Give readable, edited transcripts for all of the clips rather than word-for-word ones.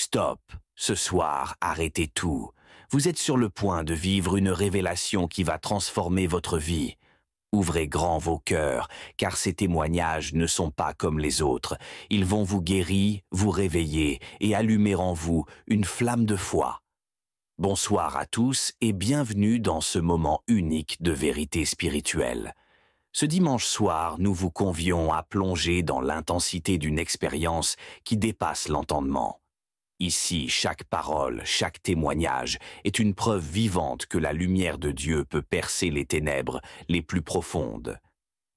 Stop, ce soir, arrêtez tout. Vous êtes sur le point de vivre une révélation qui va transformer votre vie. Ouvrez grand vos cœurs, car ces témoignages ne sont pas comme les autres. Ils vont vous guérir, vous réveiller et allumer en vous une flamme de foi. Bonsoir à tous et bienvenue dans ce moment unique de vérité spirituelle. Ce dimanche soir, nous vous convions à plonger dans l'intensité d'une expérience qui dépasse l'entendement. Ici, chaque parole, chaque témoignage est une preuve vivante que la lumière de Dieu peut percer les ténèbres les plus profondes.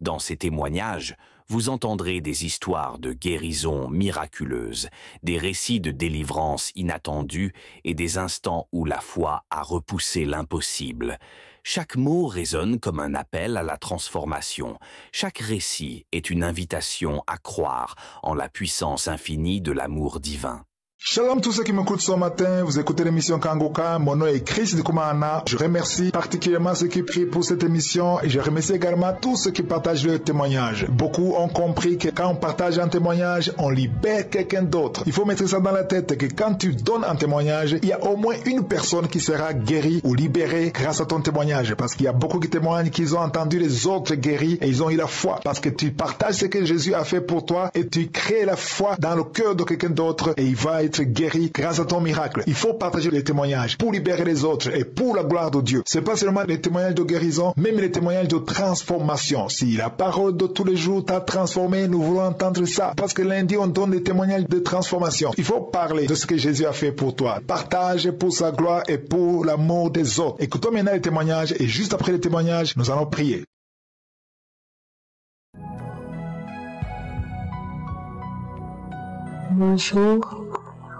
Dans ces témoignages, vous entendrez des histoires de guérison miraculeuse, des récits de délivrance inattendus et des instants où la foi a repoussé l'impossible. Chaque mot résonne comme un appel à la transformation. Chaque récit est une invitation à croire en la puissance infinie de l'amour divin. Shalom tous ceux qui m'écoutent ce matin, vous écoutez l'émission Kangoka, mon nom est Chris de Koumana. Je remercie particulièrement ceux qui prient pour cette émission et je remercie également tous ceux qui partagent leurs témoignages. Beaucoup ont compris que quand on partage un témoignage, on libère quelqu'un d'autre. Il faut mettre ça dans la tête que quand tu donnes un témoignage, il y a au moins une personne qui sera guérie ou libérée grâce à ton témoignage. Parce qu'il y a beaucoup qui témoignent qu'ils ont entendu les autres guéris et ils ont eu la foi. Parce que tu partages ce que Jésus a fait pour toi et tu crées la foi dans le cœur de quelqu'un d'autre et il va être guéri grâce à ton miracle. Il faut partager les témoignages pour libérer les autres et pour la gloire de Dieu. C'est pas seulement les témoignages de guérison, même les témoignages de transformation. Si la parole de tous les jours t'a transformé, nous voulons entendre ça. Parce que lundi, on donne des témoignages de transformation. Il faut parler de ce que Jésus a fait pour toi. Partage pour sa gloire et pour l'amour des autres. Écoutons maintenant les témoignages et juste après les témoignages, nous allons prier.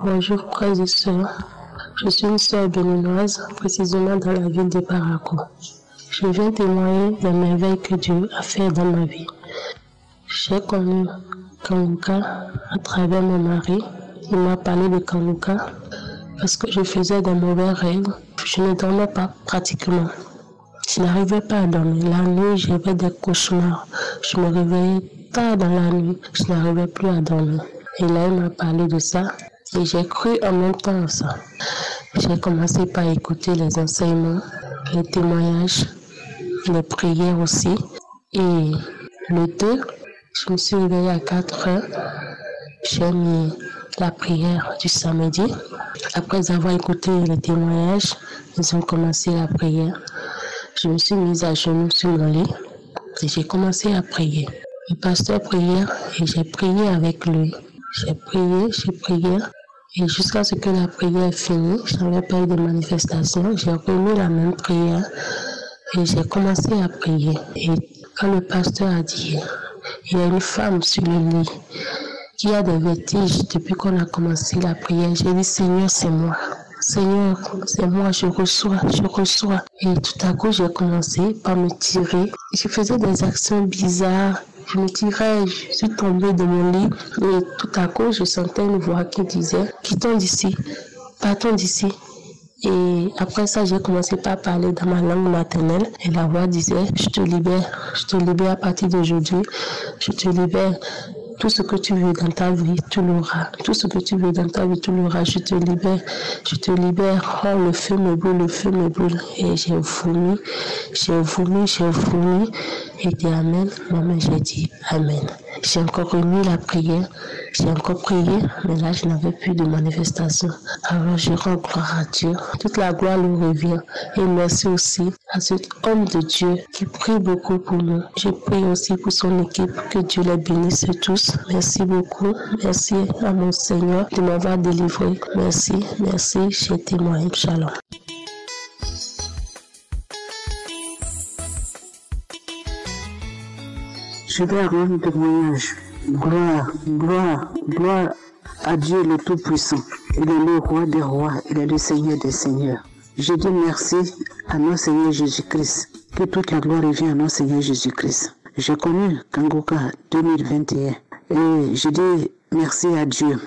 Bonjour frères et sœurs, je suis une sœur béninoise, précisément dans la ville de Parakou. Je viens témoigner des merveilles que Dieu a fait dans ma vie. J'ai connu Kangoka à travers mon mari. Il m'a parlé de Kangoka parce que je faisais des mauvais rêves. Je ne dormais pas pratiquement. Je n'arrivais pas à dormir. La nuit, j'avais des cauchemars. Je me réveillais tard dans la nuit. Je n'arrivais plus à dormir. Et là, il m'a parlé de ça. Et j'ai cru en même temps à ça. J'ai commencé par écouter les enseignements, les témoignages, les prières aussi. Et le 2, je me suis réveillée à 4 heures. J'ai mis la prière du samedi. Après avoir écouté les témoignages, ils ont commencé la prière. Je me suis mise à genoux sur mon lit et j'ai commencé à prier. Le pasteur priait et j'ai prié avec lui. J'ai prié. Et jusqu'à ce que la prière est finie, je n'avais pas eu de manifestation. J'ai remis la même prière et j'ai commencé à prier. Et quand le pasteur a dit, il y a une femme sur le lit qui a des vertiges depuis qu'on a commencé la prière, j'ai dit, Seigneur, c'est moi. Seigneur, c'est moi, je reçois. Et tout à coup, j'ai commencé par me tirer. Je faisais des actions bizarres. Je me tirais, je suis tombée de mon lit et tout à coup, je sentais une voix qui disait « Quittons d'ici, partons d'ici ». Et après ça, j'ai commencé par parler dans ma langue maternelle et la voix disait « Je te libère à partir d'aujourd'hui, je te libère. Tout ce que tu veux dans ta vie, tu l'auras. Tout ce que tu veux dans ta vie, tu l'auras. Je te libère. Oh, le feu me brûle. Et j'ai vomi. Et dit Amen. Moi-même, j'ai dit Amen. J'ai encore remis la prière. J'ai encore prié, mais là, je n'avais plus de manifestation. Alors, je rends gloire à Dieu. Toute la gloire lui revient. Et merci aussi à cet homme de Dieu qui prie beaucoup pour nous. Je prie aussi pour son équipe. Que Dieu les bénisse tous. Merci beaucoup. Merci à mon Seigneur de m'avoir délivré. Merci. J'ai témoigné. Shalom. Je vais rendre témoignage. Gloire à Dieu le Tout-Puissant. Il est le roi des rois, il est le Seigneur des seigneurs. Je dis merci à notre Seigneur Jésus-Christ. Que toute la gloire revienne à notre Seigneur Jésus-Christ. J'ai connu Kangoka 2021 et je dis merci à Dieu.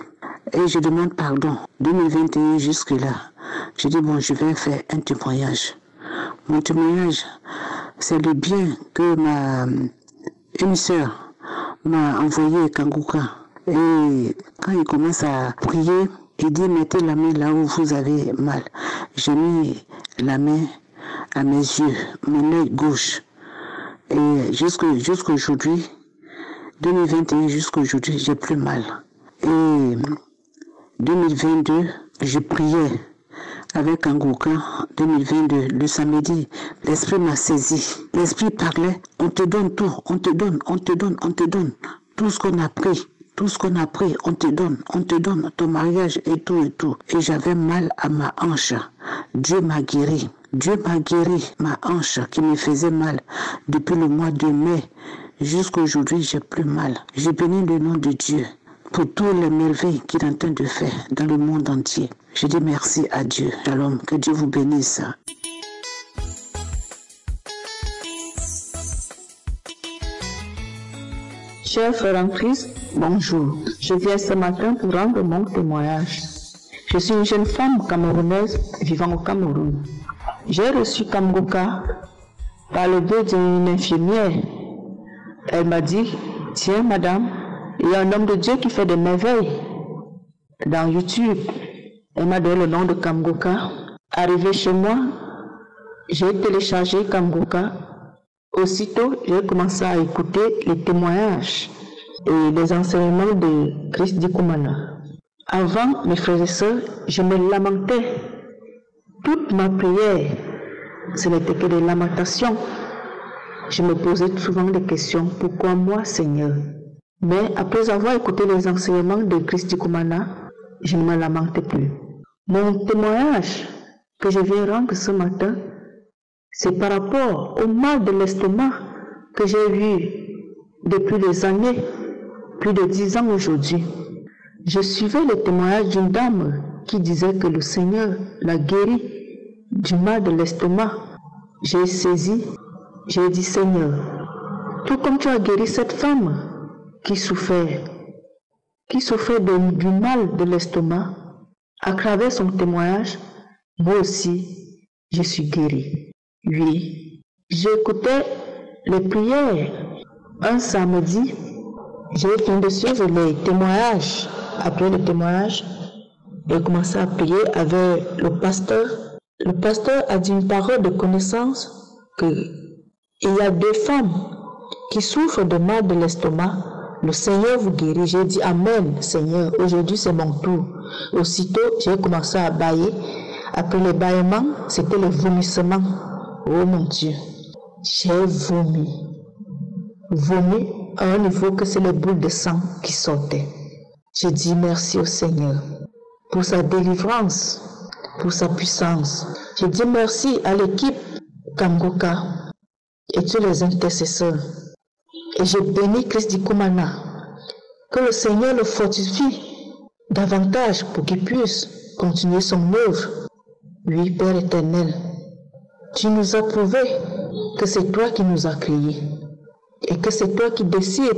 Et je demande pardon. 2021 jusque-là. Je dis bon, je vais faire un témoignage. Mon témoignage, c'est le bien que une sœur m'a envoyé Kangoka. Et quand il commence à prier, Il dit, mettez la main là où vous avez mal. J'ai mis la main à mes yeux, mon œil gauche. Et jusqu'aujourd'hui, 2021 jusqu'aujourd'hui, j'ai plus mal. Et 2022, je priais avec un Gouka. 2022, le samedi, l'esprit m'a saisi. L'esprit parlait, on te donne tout, on te donne. Tout ce qu'on a pris. Tout ce qu'on a pris, on te donne ton mariage et tout. Et j'avais mal à ma hanche. Dieu m'a guéri. Dieu m'a guéri ma hanche qui me faisait mal depuis le mois de mai. Jusqu'à aujourd'hui, j'ai plus mal. Je bénis le nom de Dieu pour toutes les merveilles qu'il est en train de faire dans le monde entier. Je dis merci à Dieu. Shalom, que Dieu vous bénisse. Chers frères en Christ, bonjour. Je viens ce matin pour rendre mon témoignage. Je suis une jeune femme camerounaise vivant au Cameroun. J'ai reçu Kamgouka par le biais d'une infirmière. Elle m'a dit, tiens madame, il y a un homme de Dieu qui fait des merveilles dans YouTube. Elle m'a donné le nom de Kamgouka. Arrivé chez moi, j'ai téléchargé Kamgouka. Aussitôt, j'ai commencé à écouter les témoignages et les enseignements de Christ Dikoumana. Avant, mes frères et sœurs, je me lamentais. Toute ma prière, ce n'était que des lamentations. Je me posais souvent des questions. Pourquoi moi, Seigneur? Mais après avoir écouté les enseignements de Christ Dikoumana, je ne me lamentais plus. Mon témoignage que je viens rendre ce matin, c'est par rapport au mal de l'estomac que j'ai eu depuis des années, plus de 10 ans aujourd'hui. Je suivais le témoignage d'une dame qui disait que le Seigneur l'a guéri du mal de l'estomac. J'ai saisi, j'ai dit, Seigneur, tout comme tu as guéri cette femme qui souffrait du mal de l'estomac, à travers son témoignage, moi aussi, je suis guéri. Oui, j'écoutais les prières. Un samedi, j'ai fini de suivre les témoignages. Après le témoignage, j'ai commencé à prier avec le pasteur. Le pasteur a dit une parole de connaissance qu'il y a 2 femmes qui souffrent de mal de l'estomac. Le Seigneur vous guérit. J'ai dit Amen, Seigneur. Aujourd'hui, c'est mon tour. Aussitôt, j'ai commencé à bâiller. Après le bâillement, c'était le vomissement. Oh mon Dieu, j'ai vomi à un niveau que c'est les boules de sang qui sortaient. J'ai dit merci au Seigneur pour sa délivrance, pour sa puissance. J'ai dit merci à l'équipe Kamgouka et tous les intercesseurs. Et je bénis Christ Dikoumana, que le Seigneur le fortifie davantage pour qu'il puisse continuer son œuvre. Oui, Père éternel, tu nous as prouvé que c'est toi qui nous as créés et que c'est toi qui décides.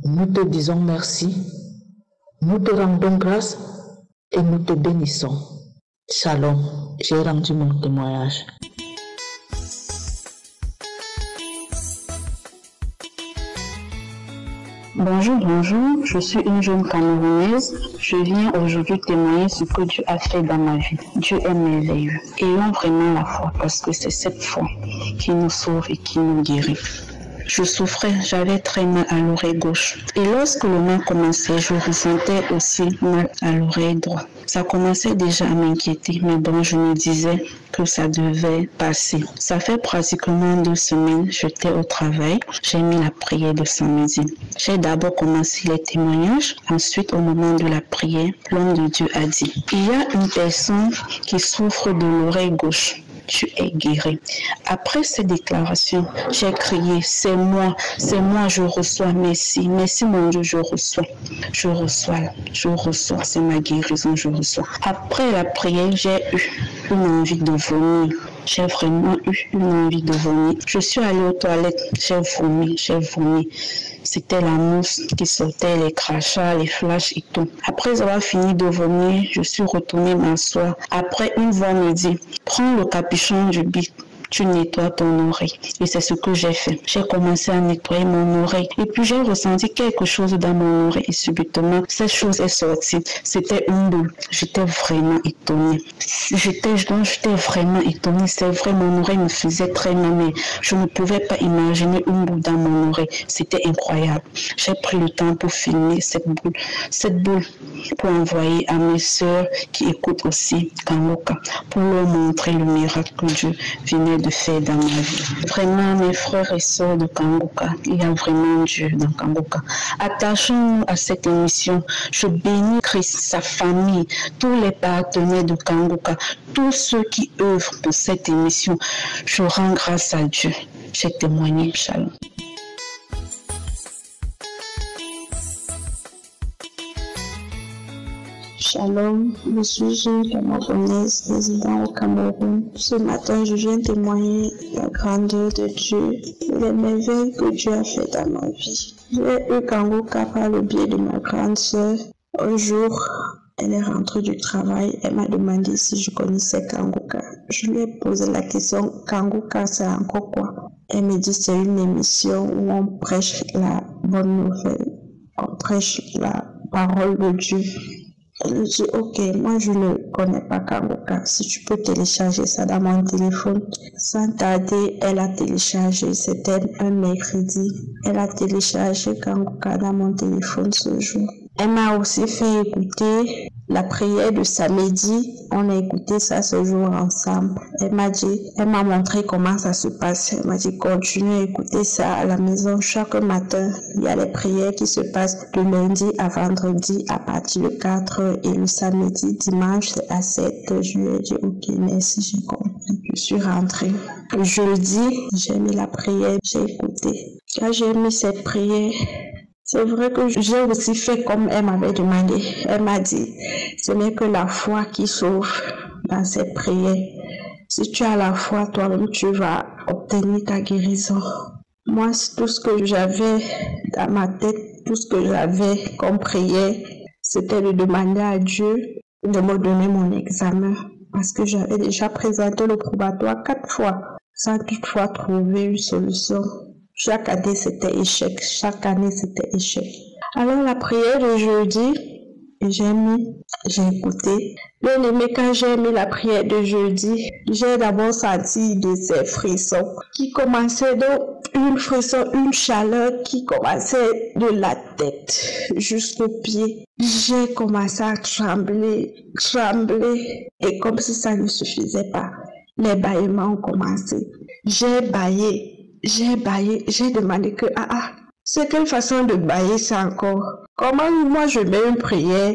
Nous te disons merci, nous te rendons grâce et nous te bénissons. Shalom, j'ai rendu mon témoignage. Bonjour, je suis une jeune Camerounaise. Je viens aujourd'hui témoigner ce que Dieu a fait dans ma vie. Dieu est merveilleux. Ayons vraiment la foi parce que c'est cette foi qui nous sauve et qui nous guérit. Je souffrais, j'avais très mal à l'oreille gauche. Et lorsque le mal commençait, je ressentais aussi mal à l'oreille droite. Ça commençait déjà à m'inquiéter, mais bon, je me disais que ça devait passer. Ça fait pratiquement 2 semaines, j'étais au travail, j'ai mis la prière de samedi. J'ai d'abord commencé les témoignages, ensuite au moment de la prière, l'homme de Dieu a dit, il y a une personne qui souffre de l'oreille gauche. Tu es guéri. Après ces déclarations, j'ai crié, c'est moi, je reçois, merci mon Dieu, je reçois, c'est ma guérison, je reçois. Après la prière, j'ai eu une envie de vomir. J'ai vraiment eu une envie de vomir. Je suis allée aux toilettes, j'ai vomi. C'était la mousse qui sortait, les crachats, les flashs et tout. Après avoir fini de vomir, je suis retournée m'asseoir. Après, une voix me dit, prends le capuchon du bic tu nettoies ton oreille. Et c'est ce que j'ai fait. J'ai commencé à nettoyer mon oreille. Et puis j'ai ressenti quelque chose dans mon oreille. Et subitement, cette chose est sortie. C'était une boule. J'étais vraiment étonnée. J'étais vraiment étonnée. C'est vrai, mon oreille me faisait très mal, mais je ne pouvais pas imaginer une boule dans mon oreille. C'était incroyable. J'ai pris le temps pour filmer cette boule pour envoyer à mes sœurs qui écoutent aussi Kangoka, pour leur montrer le miracle que Dieu venait de faire dans ma vie. Vraiment, mes frères et sœurs de Kangoka, il y a vraiment Dieu dans Kangoka. Attachons-nous à cette émission. Je bénis Christ, sa famille, tous les partenaires de Kangoka, tous ceux qui œuvrent pour cette émission. Je rends grâce à Dieu. J'ai témoigné. Shalom. Shalom, je suis une Camerounaise résidant au Cameroun. Ce matin, je viens témoigner la grandeur de Dieu et les merveilles que Dieu a fait dans ma vie. J'ai eu Kangoka par le biais de ma grande sœur. Un jour, elle est rentrée du travail. Elle m'a demandé si je connaissais Kangoka. Je lui ai posé la question, Kangoka, c'est encore quoi? Elle me dit, c'est une émission où on prêche la bonne nouvelle. On prêche la parole de Dieu. Elle dit, ok, moi je ne connais pas Kangoka, si tu peux télécharger ça dans mon téléphone. Sans tarder, elle a téléchargé, c'était un mercredi. Elle a téléchargé Kangoka dans mon téléphone ce jour. Elle m'a aussi fait écouter la prière de samedi. On a écouté ça ce jour ensemble. Elle m'a montré comment ça se passe. Elle m'a dit, continue à écouter ça à la maison. Chaque matin, il y a les prières qui se passent de lundi à vendredi à partir de 4h et le samedi, dimanche, c'est à 7h. Je lui ai dit, ok, merci, j'ai compris. Je suis rentrée. Le jeudi, j'ai mis la prière, j'ai écouté. Quand j'ai mis cette prière, c'est vrai que j'ai aussi fait comme elle m'avait demandé. Elle m'a dit, ce n'est que la foi qui sauve dans cette prière. Si tu as la foi, toi-même, tu vas obtenir ta guérison. Moi, tout ce que j'avais dans ma tête, tout ce que j'avais comme prière, c'était de demander à Dieu de me donner mon examen. Parce que j'avais déjà présenté le probatoire 4 fois, sans toutefois trouver une solution. Chaque année, c'était échec. Chaque année, c'était échec. Alors, la prière de jeudi, j'ai écouté. Bien aimé, quand j'ai mis la prière de jeudi, j'ai d'abord senti de ces frissons qui commençaient, donc une frisson, une chaleur qui commençait de la tête jusqu'aux pieds. J'ai commencé à trembler. Et comme si ça ne suffisait pas, les bâillements ont commencé. J'ai baillé. J'ai demandé que, c'est quelle façon de bailler ça encore? Comment moi je mets une prière,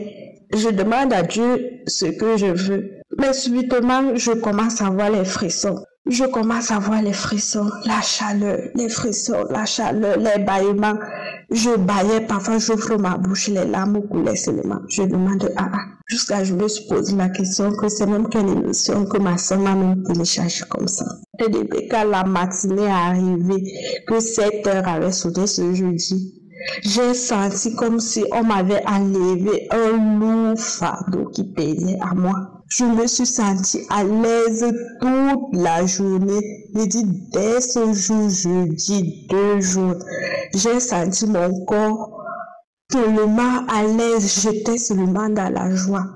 je demande à Dieu ce que je veux, mais subitement je commence à voir les frissons. Je commence à voir les frissons, la chaleur, les frissons, la chaleur, les bâillements. Je baillais, parfois j'ouvre ma bouche, les larmes coulaient seulement. Je demande jusqu'à ce que je me suis posé la question que c'est même quelle émission que ma soeur m'a même téléchargé comme ça. Et depuis quand la matinée est arrivée, que 7h avait sonné ce jeudi, j'ai senti comme si on m'avait enlevé un lourd fardeau qui pesait à moi. Je me suis sentie à l'aise toute la journée. J'ai dit, dès ce jour, jeudi, 2 jours, j'ai senti mon corps tellement à l'aise. J'étais seulement dans la joie.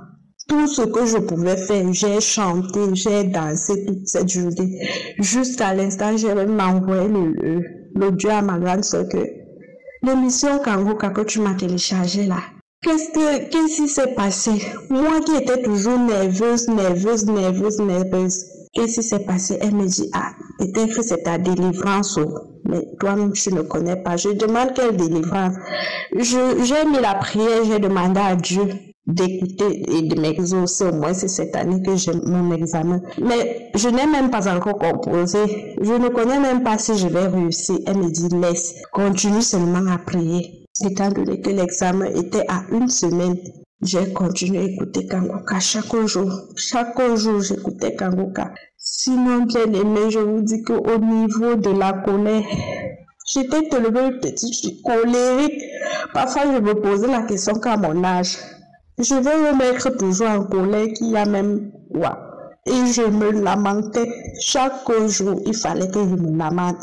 Tout ce que je pouvais faire, j'ai chanté, j'ai dansé toute cette journée. Jusqu'à l'instant, j'ai même envoyé l'audio à ma grande soeur que l'émission Kangoka que tu m'as téléchargée là. Qu'est-ce qui s'est passé? Moi qui étais toujours nerveuse. Qu'est-ce qui s'est passé? Elle me dit, peut-être que c'est ta délivrance, mais toi-même tu ne connais pas. Je demande quelle délivrance. J'ai mis la prière, j'ai demandé à Dieu d'écouter et de m'exaucer. Au moins c'est cette année que j'ai mon examen. Mais je n'ai même pas encore composé. Je ne connais même pas si je vais réussir. Elle me dit, laisse, continue seulement à prier. Étant donné que l'examen était à 1 semaine, j'ai continué à écouter Kangoka chaque jour. Chaque jour, j'écoutais Kangoka. Sinon, bien aimé, je vous dis qu'au niveau de la colère, j'étais tellement petite, colérique. Parfois, je me posais la question qu'à mon âge, je vais me mettre toujours en colère qu'il y a même quoi. Et je me lamentais. Chaque jour, il fallait que je me lamente.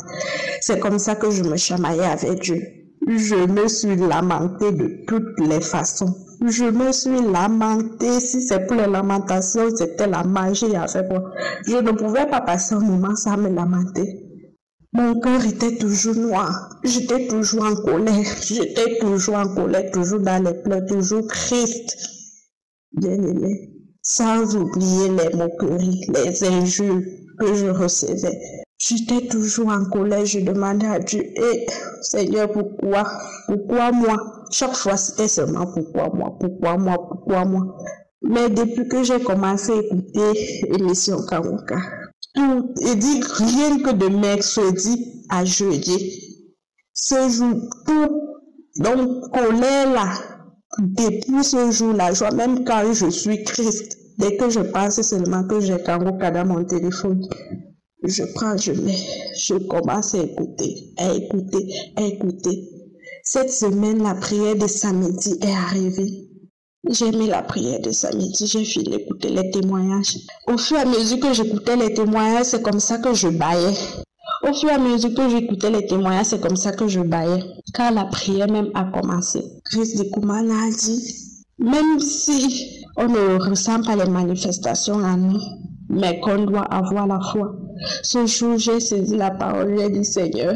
C'est comme ça que je me chamaillais avec Dieu. Je me suis lamentée de toutes les façons. Je me suis lamentée. Si c'est pour les lamentations, c'était la magie à faire. Je ne pouvais pas passer un moment sans me lamenter. Mon cœur était toujours noir. J'étais toujours en colère. J'étais toujours en colère, toujours dans les pleurs, toujours triste. Bien-aimé. Sans oublier les moqueries, les injures que je recevais. J'étais toujours en colère, je demandais à Dieu, Seigneur, pourquoi? Pourquoi moi? Chaque fois, c'était seulement pourquoi moi, pourquoi moi, pourquoi moi. Mais depuis que j'ai commencé à écouter l'émission Kangoka, tout, et dit rien que de mercredi à jeudi, ce jour, tout, donc colère là, depuis ce jour-là, même quand je suis triste, dès que je pense seulement que j'ai Kangoka dans mon téléphone, je prends, je mets, je commence à écouter, à écouter, à écouter. Cette semaine, la prière de samedi est arrivée. J'ai mis la prière de samedi, j'ai fini d'écouter les témoignages. Au fur et à mesure que j'écoutais les témoignages, c'est comme ça que je baillais. Au fur et à mesure que j'écoutais les témoignages, c'est comme ça que je baillais. Quand la prière même a commencé, Christ de Koumana a dit, même si on ne ressent pas les manifestations en nous, mais qu'on doit avoir la foi. Ce jour, j'ai saisi la parole, j'ai dit, Seigneur,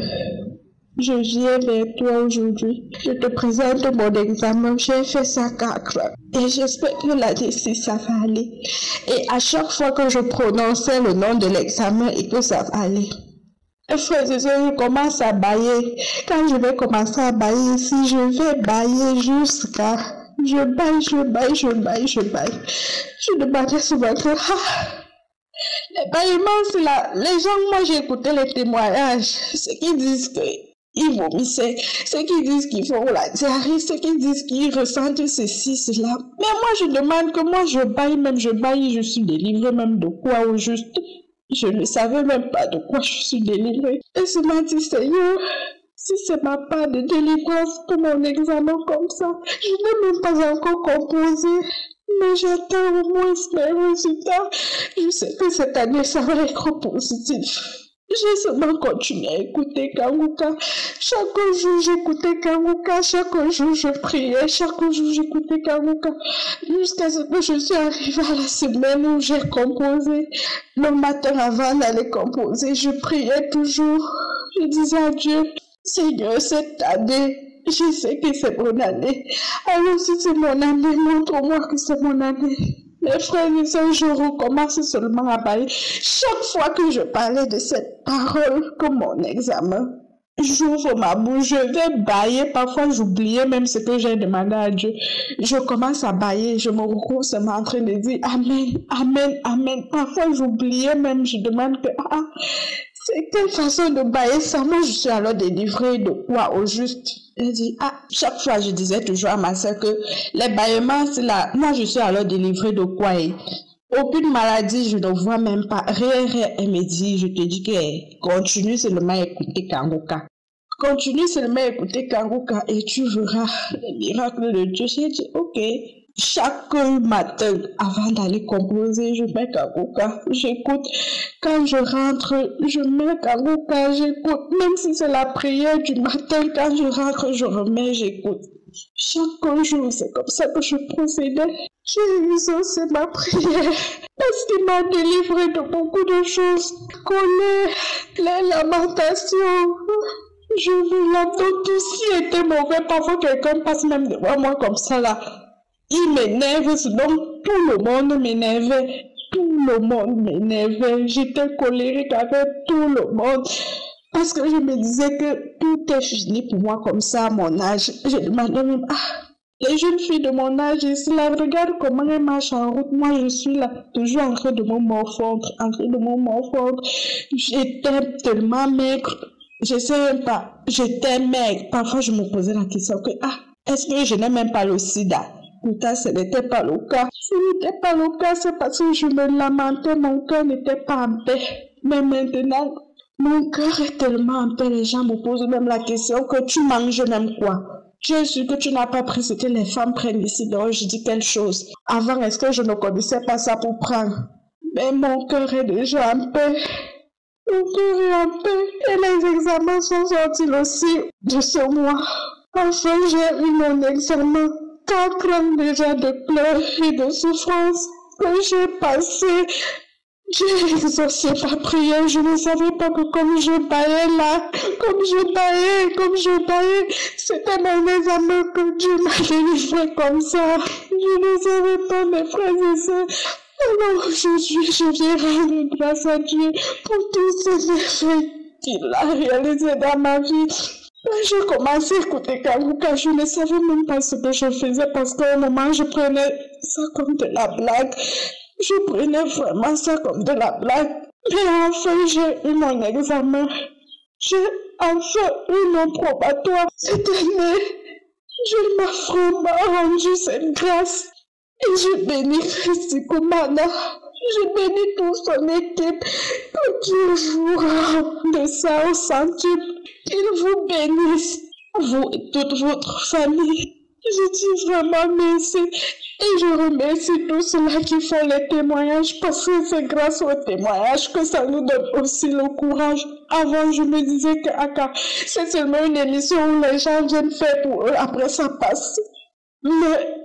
je viens vers toi aujourd'hui. Je te présente mon examen. J'ai fait ça 4 ans. Et j'espère que l'année-ci, ça va aller. Et à chaque fois que je prononçais le nom de l'examen et que ça va aller, frères et sœurs, je commence à bailler. Quand je vais commencer à bailler ici, je vais bailler jusqu'à... Je baille. Je demandais souvent que... les baillements, c'est là. Les gens, moi, j'ai écouté les témoignages. Ceux qui disent qu'ils vomissaient, ceux qui disent qu'ils font la diarrhée, ceux qui disent qu'ils ressentent ceci, cela. Mais moi, je demande que moi, je baille, je suis délivrée même de quoi au juste. Je ne savais même pas de quoi je suis délivrée. Et ce matin, Seigneur, si c'est ma part de délivrance pour mon examen comme ça, je n'ai même pas encore composé. Mais j'attends au moins mes résultats. Je sais que cette année, ça va être positif. J'ai seulement continué à écouter Kangoka. Chaque jour, j'écoutais Kangoka. Chaque jour, je priais. Chaque jour, j'écoutais Kangoka. Jusqu'à ce que je suis arrivée à la semaine où j'ai composé. Le matin avant d'aller composer, je priais toujours. Je disais à Dieu, Seigneur, cette année, je sais que c'est mon année. Alors si c'est mon année, montre-moi que c'est mon année. Mes frères et sœurs, je recommence seulement à bailler. Chaque fois que je parlais de cette parole comme mon examen, j'ouvre ma bouche, je vais bailler. Parfois, j'oubliais même ce que j'ai demandé à Dieu. Je commence à bailler, je me retrouve seulement en train de dire Amen, Amen, Amen. Parfois, j'oubliais même, je demande que c'est quelle façon de bailler ça? Moi, je suis alors délivrée de quoi au juste? Elle dit, chaque fois, je disais toujours à ma soeur que les bâillements, c'est là. Moi, je suis alors délivrée de quoi? Aucune maladie, je ne vois même pas. Rien. Elle me dit, je te dis que continue seulement à écouter Kangoka. Continue seulement à écouter Kangoka et tu verras les miracles de Dieu. J'ai dit, ok. Chaque matin, avant d'aller composer, je mets Kangoka, j'écoute. Quand je rentre, je mets Kangoka, j'écoute. Même si c'est la prière du matin, quand je rentre, je remets, j'écoute. Chaque jour, c'est comme ça que je procédais. Jésus, c'est ma prière. Parce qu'il m'a délivré de beaucoup de choses. Colère, les lamentations. Je veux la tout si était mauvais. Parfois, quelqu'un passe même devant moi comme ça là. Il m'énerve, donc tout le monde m'énervait. Tout le monde m'énervait. J'étais colérique avec tout le monde. Parce que je me disais que tout est fini pour moi comme ça à mon âge. Je demandais même, les jeunes filles de mon âge, ici là, regarde comment elles marchent en route. Moi, je suis là, toujours en train de me morfondre, J'étais tellement maigre. Je sais même pas. J'étais maigre. Parfois, je me posais la question que, est-ce que je n'ai même pas le sida? Pourtant, ce n'était pas le cas. Ce n'était pas le cas, c'est parce que je me lamentais, mon cœur n'était pas en paix. Mais maintenant, mon cœur est tellement en paix, les gens me posent même la question que tu manges même quoi? Je suis que tu n'as pas pris ce que les femmes prennent ici, donc je dis quelque chose. Avant, est-ce que je ne connaissais pas ça pour prendre? Mais mon cœur est déjà en paix. Mon cœur est en paix. Et les examens sont sortis aussi de ce mois. Enfin, j'ai eu mon examen. 4 ans déjà de pleurs et de souffrance que j'ai passé. J'ai exaucé ma prière. Je ne savais pas que comme je baillais là, comme je baillais, c'était mon examen que Dieu m'a délivré comme ça. Je ne savais pas, mes frères et sœurs. Alors aujourd'hui, je viens rendre grâce à Dieu pour tous ces effets qu'il a réalisés dans ma vie. J'ai commencé à écouter Kanguka, je ne savais même pas ce que je faisais parce qu'au moment, je prenais ça comme de la blague. Je prenais vraiment ça comme de la blague. Mais enfin, j'ai eu mon examen. J'ai enfin eu mon probatoire. Cette année, je m'a vraiment rendu cette grâce. Et je bénis Christy Koumana. Je bénis toute son équipe. Que Dieu vous rende de ça au centuple. Qu'il vous bénisse, vous et toute votre famille. Je dis vraiment merci. Et je remercie tous ceux-là qui font les témoignages parce que c'est grâce aux témoignages que ça nous donne aussi le courage. Avant, je me disais que c'est seulement une émission où les gens viennent faire pour eux, après ça passe. Mais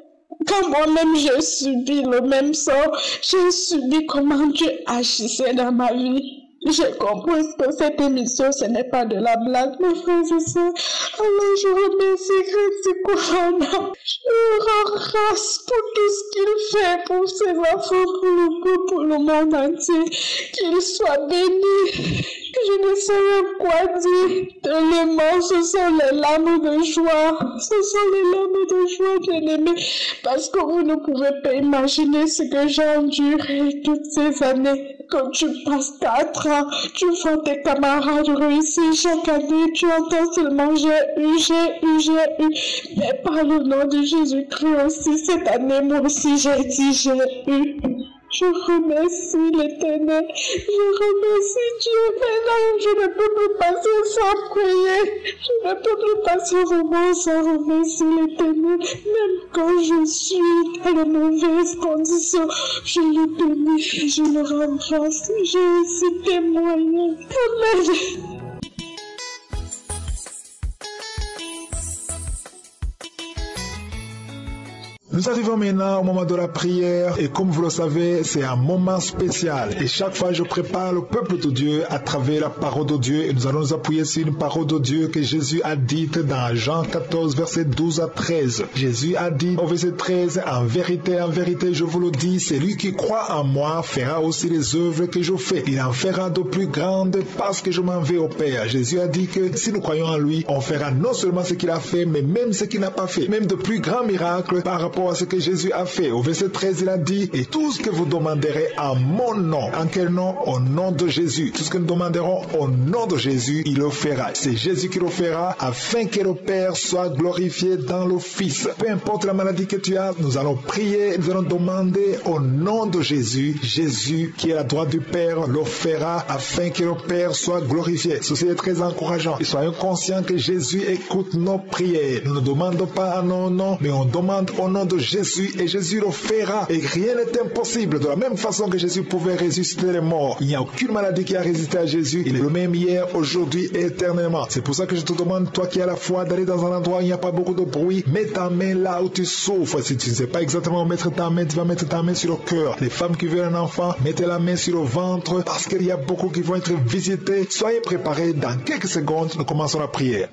quand moi-même j'ai subi le même sort, j'ai subi comment Dieu agissait dans ma vie. J'ai compris que cette émission, ce n'est pas de la blague, mes frères et sœurs. Alors je remercie Christy Koumana. Je rends grâce pour tout ce qu'il fait pour ses enfants, pour le monde entier. Qu'il soit béni. Je ne sais même quoi dire. Tellement, ce sont les larmes de joie. Ce sont les larmes de joie, bien-aimés. Parce que vous ne pouvez pas imaginer ce que j'ai enduré toutes ces années. Quand tu passes 4 ans, tu vois tes camarades réussir chaque année, tu entends seulement j'ai eu. Mais par le nom de Jésus-Christ aussi, cette année, moi aussi j'ai dit j'ai eu. Je remercie l'Éternel, je remercie Dieu. Maintenant, je ne peux plus passer sans prier. Je ne peux plus passer un moment sans remercier l'Éternel. Même quand je suis dans de mauvaises conditions, je le bénis, je le rends grâce. J'ai aussi témoigné. Amen. Nous arrivons maintenant au moment de la prière et comme vous le savez, c'est un moment spécial. Et chaque fois, je prépare le peuple de Dieu à travers la parole de Dieu et nous allons nous appuyer sur une parole de Dieu que Jésus a dite dans Jean 14, verset 12 à 13. Jésus a dit au verset 13, en vérité, je vous le dis, celui qui croit en moi fera aussi les œuvres que je fais. Il en fera de plus grandes parce que je m'en vais au Père. Jésus a dit que si nous croyons en lui, on fera non seulement ce qu'il a fait, mais même ce qu'il n'a pas fait. Même de plus grands miracles par rapport à ce que Jésus a fait. Au verset 13, il a dit, et tout ce que vous demanderez en mon nom. En quel nom? Au nom de Jésus. Tout ce que nous demanderons au nom de Jésus, il le fera. C'est Jésus qui le fera afin que le Père soit glorifié dans le Fils. Peu importe la maladie que tu as, nous allons prier, nous allons demander au nom de Jésus. Jésus qui est à la droite du Père le fera afin que le Père soit glorifié. Ceci est très encourageant. Et soyons conscients que Jésus écoute nos prières. Nous ne demandons pas en nos noms, mais on demande au nom de Jésus et Jésus le fera. Et rien n'est impossible. De la même façon que Jésus pouvait ressusciter les morts, il n'y a aucune maladie qui a résisté à Jésus. Il est le même hier, aujourd'hui et éternellement. C'est pour ça que je te demande, toi qui as la foi, d'aller dans un endroit où il n'y a pas beaucoup de bruit. Mets ta main là où tu souffres. Si tu ne sais pas exactement où mettre ta main, tu vas mettre ta main sur le cœur. Les femmes qui veulent un enfant, mettez la main sur le ventre parce qu'il y a beaucoup qui vont être visités. Soyez préparés. Dans quelques secondes, nous commençons la prière.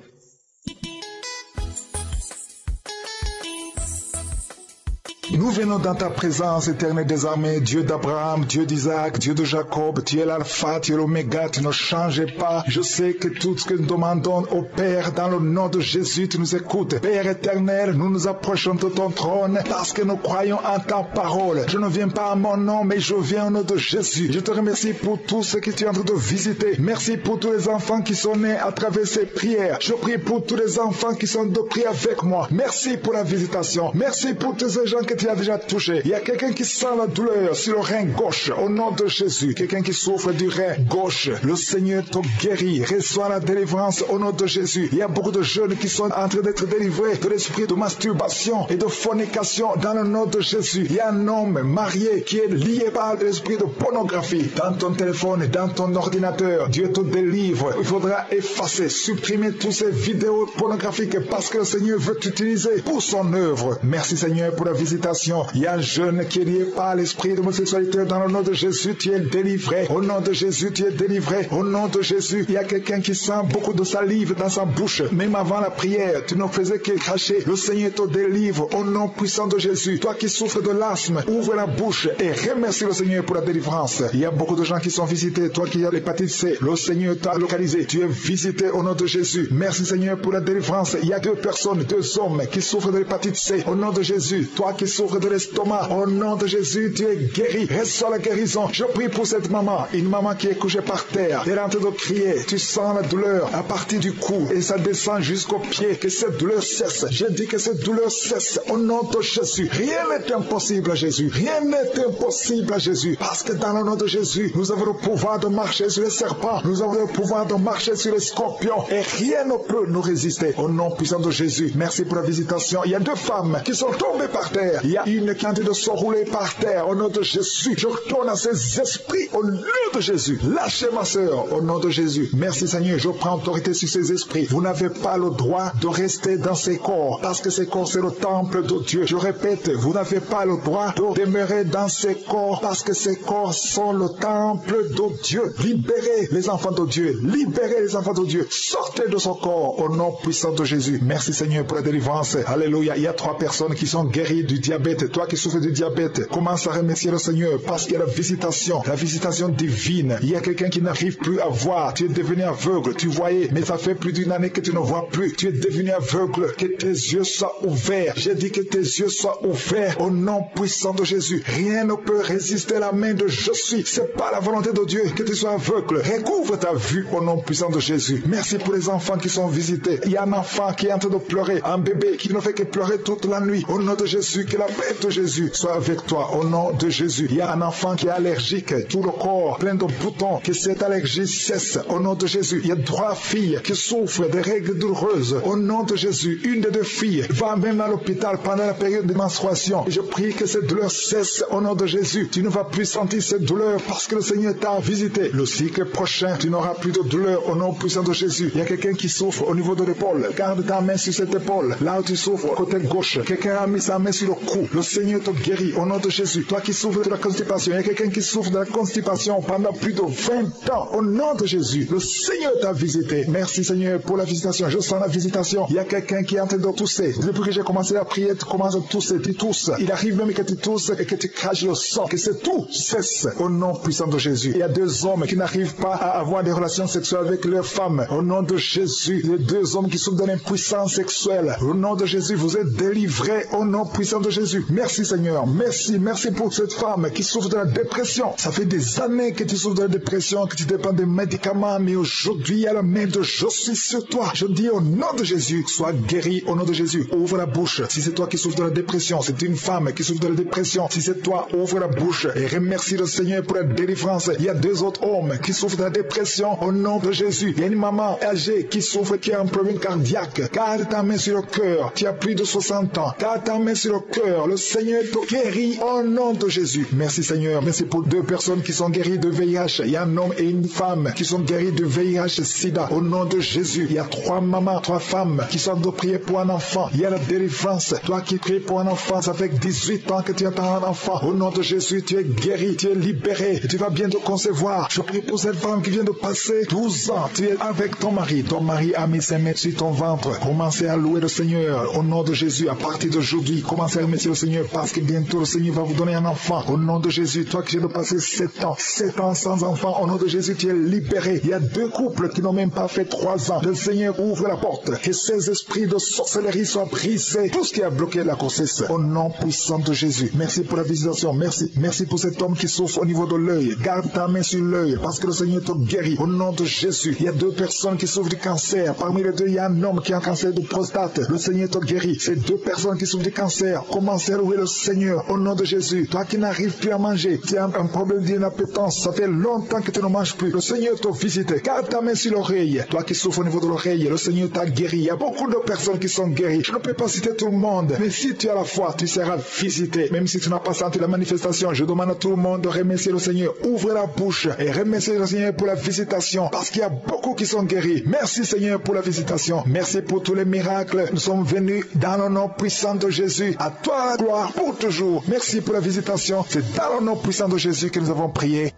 Nous venons dans ta présence, éternel des armées, Dieu d'Abraham, Dieu d'Isaac, Dieu de Jacob, tu es l'alpha, tu es l'oméga, tu ne changes pas. Je sais que tout ce que nous demandons au Père, dans le nom de Jésus, tu nous écoutes. Père éternel, nous nous approchons de ton trône parce que nous croyons en ta parole. Je ne viens pas en mon nom, mais je viens au nom de Jésus. Je te remercie pour tout ce que tu es en train de visiter. Merci pour tous les enfants qui sont nés à travers ces prières. Je prie pour tous les enfants qui sont de prier avec moi. Merci pour la visitation. Merci pour tous ces gens que tu as a déjà touché. Il y a quelqu'un qui sent la douleur sur le rein gauche. Au nom de Jésus. Quelqu'un qui souffre du rein gauche. Le Seigneur te guérit. Reçois la délivrance au nom de Jésus. Il y a beaucoup de jeunes qui sont en train d'être délivrés de l'esprit de masturbation et de fornication dans le nom de Jésus. Il y a un homme marié qui est lié par l'esprit de pornographie dans ton téléphone, dans ton ordinateur. Dieu te délivre. Il faudra effacer, supprimer toutes ces vidéos pornographiques parce que le Seigneur veut t'utiliser pour son œuvre. Merci Seigneur pour la visitation. Il y a un jeune qui est lié par l'esprit d'homosexualité dans le nom de Jésus. Tu es délivré. Au nom de Jésus, tu es délivré. Au nom de Jésus, il y a quelqu'un qui sent beaucoup de salive dans sa bouche. Même avant la prière, tu ne faisais que cracher. Le Seigneur te délivre au nom puissant de Jésus. Toi qui souffres de l'asthme, ouvre la bouche et remercie le Seigneur pour la délivrance. Il y a beaucoup de gens qui sont visités. Toi qui as l'hépatite C, le Seigneur t'a localisé. Tu es visité au nom de Jésus. Merci Seigneur pour la délivrance. Il y a 2 personnes, 2 hommes qui souffrent de l'hépatite C. Au nom de Jésus. Toi qui souffres de l'estomac, au nom de Jésus, tu es guéri. Reçois la guérison. Je prie pour cette maman. Une maman qui est couchée par terre. Elle est en train de crier. Tu sens la douleur à partir du cou et ça descend jusqu'au pied. Que cette douleur cesse. Je dis que cette douleur cesse au nom de Jésus. Rien n'est impossible à Jésus. Rien n'est impossible à Jésus. Parce que dans le nom de Jésus, nous avons le pouvoir de marcher sur les serpents. Nous avons le pouvoir de marcher sur les scorpions. Et rien ne peut nous résister. Au nom puissant de Jésus. Merci pour la visitation. Il y a 2 femmes qui sont tombées par terre. Il y a une qui est en train de se rouler par terre. Au nom de Jésus. Je retourne à ces esprits au nom de Jésus. Lâchez ma soeur. Au nom de Jésus. Merci Seigneur. Je prends autorité sur ces esprits. Vous n'avez pas le droit de rester dans ces corps. Parce que ces corps, c'est le temple de Dieu. Je répète, vous n'avez pas le droit de demeurer dans ces corps. Parce que ces corps sont le temple de Dieu. Libérez les enfants de Dieu. Libérez les enfants de Dieu. Sortez de ce corps au nom puissant de Jésus. Merci Seigneur pour la délivrance. Alléluia. Il y a 3 personnes qui sont guéries du diabète. Toi qui souffres du diabète, commence à remercier le Seigneur parce qu'il y a la visitation divine. Il y a quelqu'un qui n'arrive plus à voir. Tu es devenu aveugle. Tu voyais, mais ça fait plus d'1 année que tu ne vois plus. Tu es devenu aveugle. Que tes yeux soient ouverts. J'ai dit que tes yeux soient ouverts au nom puissant de Jésus. Rien ne peut résister à la main de je suis. C'est pas la volonté de Dieu que tu sois aveugle. Recouvre ta vue au nom puissant de Jésus. Merci pour les enfants qui sont visités. Il y a un enfant qui est en train de pleurer, un bébé qui ne fait que pleurer toute la nuit. Au nom de Jésus, que la paix de Jésus soit avec toi. Au nom de Jésus. Il y a un enfant qui est allergique, tout le corps plein de boutons, que cette allergie cesse. Au nom de Jésus. Il y a 3 filles qui souffrent des règles douloureuses. Au nom de Jésus. Une des 2 filles va même à l'hôpital pendant la période de menstruation. Et je prie que cette douleur cesse au nom de Jésus. Tu ne vas plus sentir cette douleur parce que le Seigneur t'a visité. Le cycle prochain, tu n'auras plus de douleur au nom puissant de Jésus. Il y a quelqu'un qui souffre au niveau de l'épaule. Garde ta main sur cette épaule. Là où tu souffres, côté gauche. Quelqu'un a mis sa main sur le cou. Le Seigneur te guérit au nom de Jésus. Toi qui souffres de la constipation, il y a quelqu'un qui souffre de la constipation pendant plus de 20 ans. Au nom de Jésus, le Seigneur t'a visité. Merci Seigneur pour la visitation. Je sens la visitation. Il y a quelqu'un qui est en train de tousser. Depuis que j'ai commencé à prier, tu commences à tousser. Tu tousses. Il arrive même que tu tousses et que tu craches le sang. Que c'est tout cesse au nom puissant de Jésus. Il y a 2 hommes qui n'arrivent pas à avoir des relations sexuelles avec leurs femmes. Au nom de Jésus. Les 2 hommes qui souffrent de l'impuissance sexuelle. Au nom de Jésus, vous êtes délivrés au nom puissant de Jésus. Merci Seigneur. Merci. Merci pour cette femme qui souffre de la dépression. Ça fait des années que tu souffres de la dépression, que tu dépends des médicaments, mais aujourd'hui, il y a la main de je suis sur toi. Je dis au nom de Jésus, sois guéri au nom de Jésus. Ouvre la bouche. Si c'est toi qui souffres de la dépression, c'est une femme qui souffre de la dépression. Si c'est toi, ouvre la bouche et remercie le Seigneur pour la délivrance. Il y a 2 autres hommes qui souffrent de la dépression au nom de Jésus. Il y a une maman âgée qui souffre, qui a un problème cardiaque. Garde ta main sur le cœur. Tu as plus de 60 ans. Garde ta main sur le cœur. Le Seigneur te guérit au nom de Jésus. Merci Seigneur. Merci pour 2 personnes qui sont guéries de VIH. Il y a un homme et une femme qui sont guéris de VIH-Sida. Au nom de Jésus. Il y a 3 mamans, 3 femmes qui sont de prier pour un enfant. Il y a la délivrance. Toi qui pries pour un enfant, ça fait 18 ans que tu attends un enfant. Au nom de Jésus, tu es guéri, tu es libéré. Et tu vas bientôt concevoir. Je prie pour cette femme qui vient de passer 12 ans. Tu es avec ton mari. Ton mari a mis ses mains sur ton ventre. Commencez à louer le Seigneur. Au nom de Jésus, à partir d'aujourd'hui, commencez à remercier le Seigneur parce que bientôt le Seigneur va vous donner un enfant. Au nom de Jésus, toi qui viens de passer 7 ans sans enfant, au nom de Jésus, tu es libéré. Il y a 2 couples qui n'ont même pas fait 3 ans. Le Seigneur ouvre la porte. Que ces esprits de sorcellerie soient brisés. Tout ce qui a bloqué la grossesse. Au nom puissant de Jésus. Merci pour la visitation. Merci. Merci pour cet homme qui souffre au niveau de l'œil. Garde ta main sur l'œil parce que le Seigneur te guérit. Au nom de Jésus. Il y a 2 personnes qui souffrent du cancer. Parmi les 2, il y a un homme qui a un cancer de prostate. Le Seigneur te guérit. Ces 2 personnes qui souffrent du cancer, comment commencer à louer le Seigneur au nom de Jésus. Toi qui n'arrives plus à manger, tu as un problème d'inappétence, ça fait longtemps que tu ne manges plus. Le Seigneur t'a visité. Garde ta main sur l'oreille. Toi qui souffres au niveau de l'oreille, le Seigneur t'a guéri. Il y a beaucoup de personnes qui sont guéries. Je ne peux pas citer tout le monde, mais si tu as la foi, tu seras visité. Même si tu n'as pas senti la manifestation, je demande à tout le monde de remercier le Seigneur. Ouvre la bouche et remercier le Seigneur pour la visitation, parce qu'il y a beaucoup qui sont guéris. Merci Seigneur pour la visitation. Merci pour tous les miracles. Nous sommes venus dans le nom puissant de Jésus. À toi la gloire pour toujours. Merci pour la visitation. C'est dans le nom puissant de Jésus que nous avons prié.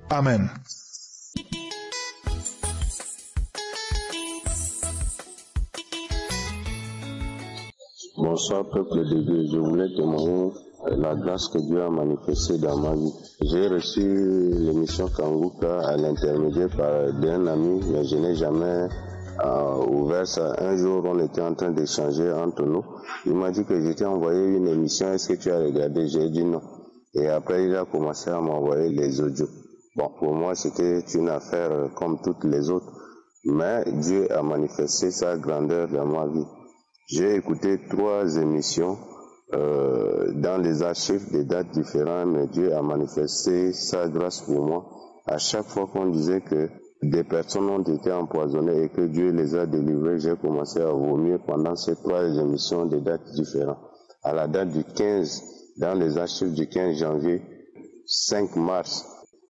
Amen. Bonsoir peuple de Dieu, je voulais témoigner la grâce que Dieu a manifestée dans ma vie. J'ai reçu l'émission Kanguka à l'intermédiaire d'un ami, mais je n'ai jamais ouvert ça. Un jour, on était en train d'échanger entre nous. Il m'a dit que j'étais envoyé une émission, est-ce que tu as regardé? J'ai dit non. Et après, il a commencé à m'envoyer les audios. Bon, pour moi, c'était une affaire comme toutes les autres, mais Dieu a manifesté sa grandeur dans ma vie. J'ai écouté 3 émissions dans les archives des dates différentes, mais Dieu a manifesté sa grâce pour moi. À chaque fois qu'on disait que des personnes ont été empoisonnées et que Dieu les a délivrées, j'ai commencé à vomir pendant ces 3 émissions des dates différentes. À la date du 15, dans les archives du 15 janvier, 5 mars.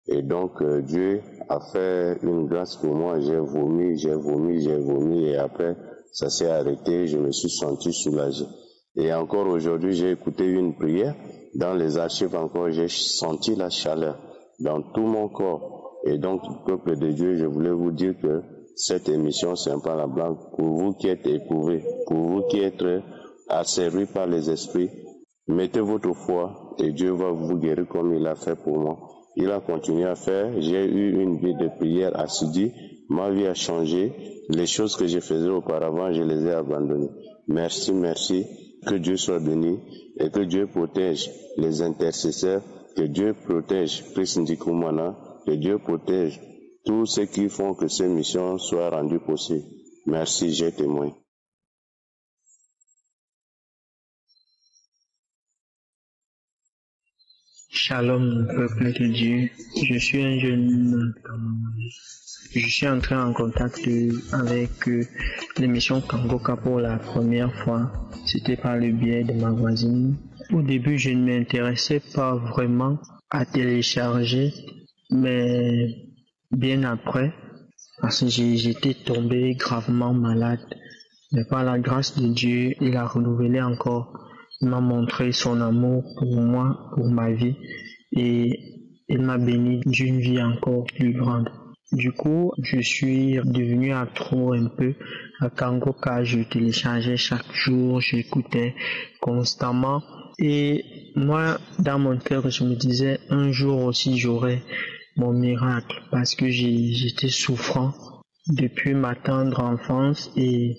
Et donc Dieu a fait une grâce pour moi. J'ai vomi et après ça s'est arrêté, je me suis senti soulagé. Et encore aujourd'hui, j'ai écouté une prière. Dans les archives encore, j'ai senti la chaleur dans tout mon corps. Et donc, peuple de Dieu, je voulais vous dire que cette émission, c'est un pas la blague. Pour vous qui êtes éprouvés, pour vous qui êtes asservis par les esprits, mettez votre foi et Dieu va vous guérir comme il a fait pour moi. Il a continué à faire. J'ai eu une vie de prière assidue. Ma vie a changé. Les choses que je faisais auparavant, je les ai abandonnées. Merci, merci. Que Dieu soit béni et que Dieu protège les intercesseurs, que Dieu protège Christ Ndikumana, que Dieu protège tous ceux qui font que ces missions soient rendues possibles. Merci, j'ai témoin. Shalom, peuple de Dieu. Je suis un jeune Camerounais. Je suis entré en contact avec l'émission Kangoka pour la première fois. C'était par le biais de ma voisine. Au début, je ne m'intéressais pas vraiment à télécharger, mais bien après, parce que j'étais tombé gravement malade. Mais par la grâce de Dieu, il a renouvelé encore. Il m'a montré son amour pour moi, pour ma vie, et il m'a béni d'une vie encore plus grande. Du coup, je suis devenu accro un peu à Kangoka. Je téléchargeais chaque jour, j'écoutais constamment. Et moi, dans mon cœur, je me disais, un jour aussi, j'aurai mon miracle, parce que j'étais souffrant depuis ma tendre enfance et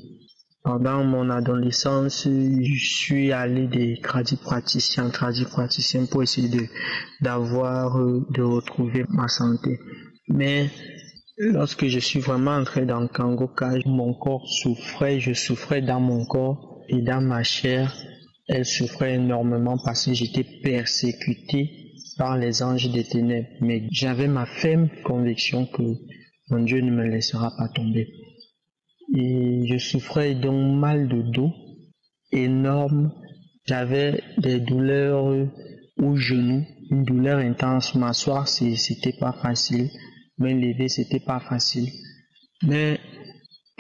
pendant mon adolescence, je suis allé des tradipraticiens pour essayer de retrouver ma santé. Mais lorsque je suis vraiment entré dans le Kangoka, mon corps souffrait, je souffrais dans mon corps et dans ma chair. Elle souffrait énormément parce que j'étais persécuté par les anges des ténèbres. Mais j'avais ma ferme conviction que mon Dieu ne me laissera pas tomber. Et je souffrais d'un mal de dos énorme. J'avais des douleurs au genou, une douleur intense. M'asseoir, c'était pas facile. Me lever, c'était pas facile. Mais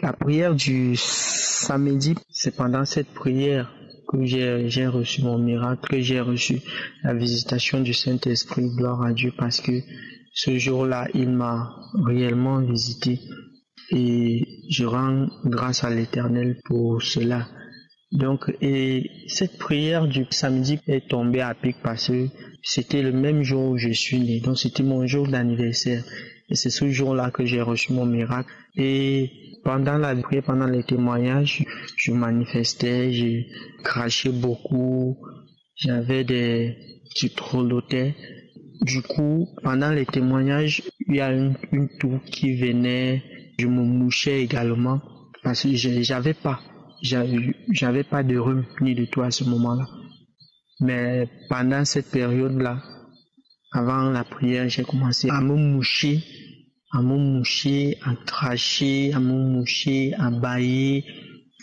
la prière du samedi, c'est pendant cette prière que j'ai reçu mon miracle, que j'ai reçu la visitation du Saint-Esprit. Gloire à Dieu, parce que ce jour-là, il m'a réellement visité. Et je rends grâce à l'Éternel pour cela. Donc, et cette prière du samedi est tombée à pic parce que c'était le même jour où je suis né. Donc, c'était mon jour d'anniversaire. Et c'est ce jour-là que j'ai reçu mon miracle. Et pendant la prière, pendant les témoignages, je manifestais, je crachais beaucoup, je trollotais. Du coup, pendant les témoignages, il y a une toux qui venait. Je me mouchais également parce que j'avais pas de rhume ni de tout à ce moment-là. Mais pendant cette période-là, avant la prière, j'ai commencé à me moucher, à cracher, à me moucher, à bâiller.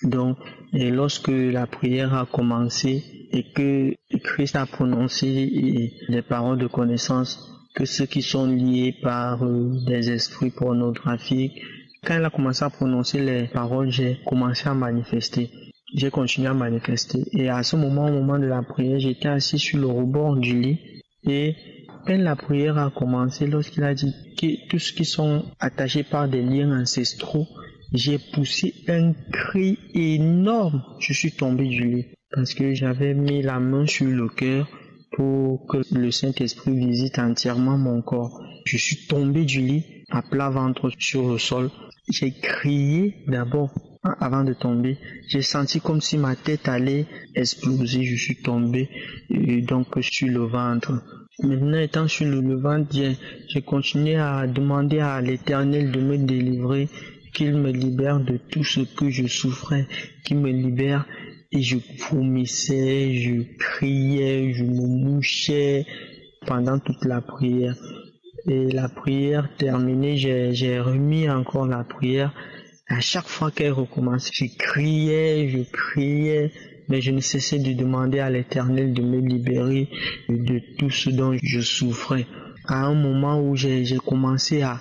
Donc, et lorsque la prière a commencé et que Christ a prononcé les paroles de connaissance, que ceux qui sont liés par des esprits pornographiques, quand il a commencé à prononcer les paroles, j'ai commencé à manifester. J'ai continué à manifester. Et à ce moment, au moment de la prière, j'étais assis sur le rebord du lit. Et quand la prière a commencé, lorsqu'il a dit que tous ceux qui sont attachés par des liens ancestraux, j'ai poussé un cri énorme. Je suis tombé du lit parce que j'avais mis la main sur le cœur pour que le Saint-Esprit visite entièrement mon corps. Je suis tombé du lit à plat ventre sur le sol. J'ai crié d'abord avant de tomber. J'ai senti comme si ma tête allait exploser. Je suis tombé donc sur le ventre. Maintenant, étant sur le ventre, j'ai continué à demander à l'Éternel de me délivrer, qu'il me libère de tout ce que je souffrais, qu'il me libère. Et je vomissais, je criais, je me mouchais pendant toute la prière. Et la prière terminée, j'ai remis encore la prière. À chaque fois qu'elle recommençait, je criais, mais je ne cessais de demander à l'Éternel de me libérer de tout ce dont je souffrais. À un moment où j'ai commencé à...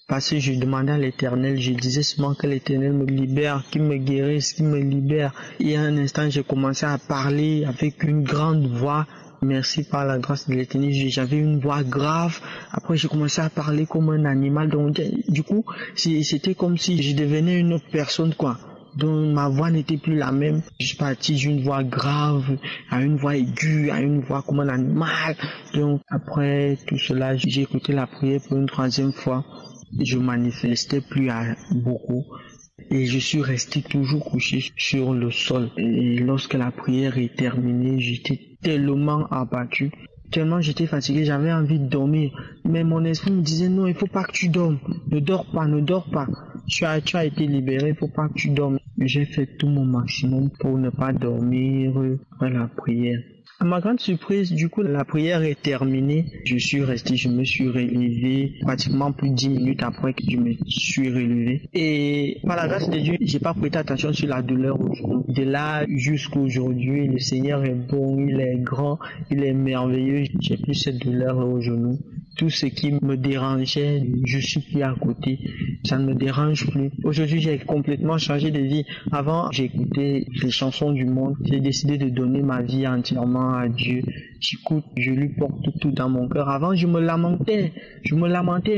Parce que je demandais à l'Éternel, je disais seulement que l'Éternel me libère, qu'il me guérisse, qu'il me libère. Et à un instant, j'ai commencé à parler avec une grande voix. Merci par la grâce de l'Éternel, j'avais une voix grave. Après, j'ai commencé à parler comme un animal. Donc, du coup, c'était comme si je devenais une autre personne, quoi. Donc, ma voix n'était plus la même. Je suis parti d'une voix grave à une voix aiguë, à une voix comme un animal. Donc, après tout cela, j'ai écouté la prière pour une troisième fois. Je manifestais plus beaucoup et je suis resté toujours couché sur le sol. Et lorsque la prière est terminée, j'étais tellement abattu, tellement j'étais fatigué, j'avais envie de dormir. Mais mon esprit me disait non, il faut pas que tu dormes, ne dors pas. Tu as été libéré, il faut pas que tu dormes. J'ai fait tout mon maximum pour ne pas dormir après la prière. À ma grande surprise, du coup, la prière est terminée. Je suis resté, je me suis relevé pratiquement plus de 10 minutes après que je me suis relevé. Et par la grâce de Dieu, j'ai pas prêté attention sur la douleur aujourd'hui. De là jusqu'à aujourd'hui, le Seigneur est bon, il est grand, il est merveilleux. J'ai plus cette douleur au genou. Tout ce qui me dérangeait, je suis plus à côté. Ça ne me dérange plus. Aujourd'hui, j'ai complètement changé de vie. Avant, j'écoutais les chansons du monde. J'ai décidé de donner ma vie entièrement à Dieu. J'écoute, je lui porte tout dans mon cœur. Avant, je me lamentais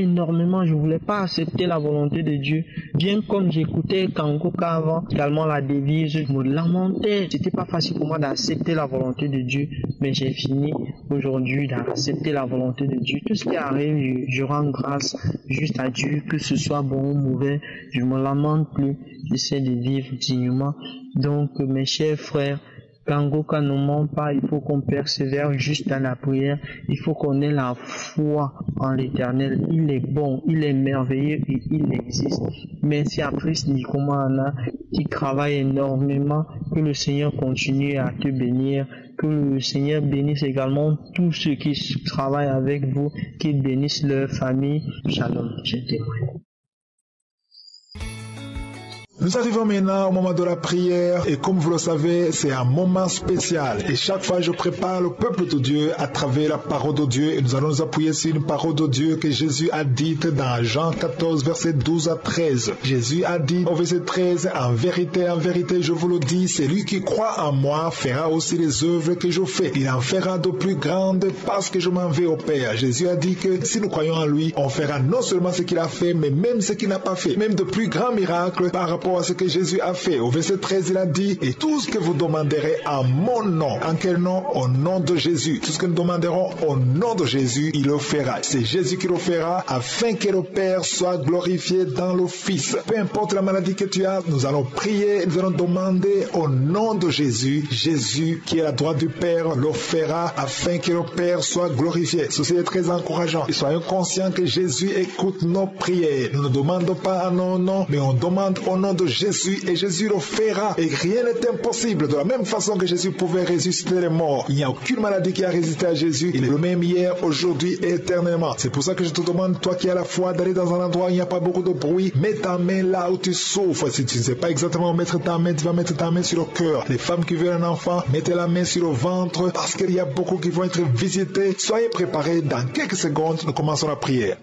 énormément. Je voulais pas accepter la volonté de Dieu. Bien comme j'écoutais Kangoka avant, également la devise, je me lamentais. C'était pas facile pour moi d'accepter la volonté de Dieu, mais j'ai fini aujourd'hui d'accepter la volonté de Dieu. Tout ce qui arrive, je rends grâce juste à Dieu, que ce soit bon ou mauvais. Je me lamente plus. J'essaie de vivre dignement. Donc, mes chers frères, Kangoka ne ment pas, il faut qu'on persévère juste dans la prière, il faut qu'on ait la foi en l'Éternel. Il est bon, il est merveilleux et il existe. Merci à Christ Nikomana qui travaille énormément, que le Seigneur continue à te bénir, que le Seigneur bénisse également tous ceux qui travaillent avec vous, qu'il bénisse leur famille. Shalom, je témoigne. Nous arrivons maintenant au moment de la prière et comme vous le savez, c'est un moment spécial et chaque fois je prépare le peuple de Dieu à travers la parole de Dieu et nous allons nous appuyer sur une parole de Dieu que Jésus a dite dans Jean 14 verset 12 à 13. Jésus a dit au verset 13, en vérité, je vous le dis, celui qui croit en moi fera aussi les œuvres que je fais. Il en fera de plus grandes parce que je m'en vais au Père. Jésus a dit que si nous croyons en lui, on fera non seulement ce qu'il a fait, mais même ce qu'il n'a pas fait. Même de plus grands miracles par rapport à ce que Jésus a fait. Au verset 13, il a dit, et tout ce que vous demanderez en mon nom. En quel nom? Au nom de Jésus. Tout ce que nous demanderons au nom de Jésus, il le fera. C'est Jésus qui le fera afin que le Père soit glorifié dans le Fils. Peu importe la maladie que tu as, nous allons prier, nous allons demander au nom de Jésus. Jésus qui est à la droite du Père le fera afin que le Père soit glorifié. Ceci est très encourageant. Et soyons conscients que Jésus écoute nos prières. Nous ne demandons pas en nos noms, mais on demande au nom de de Jésus, et Jésus le fera. Et rien n'est impossible. De la même façon que Jésus pouvait ressusciter les morts, il n'y a aucune maladie qui a résisté à Jésus. Il est le même hier, aujourd'hui et éternellement. C'est pour ça que je te demande, toi qui as la foi, d'aller dans un endroit où il n'y a pas beaucoup de bruit. Mets ta main là où tu souffres. Si tu ne sais pas exactement où mettre ta main, tu vas mettre ta main sur le cœur. Les femmes qui veulent un enfant, mettez la main sur le ventre, parce qu'il y a beaucoup qui vont être visités. Soyez préparés. Dans quelques secondes, nous commençons la prière.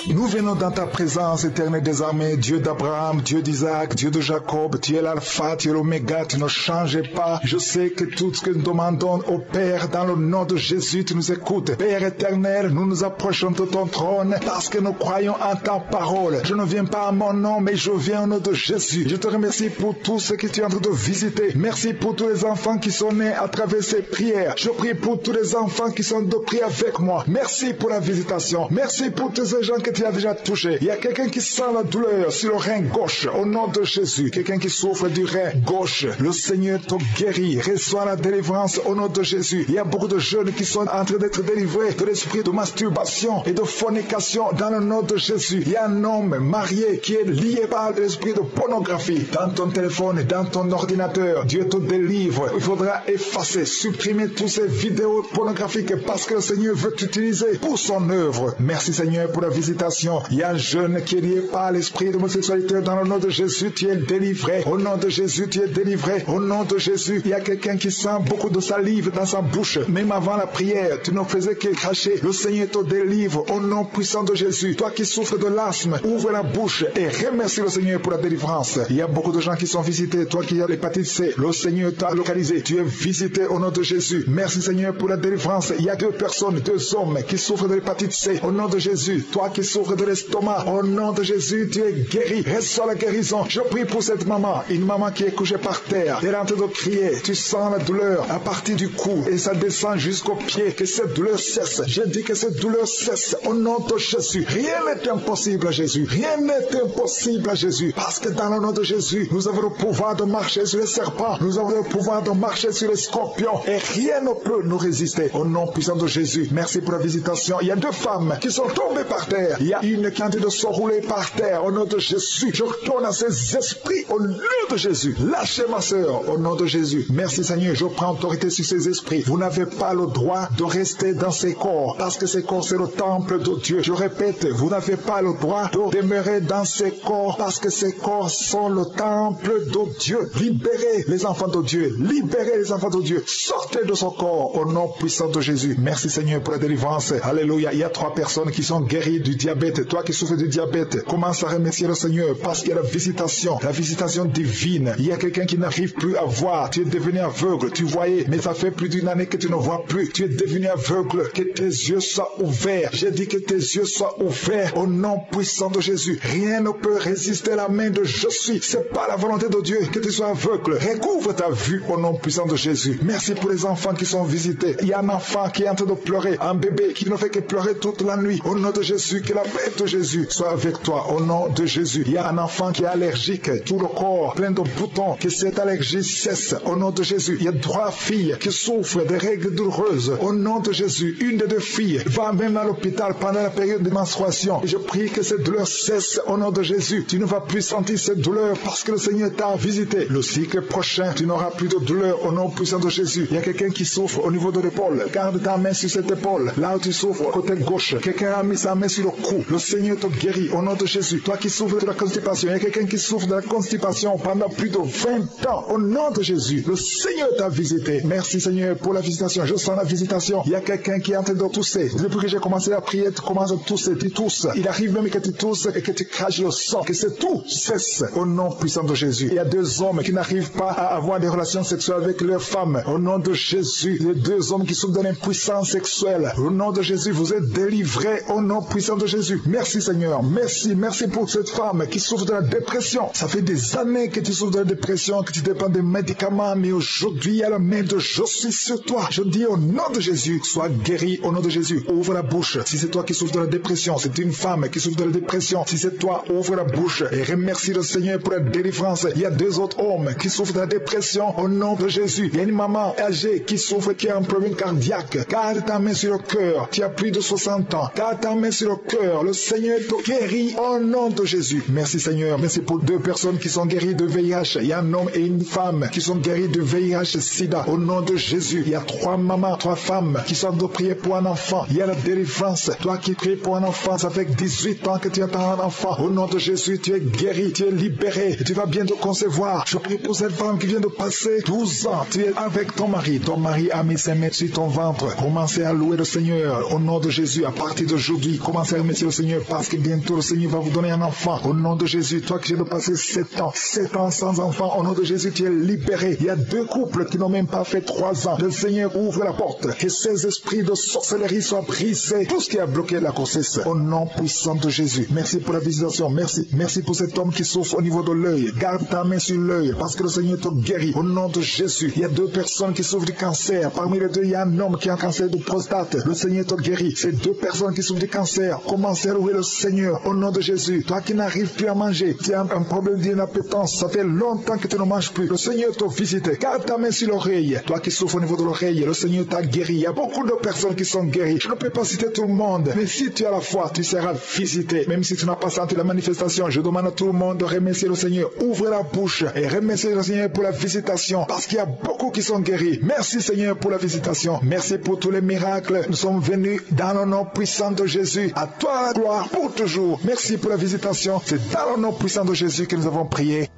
Nous venons dans ta présence, éternel des armées, Dieu d'Abraham, Dieu d'Isaac, Dieu de Jacob. Tu es l'alpha, tu es l'oméga, tu ne changes pas. Je sais que tout ce que nous demandons au Père, dans le nom de Jésus, tu nous écoutes. Père éternel, nous nous approchons de ton trône parce que nous croyons en ta parole. Je ne viens pas à mon nom, mais je viens au nom de Jésus. Je te remercie pour tout ce que tu es en train de visiter. Merci pour tous les enfants qui sont nés à travers ces prières. Je prie pour tous les enfants qui sont de prier avec moi. Merci pour la visitation. Merci pour tous ces gens que tu as déjà touché. Il y a quelqu'un qui sent la douleur sur le rein gauche, au nom de Jésus. Quelqu'un qui souffre du rein gauche. Le Seigneur te guérit. Reçois la délivrance au nom de Jésus. Il y a beaucoup de jeunes qui sont en train d'être délivrés de l'esprit de masturbation et de fornication dans le nom de Jésus. Il y a un homme marié qui est lié par l'esprit de pornographie. Dans ton téléphone, dans ton ordinateur, Dieu te délivre. Il faudra effacer, supprimer toutes ces vidéos pornographiques parce que le Seigneur veut t'utiliser pour son œuvre. Merci Seigneur pour la visitation. Il y a un jeune qui est lié par l'esprit de homosexualité. Dans le nom de Jésus, tu es délivré. Au nom de Jésus, tu es délivré. Au nom de Jésus, il y a quelqu'un qui sent beaucoup de salive dans sa bouche. Même avant la prière, tu ne faisais que cracher. Le Seigneur te délivre. Au nom puissant de Jésus. Toi qui souffres de l'asthme, ouvre la bouche et remercie le Seigneur pour la délivrance. Il y a beaucoup de gens qui sont visités. Toi qui as l'hépatite C, le Seigneur t'a localisé. Tu es visité au nom de Jésus. Merci Seigneur pour la délivrance. Il y a deux personnes, deux hommes qui souffrent de l'hépatite C. Au nom de Jésus. Toi qui souffres de l'estomac, au nom de Jésus, tu es guéri. Reçois la guérison. Je prie pour cette maman, une maman qui est couchée par terre. Elle est en train de crier. Tu sens la douleur à partir du cou et ça descend jusqu'au pied. Que cette douleur cesse. Je dis que cette douleur cesse au nom de Jésus. Rien n'est impossible à Jésus. Rien n'est impossible à Jésus. Parce que dans le nom de Jésus, nous avons le pouvoir de marcher sur les serpents. Nous avons le pouvoir de marcher sur les scorpions. Et rien ne peut nous résister. Au nom puissant de Jésus. Merci pour la visitation. Il y a deux femmes qui sont tombées par terre. Il y a une qui est en train de se rouler par terre. Au nom de Jésus, je retourne à ces esprits au nom de Jésus. Lâchez ma soeur au nom de Jésus. Merci Seigneur, je prends autorité sur ces esprits. Vous n'avez pas le droit de rester dans ces corps parce que ces corps c'est le temple de Dieu. Je répète, vous n'avez pas le droit de demeurer dans ces corps parce que ces corps sont le temple de Dieu. Libérez les enfants de Dieu. Libérez les enfants de Dieu. Sortez de ce corps au nom puissant de Jésus. Merci Seigneur pour la délivrance. Alléluia. Il y a 3 personnes qui sont guéries du diabète. Toi qui souffres du diabète, commence à remercier le Seigneur parce qu'il y a la visitation divine. Il y a quelqu'un qui n'arrive plus à voir. Tu es devenu aveugle. Tu voyais, mais ça fait plus d'une année que tu ne vois plus. Tu es devenu aveugle. Que tes yeux soient ouverts. J'ai dit que tes yeux soient ouverts au nom puissant de Jésus. Rien ne peut résister à la main de je suis. C'est pas la volonté de Dieu que tu sois aveugle. Recouvre ta vue au nom puissant de Jésus. Merci pour les enfants qui sont visités. Il y a un enfant qui est en train de pleurer, un bébé qui ne fait que pleurer toute la nuit. Au nom de Jésus, que la paix de Jésus soit avec toi. Au nom de Jésus, il y a un enfant qui est allergique, tout le corps plein de boutons, que cette allergie cesse. Au nom de Jésus, il y a 3 filles qui souffrent de règles douloureuses. Au nom de Jésus, une des 2 filles va même à l'hôpital pendant la période de menstruation. Je prie que cette douleur cesse au nom de Jésus. Tu ne vas plus sentir cette douleur parce que le Seigneur t'a visité. Le cycle prochain, tu n'auras plus de douleur au nom puissant de Jésus. Il y a quelqu'un qui souffre au niveau de l'épaule. Garde ta main sur cette épaule. Là où tu souffres, côté gauche. Quelqu'un a mis sa main sur le cou. Le Seigneur te guérit au nom de Jésus. Toi qui souffres de la constipation, il y a quelqu'un qui souffre de la constipation pendant plus de 20 ans. Au nom de Jésus, le Seigneur t'a visité. Merci Seigneur pour la visitation. Je sens la visitation. Il y a quelqu'un qui est en train de tousser. Depuis que j'ai commencé à prier, tu commences à tousser. Tu tousses. Il arrive même que tu tousses et que tu craches le sang. Que c'est tout cesse au nom puissant de Jésus. Il y a 2 hommes qui n'arrivent pas à avoir des relations sexuelles avec leurs femmes. Au nom de Jésus, les 2 hommes qui souffrent de l'impuissance sexuelle. Au nom de Jésus, vous êtes délivrés au nom puissant de Jésus. Merci Seigneur. Merci pour cette femme qui souffre de la dépression. Ça fait des années que tu souffres de la dépression, que tu dépends des médicaments, mais aujourd'hui, il y a la main de je suis sur toi. Je dis au nom de Jésus, sois guéri au nom de Jésus. Ouvre la bouche. Si c'est toi qui souffres de la dépression, c'est une femme qui souffre de la dépression. Si c'est toi, ouvre la bouche et remercie le Seigneur pour la délivrance. Il y a 2 autres hommes qui souffrent de la dépression au nom de Jésus. Il y a une maman âgée qui souffre, qui a un problème cardiaque. Garde ta main sur le cœur. Tu as plus de 60 ans. Garde ta main sur le cœur. Seigneur. Le Seigneur te guérit au nom de Jésus. Merci Seigneur. Merci pour 2 personnes qui sont guéries de VIH. Il y a un homme et une femme qui sont guéris de VIH-Sida. Au nom de Jésus. Il y a 3 mamans, 3 femmes qui sont de prier pour un enfant. Il y a la délivrance. Toi qui pries pour un enfant, ça fait 18 ans que tu attends un enfant. Au nom de Jésus, tu es guéri, tu es libéré. Tu vas bientôt concevoir. Je prie pour cette femme qui vient de passer 12 ans. Tu es avec ton mari. Ton mari a mis ses mains sur ton ventre. Commencez à louer le Seigneur. Au nom de Jésus, à partir d'aujourd'hui, commencez à remercier le Seigneur parce que bientôt le Seigneur va vous donner un enfant. Au nom de Jésus, toi qui viens de passer 7 ans sans enfant, au nom de Jésus, tu es libéré. Il y a 2 couples qui n'ont même pas fait 3 ans. Le Seigneur ouvre la porte. Que ces esprits de sorcellerie soient brisés. Tout ce qui a bloqué la grossesse. Au nom puissant de Jésus. Merci pour la visitation. Merci. Merci pour cet homme qui souffre au niveau de l'œil. Garde ta main sur l'œil parce que le Seigneur te guérit. Au nom de Jésus. Il y a 2 personnes qui souffrent du cancer. Parmi les 2, il y a un homme qui a un cancer de prostate. Le Seigneur te guérit. Ces 2 personnes qui souffrent du cancer. Commencez à louer le Seigneur. Au nom de Jésus. Toi qui n'arrives plus à manger. Tu as un problème d'inappétence. Ça fait longtemps que tu ne manges plus. Le Seigneur te visite. Garde ta main sur l'oreille. Toi qui souffres au niveau de l'oreille. Le Seigneur t'a guéri. Il y a beaucoup de personnes qui sont guéries. Je ne peux pas citer tout le monde. Mais si tu as la foi, tu seras visité. Même si tu n'as pas senti la manifestation, je demande à tout le monde de remercier le Seigneur. Ouvre la bouche et remercier le Seigneur pour la visitation. Parce qu'il y a beaucoup qui sont guéris. Merci Seigneur pour la visitation. Merci pour tous les miracles. Nous sommes venus dans le nom puissant de Jésus. À toi la gloire pour toujours. Merci pour la visitation. C'est dans le nom puissant de Jésus que nous avons prié.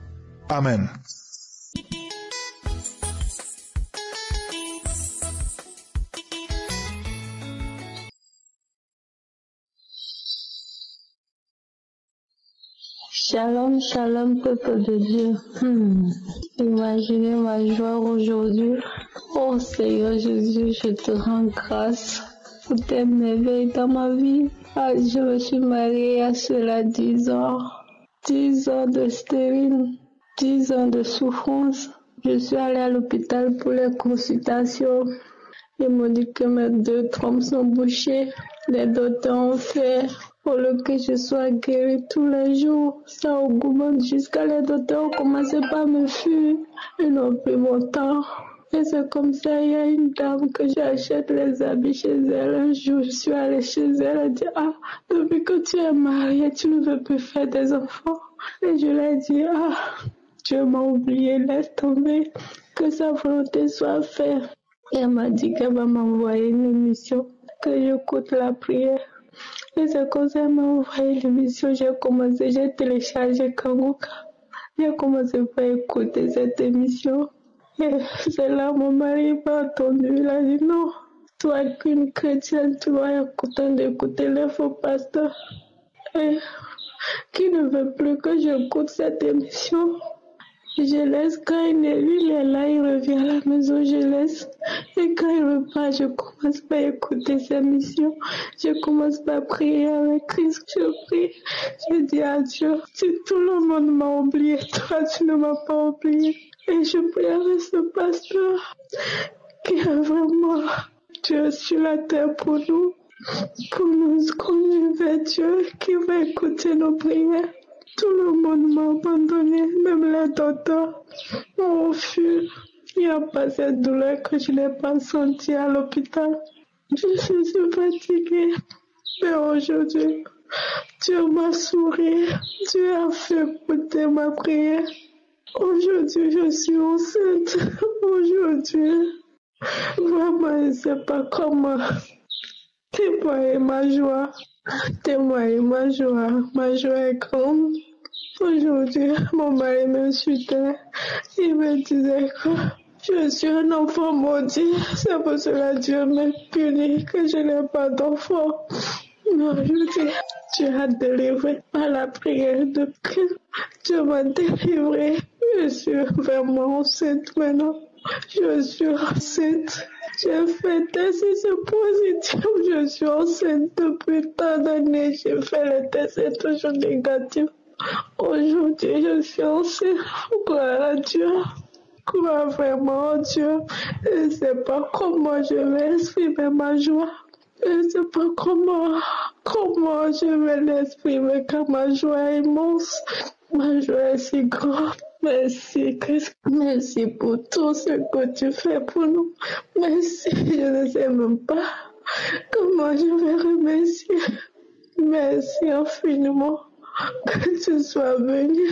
Amen. Shalom, shalom, peuple de Dieu. Imaginez ma joie aujourd'hui. Oh Seigneur Jésus, je te rends grâce pour tes merveilles dans ma vie. Ah, je me suis mariée à cela 10 ans. 10 ans de stérile, 10 ans de souffrance. Je suis allée à l'hôpital pour les consultations. Ils m'ont dit que mes 2 trompes sont bouchées. Les docteurs ont fait pour que je sois guérie tous les jours. Ça augmente jusqu'à les docteurs ont commencé par me fuir. Ils n'ont plus mon temps. Et c'est comme ça, il y a une dame que j'achète les habits chez elle. Un jour, je suis allée chez elle. Elle dit, ah, depuis que tu es mariée, tu ne veux plus faire des enfants. Et je lui ai dit, ah, Dieu m'a oublié, laisse tomber, que sa volonté soit faite. Et elle m'a dit qu'elle va m'envoyer une émission, que j'écoute la prière. Et c'est comme ça qu'elle m'a envoyé l'émission. J'ai téléchargé Kangoka. J'ai commencé par écouter cette émission. Et c'est là mon mari m'a entendu. Il a dit non, toi qu'une chrétienne, tu dois écouter les faux pasteurs. Et qui ne veut plus que j'écoute cette émission. Je laisse quand il est là, il revient à la maison, je laisse. Et quand il repart, je commence par écouter sa mission. Je commence par prier avec Christ. Je prie, je dis à Dieu, si tout le monde m'a oublié, toi tu ne m'as pas oublié. Et je prie avec ce pasteur qui est vraiment Dieu sur la terre pour nous conduire vers Dieu, qui va écouter nos prières. Tout le monde m'a abandonné, même les docteurs m'ont refusé. Il n'y a pas cette douleur que je n'ai pas sentie à l'hôpital. Je suis fatiguée, mais aujourd'hui, Dieu m'a souri. Dieu a fait écouter ma prière. Aujourd'hui, je suis enceinte. Aujourd'hui, vraiment, je ne sais pas comment témoigner ma joie. Témoigner ma joie. Ma joie est grande. Aujourd'hui, mon mari m'insultait. Il me disait que je suis un enfant maudit. C'est pour cela que Dieu m'a puni, que je n'ai pas d'enfant. Mais aujourd'hui, Dieu a délivré par la prière de Christ. Dieu m'a délivré. Je suis vraiment enceinte maintenant. Je suis enceinte. J'ai fait test et c'est positif. Je suis enceinte depuis tant d'années. J'ai fait le test, c'est toujours négatif. Aujourd'hui, je suis enceinte. Gloire à Dieu. Crois vraiment en Dieu. Je ne sais pas comment je vais exprimer ma joie. Je ne sais pas comment je vais l'exprimer car ma joie est immense. Ma joie est si grande. Merci Christ. Merci pour tout ce que tu fais pour nous. Merci. Je ne sais même pas comment je vais remercier. Merci infiniment que tu sois venu.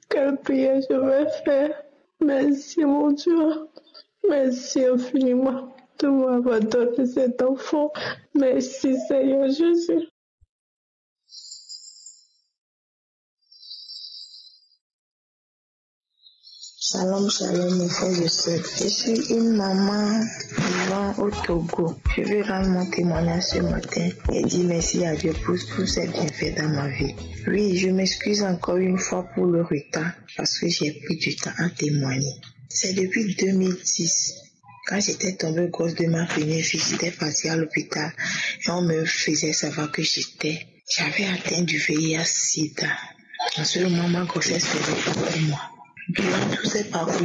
Quelle prière je vais faire. Merci mon Dieu. Merci infiniment de m'avoir donné cet enfant. Merci Seigneur Jésus. Shalom, shalom, mes frères et sœurs. Je suis une maman vivant au Togo. Je veux rendre mon témoignage ce matin et dire merci à Dieu pour tous ses bienfaits dans ma vie. Oui, je m'excuse encore une fois pour le retard parce que j'ai pris du temps à témoigner. C'est depuis 2010. Quand j'étais tombée grosse de ma première fille, j'étais partie à l'hôpital et on me faisait savoir que j'avais atteint du VIH/SIDA. En ce moment, ma grossesse n'était pas pour moi. Durant tous ces parcours,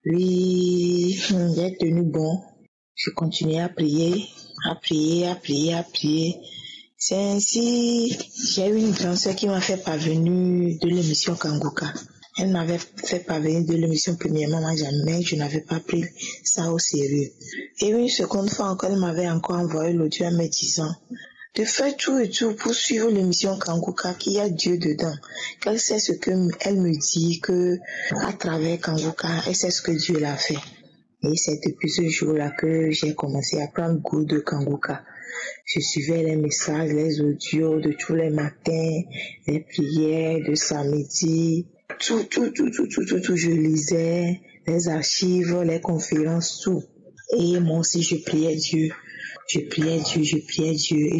oui, j'ai tenu bon. Je continuais à prier. C'est ainsi, j'ai eu une grande soeur qui m'a fait parvenir de l'émission Kanguka. Elle m'avait fait parvenir de l'émission premièrement, moi jamais, je n'avais pas pris ça au sérieux. Et une seconde fois encore, elle m'avait encore envoyé l'audio en me disant de faire tout et tout pour suivre l'émission Kanguka, qu'il y a Dieu dedans. Qu'elle sait ce qu'elle me dit, que à travers Kanguka, elle sait ce que Dieu l'a fait. Et c'est depuis ce jour-là que j'ai commencé à prendre goût de Kanguka. Je suivais les messages, les audios de tous les matins, les prières de samedi, tout, je lisais, les archives, les conférences, tout. Et moi aussi, je priais Dieu et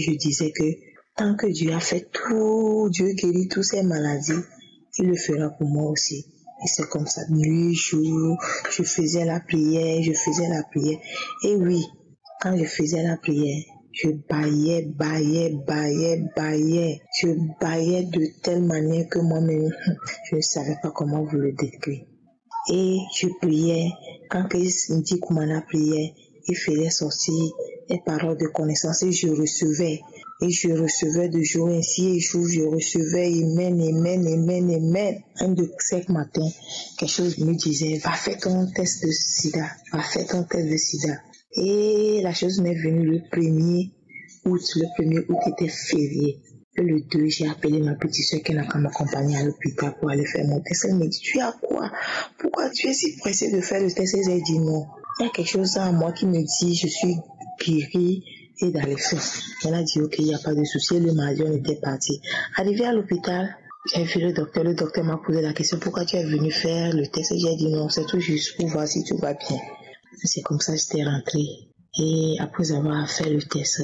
je disais que tant que Dieu a fait tout, Dieu guérit toutes ces maladies, il le fera pour moi aussi. Et c'est comme ça, nuit, jour, je faisais la prière. Et oui, quand je faisais la prière, je baillais. Je baillais de telle manière que moi-même, je ne savais pas comment vous le décrire. Et je priais, quand Cindy Koumana priait, il faisait sortir les paroles de connaissance et je recevais de jour ainsi et jour, je recevais, amen. Un de chaque matin, quelque chose me disait, va faire ton test de sida. Et la chose m'est venue le 1er août était férié. Et le 2, j'ai appelé ma petite soeur qui n'a qu'à m'accompagner à l'hôpital pour aller faire mon test. Elle me dit, tu as quoi? Pourquoi tu es si pressée de faire le test? Et j'ai dit non. Il y a quelque chose en moi qui me dit, je suis guérie et dans les faits. Elle a dit, ok, il n'y a pas de souci. Le mardi, on était parti. Arrivé à l'hôpital, j'ai vu le docteur. Le docteur m'a posé la question, pourquoi tu es venu faire le test? Et j'ai dit non, c'est tout juste pour voir si tout va bien. C'est comme ça que j'étais rentrée. Et après avoir fait le test,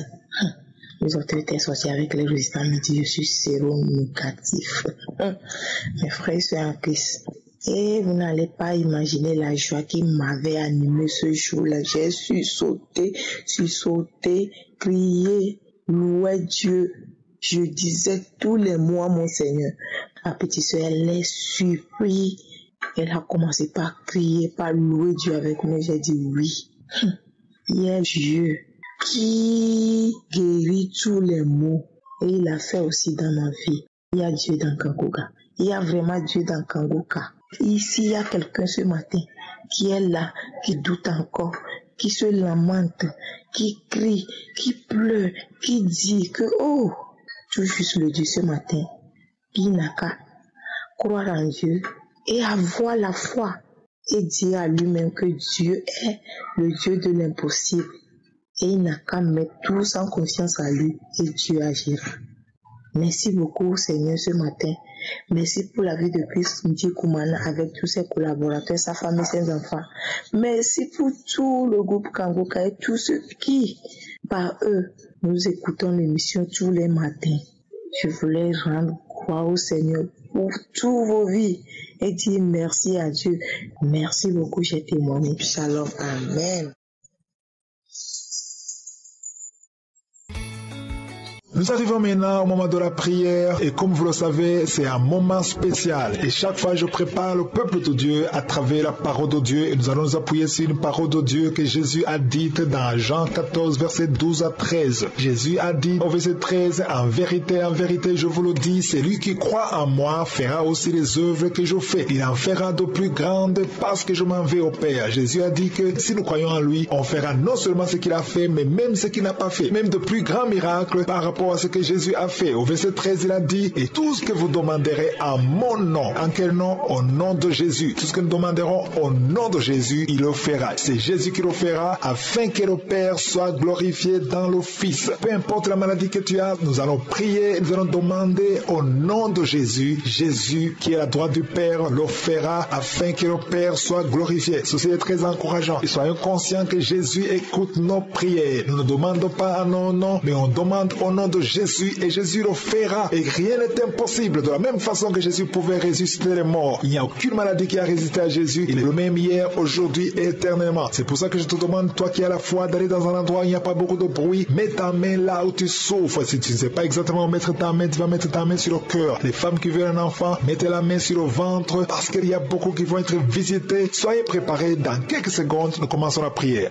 le docteur était sorti avec les résultats. Il me dit, je suis séronégatif. Mes frères sont en Christ. Et vous n'allez pas imaginer la joie qui m'avait animé ce jour-là. J'ai sauté, crié, loué Dieu. Je disais tous les mots à mon Seigneur. Ma petite soeur, elle est surprise. Elle a commencé par crier, par louer Dieu avec moi. J'ai dit oui. Il y a Dieu qui guérit tous les maux. Et il a fait aussi dans ma vie. Il y a Dieu dans Kanguka. Il y a vraiment Dieu dans Kanguka. Ici, il y a quelqu'un ce matin qui est là, qui doute encore, qui se lamente, qui crie, qui pleure, qui dit que, oh, tout juste le Dieu ce matin, il n'a qu'à croire en Dieu et avoir la foi et dire à lui-même que Dieu est le Dieu de l'impossible. Et il n'a qu'à mettre tout en conscience à lui et Dieu agira. Merci beaucoup Seigneur ce matin. Merci pour la vie de Christ Cindy Koumana avec tous ses collaborateurs, sa famille, ses enfants. Merci pour tout le groupe Kanguka et tous ceux qui, par eux, nous écoutons l'émission tous les matins. Je voulais rendre gloire au Seigneur pour toutes vos vies et dire merci à Dieu. Merci beaucoup, j'ai témoigné. Shalom, amen. Nous arrivons maintenant au moment de la prière et comme vous le savez, c'est un moment spécial. Et chaque fois, je prépare le peuple de Dieu à travers la parole de Dieu et nous allons nous appuyer sur une parole de Dieu que Jésus a dite dans Jean 14, verset 12 à 13. Jésus a dit au verset 13, en vérité, je vous le dis, celui qui croit en moi fera aussi les œuvres que je fais. Il en fera de plus grandes parce que je m'en vais au Père. Jésus a dit que si nous croyons en lui, on fera non seulement ce qu'il a fait, mais même ce qu'il n'a pas fait. Même de plus grands miracles par rapport rapport à ce que Jésus a fait. Au verset 13, il a dit, et tout ce que vous demanderez en mon nom. En quel nom? Au nom de Jésus. Tout ce que nous demanderons au nom de Jésus, il le fera. C'est Jésus qui le fera afin que le Père soit glorifié dans le Fils. Peu importe la maladie que tu as, nous allons prier, nous allons demander au nom de Jésus. Jésus qui est à la droite du Père le fera afin que le Père soit glorifié. Ceci est très encourageant. Et soyons conscients que Jésus écoute nos prières. Nous ne demandons pas en nos noms, mais on demande au nom de Jésus et Jésus le fera. Et rien n'est impossible. De la même façon que Jésus pouvait ressusciter les morts, il n'y a aucune maladie qui a résisté à Jésus. Il est le même hier, aujourd'hui et éternellement. C'est pour ça que je te demande, toi qui as la foi, d'aller dans un endroit où il n'y a pas beaucoup de bruit. Mets ta main là où tu souffres. Si tu ne sais pas exactement où mettre ta main, tu vas mettre ta main sur le cœur. Les femmes qui veulent un enfant, mettez la main sur le ventre parce qu'il y a beaucoup qui vont être visités. Soyez préparés. Dans quelques secondes, nous commençons la prière.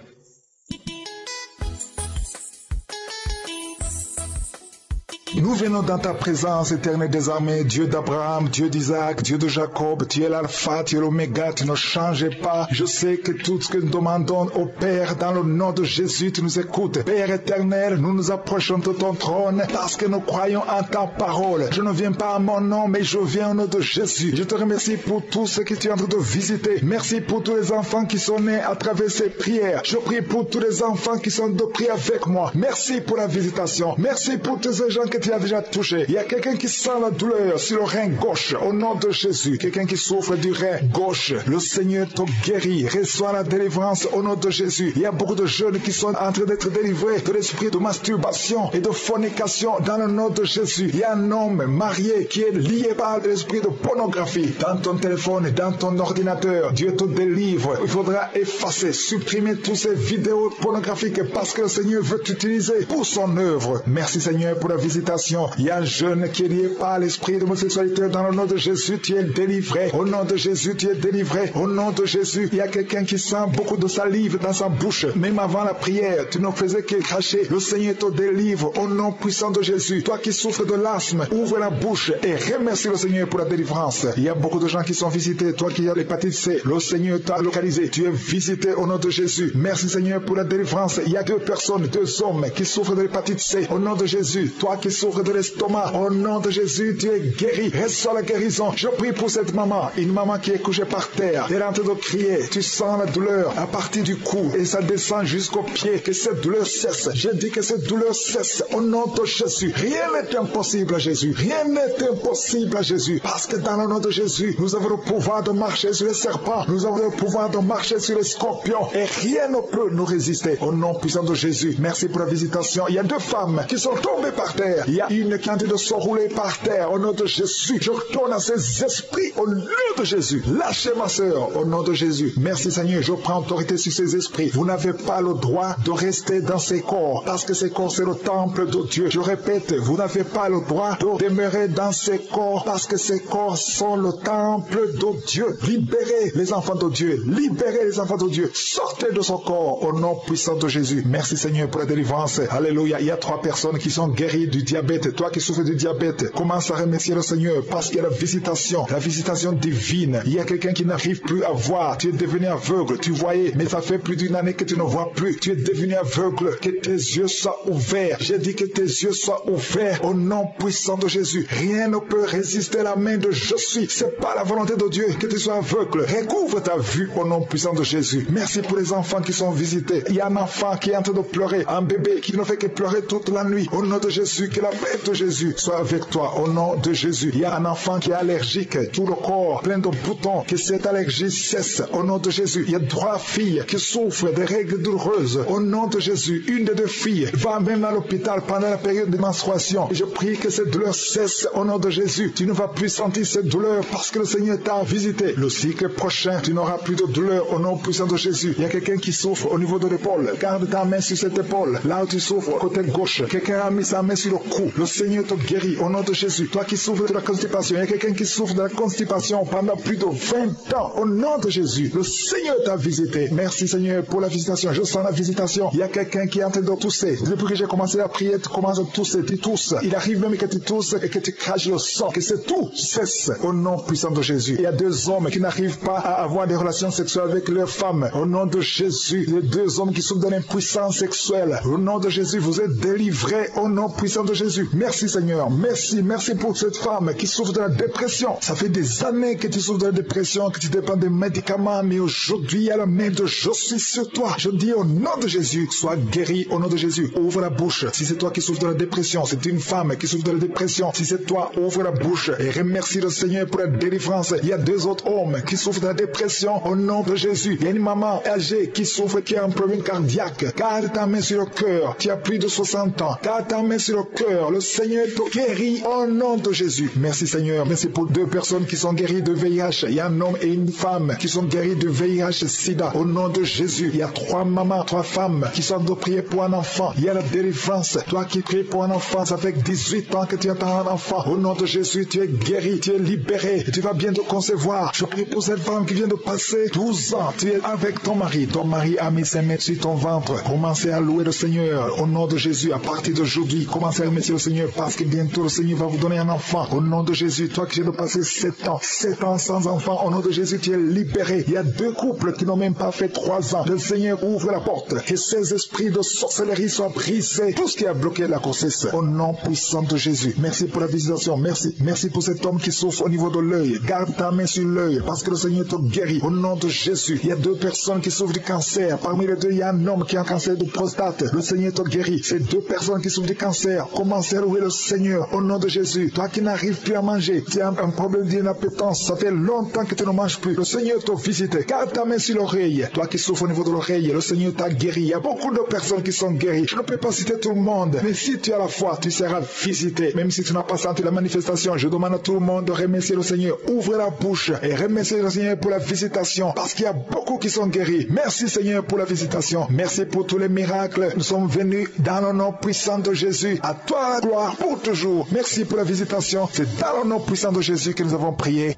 Nous venons dans ta présence, éternel des armées, Dieu d'Abraham, Dieu d'Isaac, Dieu de Jacob. Tu es l'alpha, tu es l'oméga, tu ne changes pas. Je sais que tout ce que nous demandons au Père, dans le nom de Jésus, tu nous écoutes. Père éternel, nous nous approchons de ton trône parce que nous croyons en ta parole. Je ne viens pas à mon nom, mais je viens au nom de Jésus. Je te remercie pour tout ce que tu es en train de visiter. Merci pour tous les enfants qui sont nés à travers ces prières. Je prie pour tous les enfants qui sont de prier avec moi. Merci pour la visitation. Merci pour tous ces gens que tu as déjà touché. Il y a quelqu'un qui sent la douleur sur le rein gauche au nom de Jésus. Quelqu'un qui souffre du rein gauche. Le Seigneur te guérit. Reçois la délivrance au nom de Jésus. Il y a beaucoup de jeunes qui sont en train d'être délivrés de l'esprit de masturbation et de fornication dans le nom de Jésus. Il y a un homme marié qui est lié par l'esprit de pornographie dans ton téléphone, dans ton ordinateur. Dieu te délivre. Il faudra effacer, supprimer toutes ces vidéos pornographiques parce que le Seigneur veut t'utiliser pour son œuvre. Merci Seigneur pour la visitation. Il y a un jeune qui est lié par l'esprit d'homosexualité dans le nom de Jésus, tu es délivré. Au nom de Jésus, tu es délivré. Au nom de Jésus, il y a quelqu'un qui sent beaucoup de salive dans sa bouche. Même avant la prière, tu ne faisais que cracher. Le Seigneur te délivre au nom puissant de Jésus. Toi qui souffres de l'asthme, ouvre la bouche et remercie le Seigneur pour la délivrance. Il y a beaucoup de gens qui sont visités. Toi qui as l'hépatite C, le Seigneur t'a localisé. Tu es visité au nom de Jésus. Merci Seigneur pour la délivrance. Il y a 2 personnes, 2 hommes qui souffrent de l'hépatite C. Au nom de Jésus, toi qui souffres de l'estomac, au nom de Jésus, tu es guéri. Reçois la guérison. Je prie pour cette maman, une maman qui est couchée par terre. Elle est en train de crier. Tu sens la douleur à partir du cou et ça descend jusqu'au pied. Que cette douleur cesse. Je dis que cette douleur cesse au nom de Jésus. Rien n'est impossible à Jésus. Rien n'est impossible à Jésus. Parce que dans le nom de Jésus, nous avons le pouvoir de marcher sur les serpents. Nous avons le pouvoir de marcher sur les scorpions. Et rien ne peut nous résister. Au nom puissant de Jésus. Merci pour la visitation. Il y a 2 femmes qui sont tombées par terre. Il y a une qui est en train de se rouler par terre. Au nom de Jésus. Je retourne à ces esprits au nom de Jésus. Lâchez ma soeur au nom de Jésus. Merci Seigneur. Je prends autorité sur ces esprits. Vous n'avez pas le droit de rester dans ces corps. Parce que ces corps, c'est le temple de Dieu. Je répète, vous n'avez pas le droit de demeurer dans ces corps. Parce que ces corps sont le temple de Dieu. Libérez les enfants de Dieu. Libérez les enfants de Dieu. Sortez de ce corps au nom puissant de Jésus. Merci Seigneur pour la délivrance. Alléluia. Il y a 3 personnes qui sont guéries du diabète. Toi qui souffres du diabète, commence à remercier le Seigneur parce qu'il y a la visitation divine. Il y a quelqu'un qui n'arrive plus à voir. Tu es devenu aveugle. Tu voyais, mais ça fait plus d'1 année que tu ne vois plus. Tu es devenu aveugle. Que tes yeux soient ouverts. J'ai dit que tes yeux soient ouverts au nom puissant de Jésus. Rien ne peut résister à la main de je suis. C'est pas la volonté de Dieu que tu sois aveugle. Recouvre ta vue au nom puissant de Jésus. Merci pour les enfants qui sont visités. Il y a un enfant qui est en train de pleurer. Un bébé qui ne fait que pleurer toute la nuit. Au nom de Jésus, que la paix de Jésus soit avec toi. Au nom de Jésus. Il y a un enfant qui est allergique. Tout le corps plein de boutons. Que cette allergie cesse. Au nom de Jésus. Il y a 3 filles qui souffrent des règles douloureuses. Au nom de Jésus. Une des 2 filles va même à l'hôpital pendant la période de menstruation. Je prie que cette douleur cesse au nom de Jésus. Tu ne vas plus sentir cette douleur parce que le Seigneur t'a visité. Le cycle prochain, tu n'auras plus de douleur au nom puissant de Jésus. Il y a quelqu'un qui souffre au niveau de l'épaule. Garde ta main sur cette épaule. Là où tu souffres, côté gauche. Quelqu'un a mis sa main sur le cou. Le Seigneur te guérit au nom de Jésus. Toi qui souffres de la constipation, il y a quelqu'un qui souffre de la constipation pendant plus de 20 ans. Au nom de Jésus, le Seigneur t'a visité. Merci Seigneur pour la visitation. Je sens la visitation. Il y a quelqu'un qui est en train de tousser. Depuis que j'ai commencé à prier, tu commences à tousser. Tu tousses. Il arrive même que tu tousses et que tu craches le sang. Que c'est tout cesse au nom puissant de Jésus. Il y a 2 hommes qui n'arrivent pas à avoir des relations sexuelles avec leurs femmes. Au nom de Jésus, les 2 hommes qui souffrent de l'impuissance sexuelle. Au nom de Jésus, vous êtes délivrés. Au nom puissant de Jésus. Jésus. Merci Seigneur. Merci pour cette femme qui souffre de la dépression. Ça fait des années que tu souffres de la dépression, que tu dépends des médicaments, mais aujourd'hui, à la main de je suis sur toi. Je dis au nom de Jésus, sois guéri au nom de Jésus. Ouvre la bouche. Si c'est toi qui souffres de la dépression, c'est une femme qui souffre de la dépression. Si c'est toi, ouvre la bouche et remercie le Seigneur pour la délivrance. Il y a 2 autres hommes qui souffrent de la dépression au nom de Jésus. Il y a une maman âgée qui souffre, qui a un problème cardiaque. Garde ta main sur le cœur. Tu as plus de 60 ans. Garde ta main sur le cœur. Le Seigneur te guérit au nom de Jésus. Merci Seigneur. Merci pour 2 personnes qui sont guéries de VIH. Il y a un homme et une femme qui sont guéris de VIH-Sida. Au nom de Jésus. Il y a 3 mamans, 3 femmes qui sont de prier pour un enfant. Il y a la délivrance. Toi qui pries pour un enfant, ça fait 18 ans que tu attends un enfant. Au nom de Jésus, tu es guéri, tu es libéré. Et tu vas bientôt concevoir. Je prie pour cette femme qui vient de passer 12 ans. Tu es avec ton mari. Ton mari a mis ses mains sur ton ventre. Commencez à louer le Seigneur. Au nom de Jésus, à partir d'aujourd'hui, commencez à remercier le Seigneur parce que bientôt le Seigneur va vous donner un enfant. Au nom de Jésus, toi qui viens de passer 7 ans sans enfant, au nom de Jésus, tu es libéré. Il y a 2 couples qui n'ont même pas fait 3 ans. Le Seigneur ouvre la porte. Que ces esprits de sorcellerie soient brisés. Tout ce qui a bloqué la grossesse. Au nom puissant de Jésus. Merci pour la visitation. Merci pour cet homme qui souffre au niveau de l'œil. Garde ta main sur l'œil parce que le Seigneur te guérit. Au nom de Jésus. Il y a 2 personnes qui souffrent du cancer. Parmi les 2, il y a un homme qui a un cancer de prostate. Le Seigneur te guérit. Ces 2 personnes qui souffrent du cancer. Commencez à louer le Seigneur. Au nom de Jésus. Toi qui n'arrives plus à manger. Tu as un problème d'inappétence. Ça fait longtemps que tu ne manges plus. Le Seigneur t'a visité. Garde ta main sur l'oreille. Toi qui souffres au niveau de l'oreille. Le Seigneur t'a guéri. Il y a beaucoup de personnes qui sont guéries. Je ne peux pas citer tout le monde. Mais si tu as la foi, tu seras visité. Même si tu n'as pas senti la manifestation, je demande à tout le monde de remercier le Seigneur. Ouvre la bouche et remercier le Seigneur pour la visitation. Parce qu'il y a beaucoup qui sont guéris. Merci Seigneur pour la visitation. Merci pour tous les miracles. Nous sommes venus dans le nom puissant de Jésus. À toi la gloire pour toujours. Merci pour la visitation. C'est dans le nom puissant de Jésus que nous avons prié.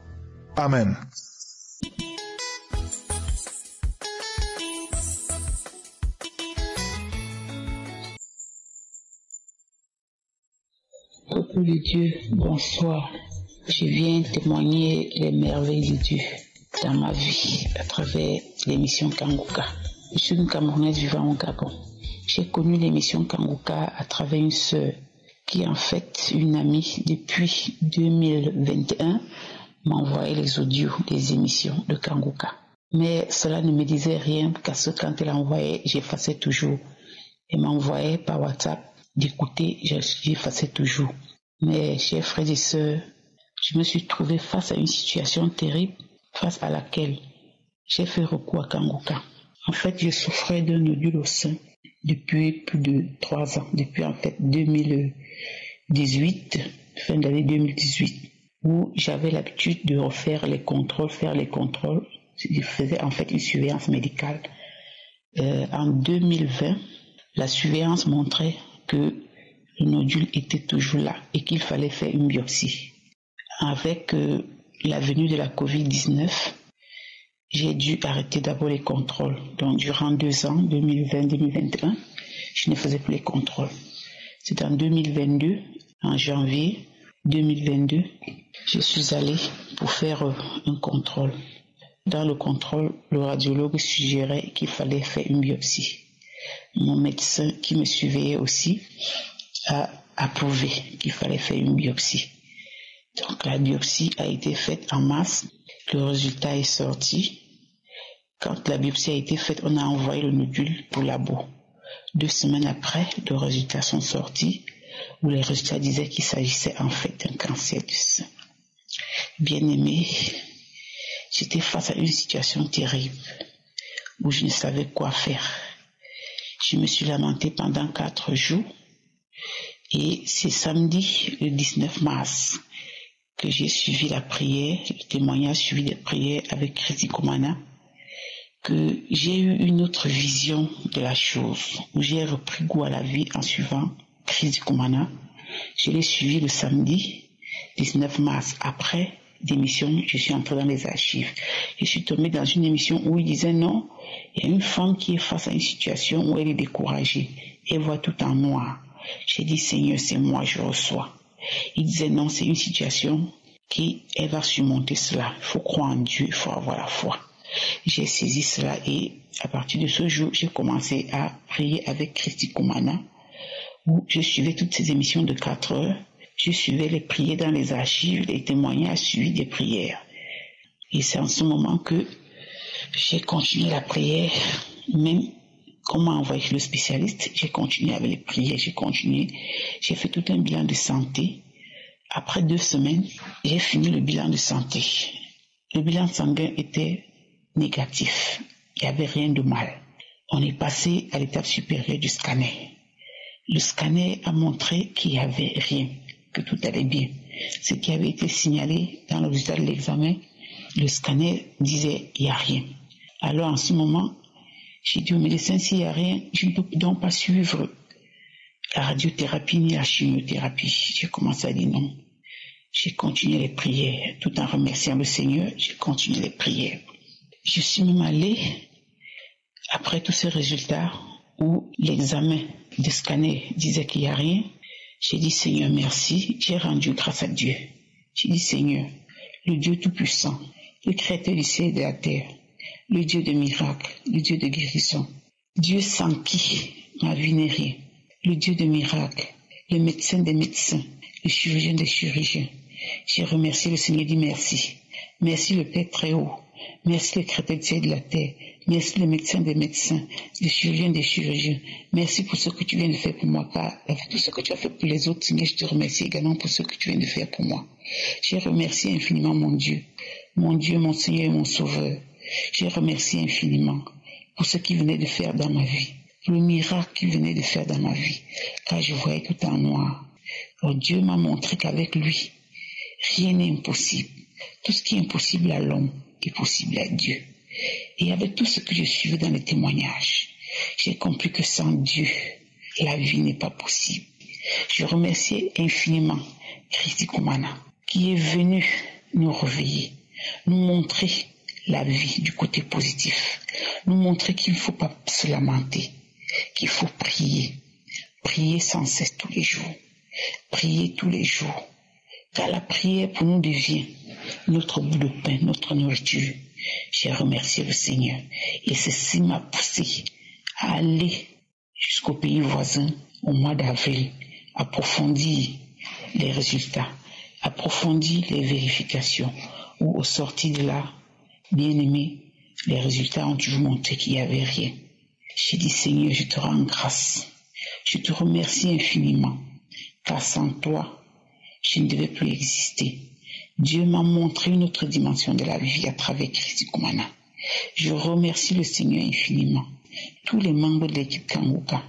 Amen. Peuple de Dieu, bonsoir. Je viens témoigner les merveilles de Dieu dans ma vie à travers l'émission Kanguka. Je suis une Camerounaise vivant au Gabon. J'ai connu l'émission Kanguka à travers une sœur qui est en fait une amie depuis 2021 m'a envoyé les audios des émissions de Kanguka. Mais cela ne me disait rien parce que quand elle envoyait, j'effaçais toujours. Elle m'envoyait par WhatsApp d'écouter, j'effaçais toujours. Mais chers frères et sœurs, je me suis trouvé face à une situation terrible, face à laquelle j'ai fait recours à Kanguka. En fait, je souffrais d'un nodule au sein depuis plus de 3 ans, depuis en fait 2018, fin d'année 2018, où j'avais l'habitude de refaire les contrôles, Je faisais en fait une surveillance médicale. En 2020, la surveillance montrait que le nodule était toujours là et qu'il fallait faire une biopsie. Avec la venue de la Covid-19, j'ai dû arrêter d'abord les contrôles. Donc durant 2 ans, 2020-2021, je ne faisais plus les contrôles. C'est en 2022, en janvier 2022, je suis allée pour faire un contrôle. Dans le contrôle, le radiologue suggérait qu'il fallait faire une biopsie. Mon médecin qui me surveillait aussi a approuvé qu'il fallait faire une biopsie. Donc la biopsie a été faite en mars. Le résultat est sorti. Quand la biopsie a été faite, on a envoyé le nodule pour labo. 2 semaines après, les résultats sont sortis, où les résultats disaient qu'il s'agissait en fait d'un cancer du sein. Bien-aimé, j'étais face à une situation terrible, où je ne savais quoi faire. Je me suis lamentée pendant 4 jours, et c'est samedi, le 19 mars, que j'ai suivi la prière, le témoignage suivi des prières avec Christy Komana, que j'ai eu une autre vision de la chose, où j'ai repris goût à la vie en suivant Christy Komana. Je l'ai suivi le samedi 19 mars. Après l'émission, je suis entrée dans les archives. Je suis tombée dans une émission où il disait non, il y a une femme qui est face à une situation où elle est découragée. Elle voit tout en noir. J'ai dit Seigneur, c'est moi, je reçois. Il disait non, c'est une situation qui, elle va surmonter cela. Il faut croire en Dieu, il faut avoir la foi. J'ai saisi cela et à partir de ce jour, j'ai commencé à prier avec Christy Komana, où je suivais toutes ces émissions de 4 heures. Je suivais les prières dans les archives, les témoignages suivis des prières. Et c'est en ce moment que j'ai continué la prière, même comme m'a envoyé le spécialiste, j'ai continué avec les prières, j'ai fait tout un bilan de santé. Après 2 semaines, j'ai fini le bilan de santé. Le bilan sanguin était négatif, il n'y avait rien de mal. On est passé à l'étape supérieure du scanner. Le scanner a montré qu'il n'y avait rien, que tout allait bien. Ce qui avait été signalé dans le résultat de l'examen, le scanner disait il n'y a rien. Alors en ce moment, j'ai dit au médecin, s'il n'y a rien, je ne peux donc pas suivre la radiothérapie ni la chimiothérapie. J'ai commencé à dire non. J'ai continué les prières, tout en remerciant le Seigneur, j'ai continué les prières. Je suis même allée, après tous ces résultats, où l'examen de scanner disait qu'il n'y a rien, j'ai dit Seigneur merci, j'ai rendu grâce à Dieu. J'ai dit Seigneur, le Dieu Tout-Puissant, le Créateur du ciel et de la terre, le Dieu de miracles, le Dieu de guérison, Dieu sans qui ma vie n'est rien, le Dieu de miracles, le médecin des médecins, le chirurgien des chirurgiens. J'ai remercié le Seigneur, dit merci. Merci le Père très haut. Merci le Créateur du ciel et de la terre. Merci le médecin des médecins, le chirurgien des chirurgiens. Merci pour ce que tu viens de faire pour moi, car avec tout ce que tu as fait pour les autres, Seigneur, je te remercie également pour ce que tu viens de faire pour moi. J'ai remercié infiniment mon Dieu, mon Seigneur et mon Sauveur. J'ai remercié infiniment pour ce qu'il venait de faire dans ma vie, pour le miracle qu'il venait de faire dans ma vie, car je voyais tout en noir. Alors Dieu m'a montré qu'avec lui, rien n'est impossible. Tout ce qui est impossible à l'homme est possible à Dieu. Et avec tout ce que je suivais dans les témoignages, j'ai compris que sans Dieu, la vie n'est pas possible. Je remercie infiniment Christy Koumana, qui est venu nous réveiller, nous montrer la vie du côté positif, nous montrer qu'il ne faut pas se lamenter, qu'il faut prier, prier sans cesse tous les jours, prier tous les jours, car la prière pour nous devient notre bout de pain, notre nourriture. J'ai remercié le Seigneur et ceci m'a poussé à aller jusqu'au pays voisin au mois d'avril, approfondir les résultats, approfondir les vérifications, où au sortir de là, bien aimé, les résultats ont toujours montré qu'il n'y avait rien. J'ai dit Seigneur, je te rends grâce, je te remercie infiniment, car sans toi, je ne devais plus exister. Dieu m'a montré une autre dimension de la vie à travers Christy Koumana. Je remercie le Seigneur infiniment, tous les membres de l'équipe Kangoka,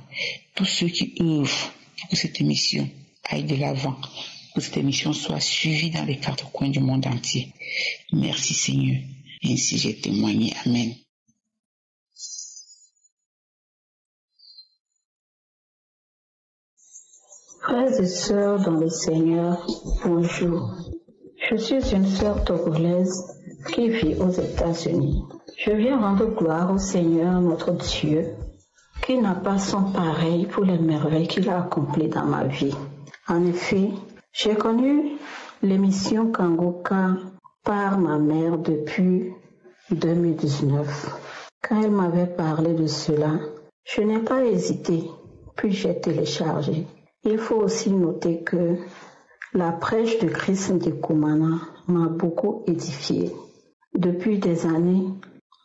tous ceux qui œuvrent pour que cette émission aille de l'avant, que cette émission soit suivie dans les 4 coins du monde entier. Merci Seigneur, ainsi j'ai témoigné. Amen. Frères et sœurs dans le Seigneur, bonjour. Je suis une sœur togolaise qui vit aux États-Unis. Je viens rendre gloire au Seigneur, notre Dieu, qui n'a pas son pareil pour les merveilles qu'il a accomplies dans ma vie. En effet, j'ai connu l'émission Kangoka par ma mère depuis 2019. Quand elle m'avait parlé de cela, je n'ai pas hésité, puis j'ai téléchargé. Il faut aussi noter que la prêche de Christy Koumana m'a beaucoup édifié. Depuis des années,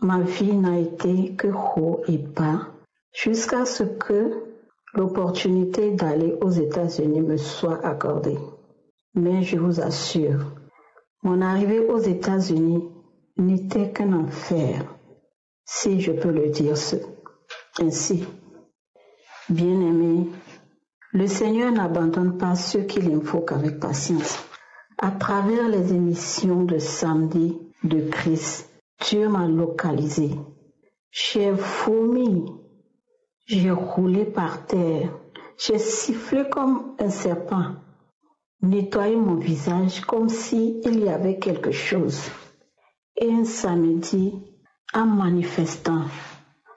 ma vie n'a été que haut et bas, jusqu'à ce que l'opportunité d'aller aux États-Unis me soit accordée. Mais je vous assure, mon arrivée aux États-Unis n'était qu'un enfer, si je peux le dire ainsi. Bien-aimés, le Seigneur n'abandonne pas ceux qu'il invoque avec patience. À travers les émissions de samedi de Christ, Dieu m'a localisé. J'ai vomi, j'ai roulé par terre, j'ai sifflé comme un serpent, nettoyé mon visage comme s'il y avait quelque chose. Et un samedi, en manifestant,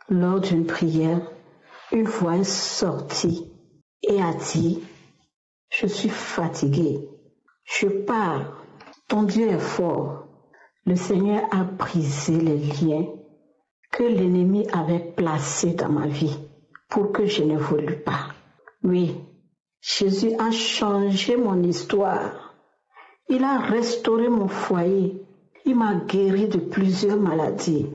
lors d'une prière, une voix est sortie et a dit, « Je suis fatigué, je pars, ton Dieu est fort. » Le Seigneur a brisé les liens que l'ennemi avait placés dans ma vie pour que je n'évolue pas. Oui, Jésus a changé mon histoire. Il a restauré mon foyer. Il m'a guéri de plusieurs maladies.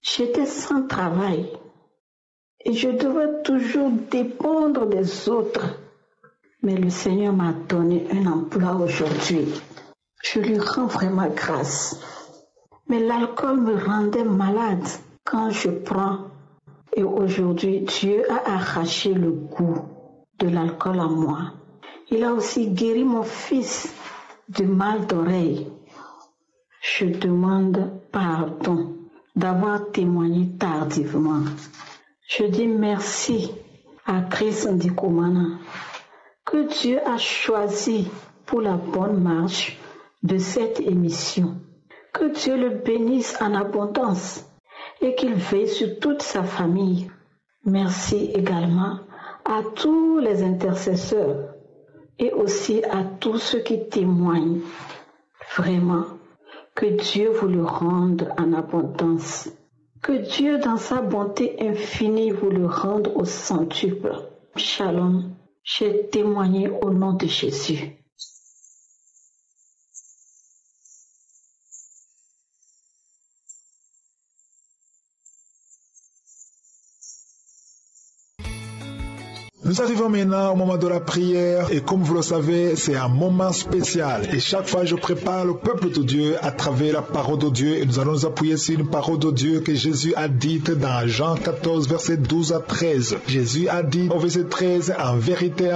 J'étais sans travail et je devais toujours dépendre des autres. Mais le Seigneur m'a donné un emploi aujourd'hui. Je lui rends vraiment grâce. Mais l'alcool me rendait malade quand je prends. Et aujourd'hui, Dieu a arraché le goût de l'alcool à moi. Il a aussi guéri mon fils du mal d'oreille. Je demande pardon d'avoir témoigné tardivement. Je dis merci à Chris Ndikumana que Dieu a choisi pour la bonne marche de cette émission. Que Dieu le bénisse en abondance et qu'il veille sur toute sa famille. Merci également à tous les intercesseurs et aussi à tous ceux qui témoignent. Vraiment, que Dieu vous le rende en abondance. Que Dieu, dans sa bonté infinie, vous le rende au centuple. Shalom, j'ai témoigné au nom de Jésus. Nous arrivons maintenant au moment de la prière et comme vous le savez, c'est un moment spécial. Et chaque fois, je prépare le peuple de Dieu à travers la parole de Dieu et nous allons nous appuyer sur une parole de Dieu que Jésus a dite dans Jean 14, verset 12 à 13. Jésus a dit au verset 13, en vérité,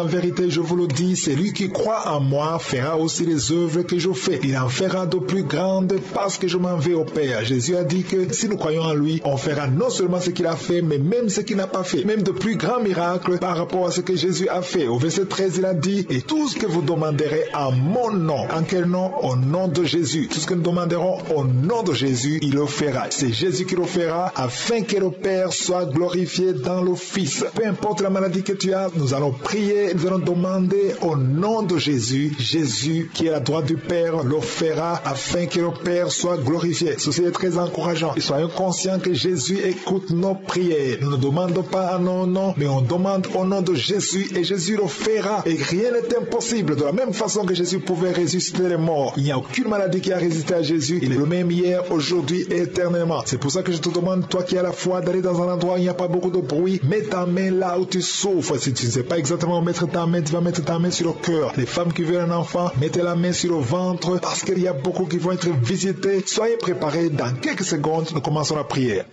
je vous le dis, celui qui croit en moi fera aussi les œuvres que je fais. Il en fera de plus grandes parce que je m'en vais au Père. Jésus a dit que si nous croyons en lui, on fera non seulement ce qu'il a fait, mais même ce qu'il n'a pas fait. Même de plus grands miracles par rapport à ce que Jésus a fait. Au verset 13, il a dit, et tout ce que vous demanderez en mon nom. En quel nom? Au nom de Jésus. Tout ce que nous demanderons au nom de Jésus, il le fera. C'est Jésus qui le fera afin que le Père soit glorifié dans le Fils. Peu importe la maladie que tu as, nous allons prier, nous allons demander au nom de Jésus. Jésus qui est à la droite du Père le fera afin que le Père soit glorifié. Ceci est très encourageant. Et soyons conscients que Jésus écoute nos prières. Nous ne demandons pas en nos noms, mais on demande au nom de Jésus et Jésus le fera. Et rien n'est impossible. De la même façon que Jésus pouvait ressusciter les morts, il n'y a aucune maladie qui a résisté à Jésus. Il est le même hier, aujourd'hui et éternellement. C'est pour ça que je te demande, toi qui as la foi, d'aller dans un endroit où il n'y a pas beaucoup de bruit. Mets ta main là où tu souffres. Si tu ne sais pas exactement où mettre ta main, tu vas mettre ta main sur le cœur. Les femmes qui veulent un enfant, mettez la main sur le ventre parce qu'il y a beaucoup qui vont être visités. Soyez préparés. Dans quelques secondes, nous commençons la prière.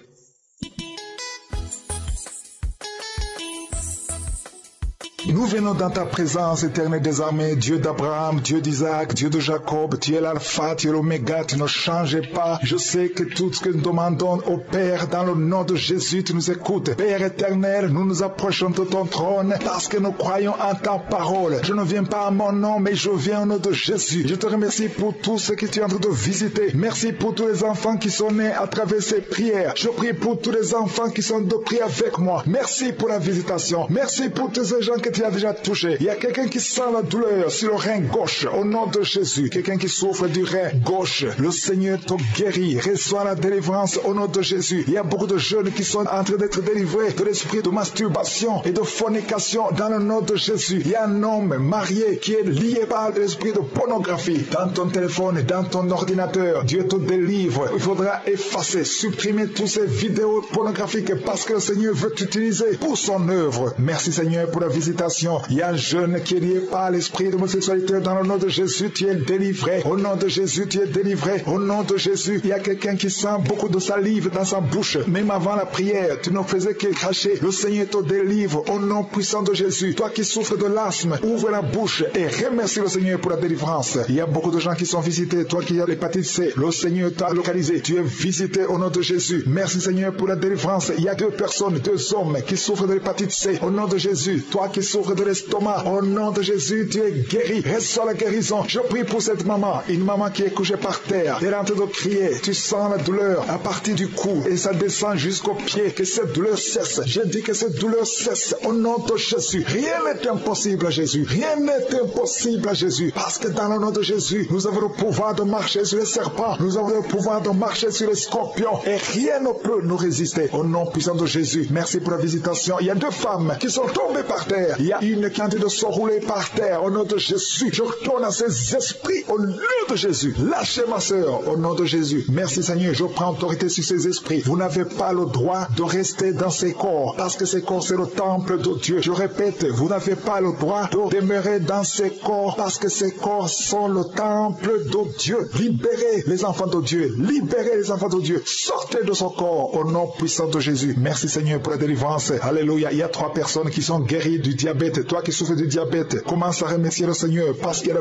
Nous venons dans ta présence, éternel des armées, Dieu d'Abraham, Dieu d'Isaac, Dieu de Jacob, tu es l'alpha, tu es l'oméga, tu ne changes pas. Je sais que tout ce que nous demandons au Père, dans le nom de Jésus, tu nous écoutes. Père éternel, nous nous approchons de ton trône parce que nous croyons en ta parole. Je ne viens pas à mon nom, mais je viens au nom de Jésus. Je te remercie pour tout ce que tu es en train de visiter. Merci pour tous les enfants qui sont nés à travers ces prières. Je prie pour tous les enfants qui sont de prier avec moi. Merci pour la visitation. Merci pour tous ces gens que tu as déjà touché. Il y a quelqu'un qui sent la douleur sur le rein gauche. Au nom de Jésus, quelqu'un qui souffre du rein gauche, le Seigneur te guérit. Reçois la délivrance au nom de Jésus. Il y a beaucoup de jeunes qui sont en train d'être délivrés de l'esprit de masturbation et de fornication dans le nom de Jésus. Il y a un homme marié qui est lié par l'esprit de pornographie dans ton téléphone et dans ton ordinateur. Dieu te délivre. Il faudra effacer, supprimer toutes ces vidéos pornographiques parce que le Seigneur veut t'utiliser pour son œuvre. Merci Seigneur pour la visitation. Il y a un jeune qui est lié par l'esprit de homosexualité. Dans le nom de Jésus, tu es délivré. Au nom de Jésus, tu es délivré. Au nom de Jésus, il y a quelqu'un qui sent beaucoup de salive dans sa bouche. Même avant la prière, tu ne faisais que cracher. Le Seigneur te délivre. Au nom puissant de Jésus, toi qui souffres de l'asthme, ouvre la bouche et remercie le Seigneur pour la délivrance. Il y a beaucoup de gens qui sont visités. Toi qui as l'hépatite C, le Seigneur t'a localisé. Tu es visité au nom de Jésus. Merci Seigneur pour la délivrance. Il y a deux personnes, deux hommes qui souffrent de l'hépatite C. Au nom de Jésus, toi qui souffres de l'estomac, au nom de Jésus, tu es guéri. Reçois la guérison. Je prie pour cette maman, une maman qui est couchée par terre. Elle est en train de crier. Tu sens la douleur à partir du cou et ça descend jusqu'au pied. Que cette douleur cesse. Je dis que cette douleur cesse au nom de Jésus. Rien n'est impossible à Jésus. Rien n'est impossible à Jésus. Parce que dans le nom de Jésus, nous avons le pouvoir de marcher sur les serpents. Nous avons le pouvoir de marcher sur les scorpions. Et rien ne peut nous résister. Au nom puissant de Jésus. Merci pour la visitation. Il y a deux femmes qui sont tombées par terre. Il y a une qui est en train de s'enrouler par terre. Au nom de Jésus, je retourne à ces esprits au nom de Jésus. Lâchez ma soeur au nom de Jésus. Merci Seigneur, je prends autorité sur ces esprits. Vous n'avez pas le droit de rester dans ces corps parce que ces corps c'est le temple de Dieu. Je répète, vous n'avez pas le droit de demeurer dans ces corps parce que ces corps sont le temple de Dieu. Libérez les enfants de Dieu. Libérez les enfants de Dieu. Sortez de son corps au nom puissant de Jésus. Merci Seigneur pour la délivrance. Alléluia. Il y a 3 personnes qui sont guéries du diabète. Toi qui souffres du diabète, commence à remercier le Seigneur parce qu'il y a la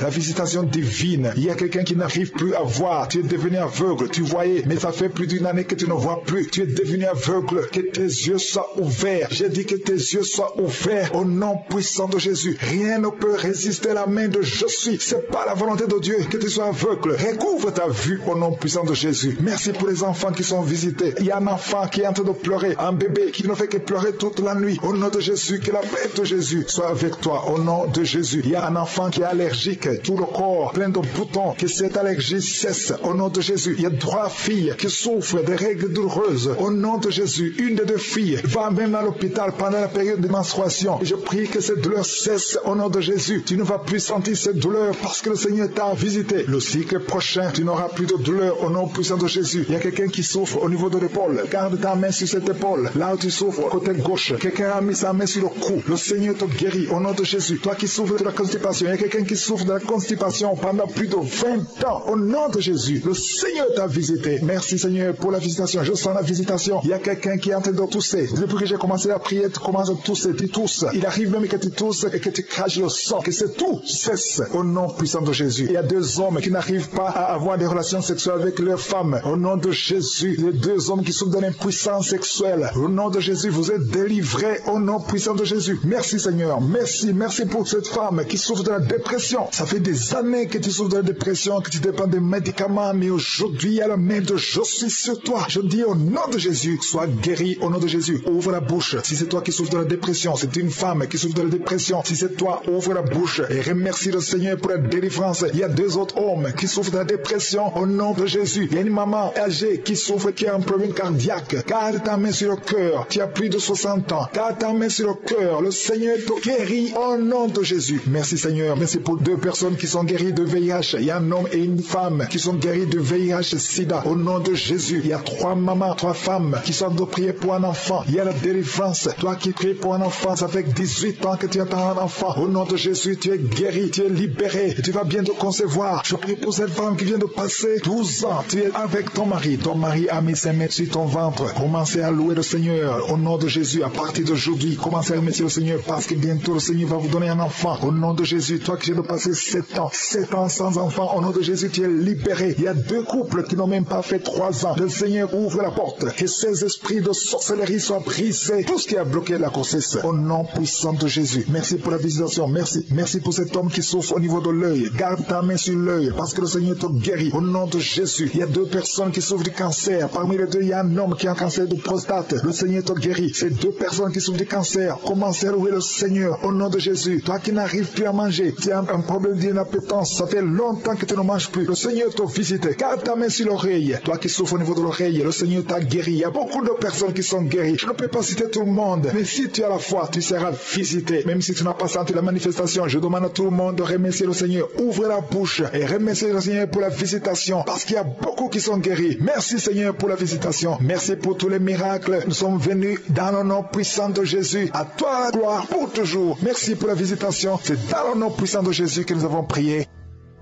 visitation divine. Il y a quelqu'un qui n'arrive plus à voir. Tu es devenu aveugle. Tu voyais, mais ça fait plus d'une année que tu ne vois plus. Tu es devenu aveugle. Que tes yeux soient ouverts. J'ai dit que tes yeux soient ouverts au nom puissant de Jésus. Rien ne peut résister à la main de je suis. C'est pas la volonté de Dieu que tu sois aveugle. Recouvre ta vue au nom puissant de Jésus. Merci pour les enfants qui sont visités. Il y a un enfant qui est en train de pleurer, un bébé qui ne fait que pleurer toute la nuit. Au nom de Jésus, que la paix de Jésus soit avec toi. Au nom de Jésus. Il y a un enfant qui est allergique, tout le corps plein de boutons, que cette allergie cesse. Au nom de Jésus. Il y a 3 filles qui souffrent des règles douloureuses. Au nom de Jésus, une des 2 filles va même à l'hôpital pendant la période de menstruation. Je prie que cette douleur cesse au nom de Jésus. Tu ne vas plus sentir cette douleur parce que le Seigneur t'a visité. Le cycle prochain, tu n'auras plus de douleur au nom puissant de Jésus. Il y a quelqu'un qui souffre au niveau de l'épaule. Garde ta main sur cette épaule. Là où tu souffres, côté gauche. Quelqu'un a mis sa main sur le cou. Le Seigneur te guérit au nom de Jésus. Toi qui souffres de la constipation, il y a quelqu'un qui souffre de la constipation pendant plus de 20 ans. Au nom de Jésus, le Seigneur t'a visité. Merci Seigneur pour la visitation. Je sens la visitation. Il y a quelqu'un qui est en train de tousser. Depuis que j'ai commencé à prier, tu commences à tousser. Tu tousses. Il arrive même que tu tousses et que tu craches le sang. Que c'est tout cesse au nom puissant de Jésus. Il y a 2 hommes qui n'arrivent pas à avoir des relations sexuelles avec leurs femmes. Au nom de Jésus, les 2 hommes qui souffrent de l'impuissance sexuelle. Au nom de Jésus, vous êtes délivrés au nom puissant de Jésus. Merci Seigneur. Merci. Merci pour cette femme qui souffre de la dépression. Ça fait des années que tu souffres de la dépression, que tu dépends des médicaments, mais aujourd'hui, il y a la main de je suis sur toi. Je dis au nom de Jésus, sois guéri au nom de Jésus. Ouvre la bouche. Si c'est toi qui souffres de la dépression, c'est une femme qui souffre de la dépression. Si c'est toi, ouvre la bouche et remercie le Seigneur pour la délivrance. Il y a 2 autres hommes qui souffrent de la dépression au nom de Jésus. Il y a une maman âgée qui souffre, qui a un problème cardiaque. Garde ta main sur le cœur. Tu as plus de 60 ans. Garde ta main sur le cœur. Le Seigneur te guérit au nom de Jésus. Merci Seigneur. Merci pour 2 personnes qui sont guéries de VIH. Il y a un homme et une femme qui sont guéris de VIH sida. Au nom de Jésus. Il y a 3 mamans, 3 femmes qui sont de prier pour un enfant. Il y a la délivrance. Toi qui pries pour un enfant, ça fait 18 ans que tu attends un enfant. Au nom de Jésus, tu es guéri, tu es libéré. Tu vas bientôt concevoir. Je prie pour cette femme qui vient de passer 12 ans. Tu es avec ton mari. Ton mari a mis ses mains sur ton ventre. Commencez à louer le Seigneur. Au nom de Jésus, à partir d'aujourd'hui, commencez à remercier le Seigneur parce que bientôt le Seigneur va vous donner un enfant. Au nom de Jésus, toi qui viens de passer 7 ans sans enfant, au nom de Jésus, tu es libéré. Il y a 2 couples qui n'ont même pas fait 3 ans. Le Seigneur ouvre la porte. Que ces esprits de sorcellerie soient brisés. Tout ce qui a bloqué la grossesse. Au nom puissant de Jésus. Merci pour la visitation. Merci. Merci pour cet homme qui souffre au niveau de l'œil. Garde ta main sur l'œil parce que le Seigneur te guérit. Au nom de Jésus. Il y a 2 personnes qui souffrent du cancer. Parmi les 2, il y a un homme qui a un cancer de prostate. Le Seigneur te guérit. Ces 2 personnes qui souffrent du cancer. Commencez à louer le Seigneur. Au nom de Jésus. Toi qui n'arrives plus à manger. Tu as un problème d'inappétence. Ça fait longtemps que tu ne manges plus. Le Seigneur te visite. Garde ta main sur l'oreille. Toi qui souffres au niveau de l'oreille. Le Seigneur t'a guéri. Il y a beaucoup de personnes qui sont guéries. Je ne peux pas citer tout le monde. Mais si tu as la foi, tu seras visité. Même si tu n'as pas senti la manifestation, je demande à tout le monde de remercier le Seigneur. Ouvre la bouche et remercier le Seigneur pour la visitation. Parce qu'il y a beaucoup qui sont guéris. Merci Seigneur pour la visitation. Merci pour tous les miracles. Nous sommes venus dans le nom puissant de Jésus. À toi la gloire pour toujours. Merci pour la visitation. C'est dans le nom puissant de Jésus que nous avons prié.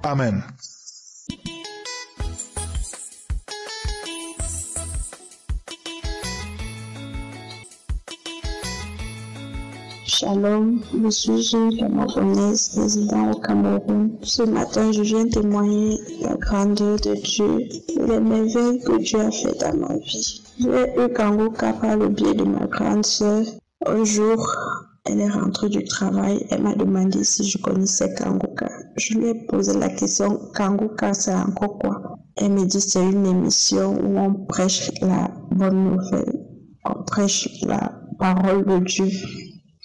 Amen. Shalom, je suis Jules Camerounaise, résident au Cameroun. Ce matin, je viens témoigner la grandeur de Dieu et les merveilles que Dieu a fait dans ma vie. J'ai eu Kangoka par le biais de ma grande sœur. Un jour, elle est rentrée du travail, elle m'a demandé si je connaissais Kangoka. Je lui ai posé la question, Kangoka, c'est encore quoi? Elle me dit, c'est une émission où on prêche la bonne nouvelle, on prêche la parole de Dieu.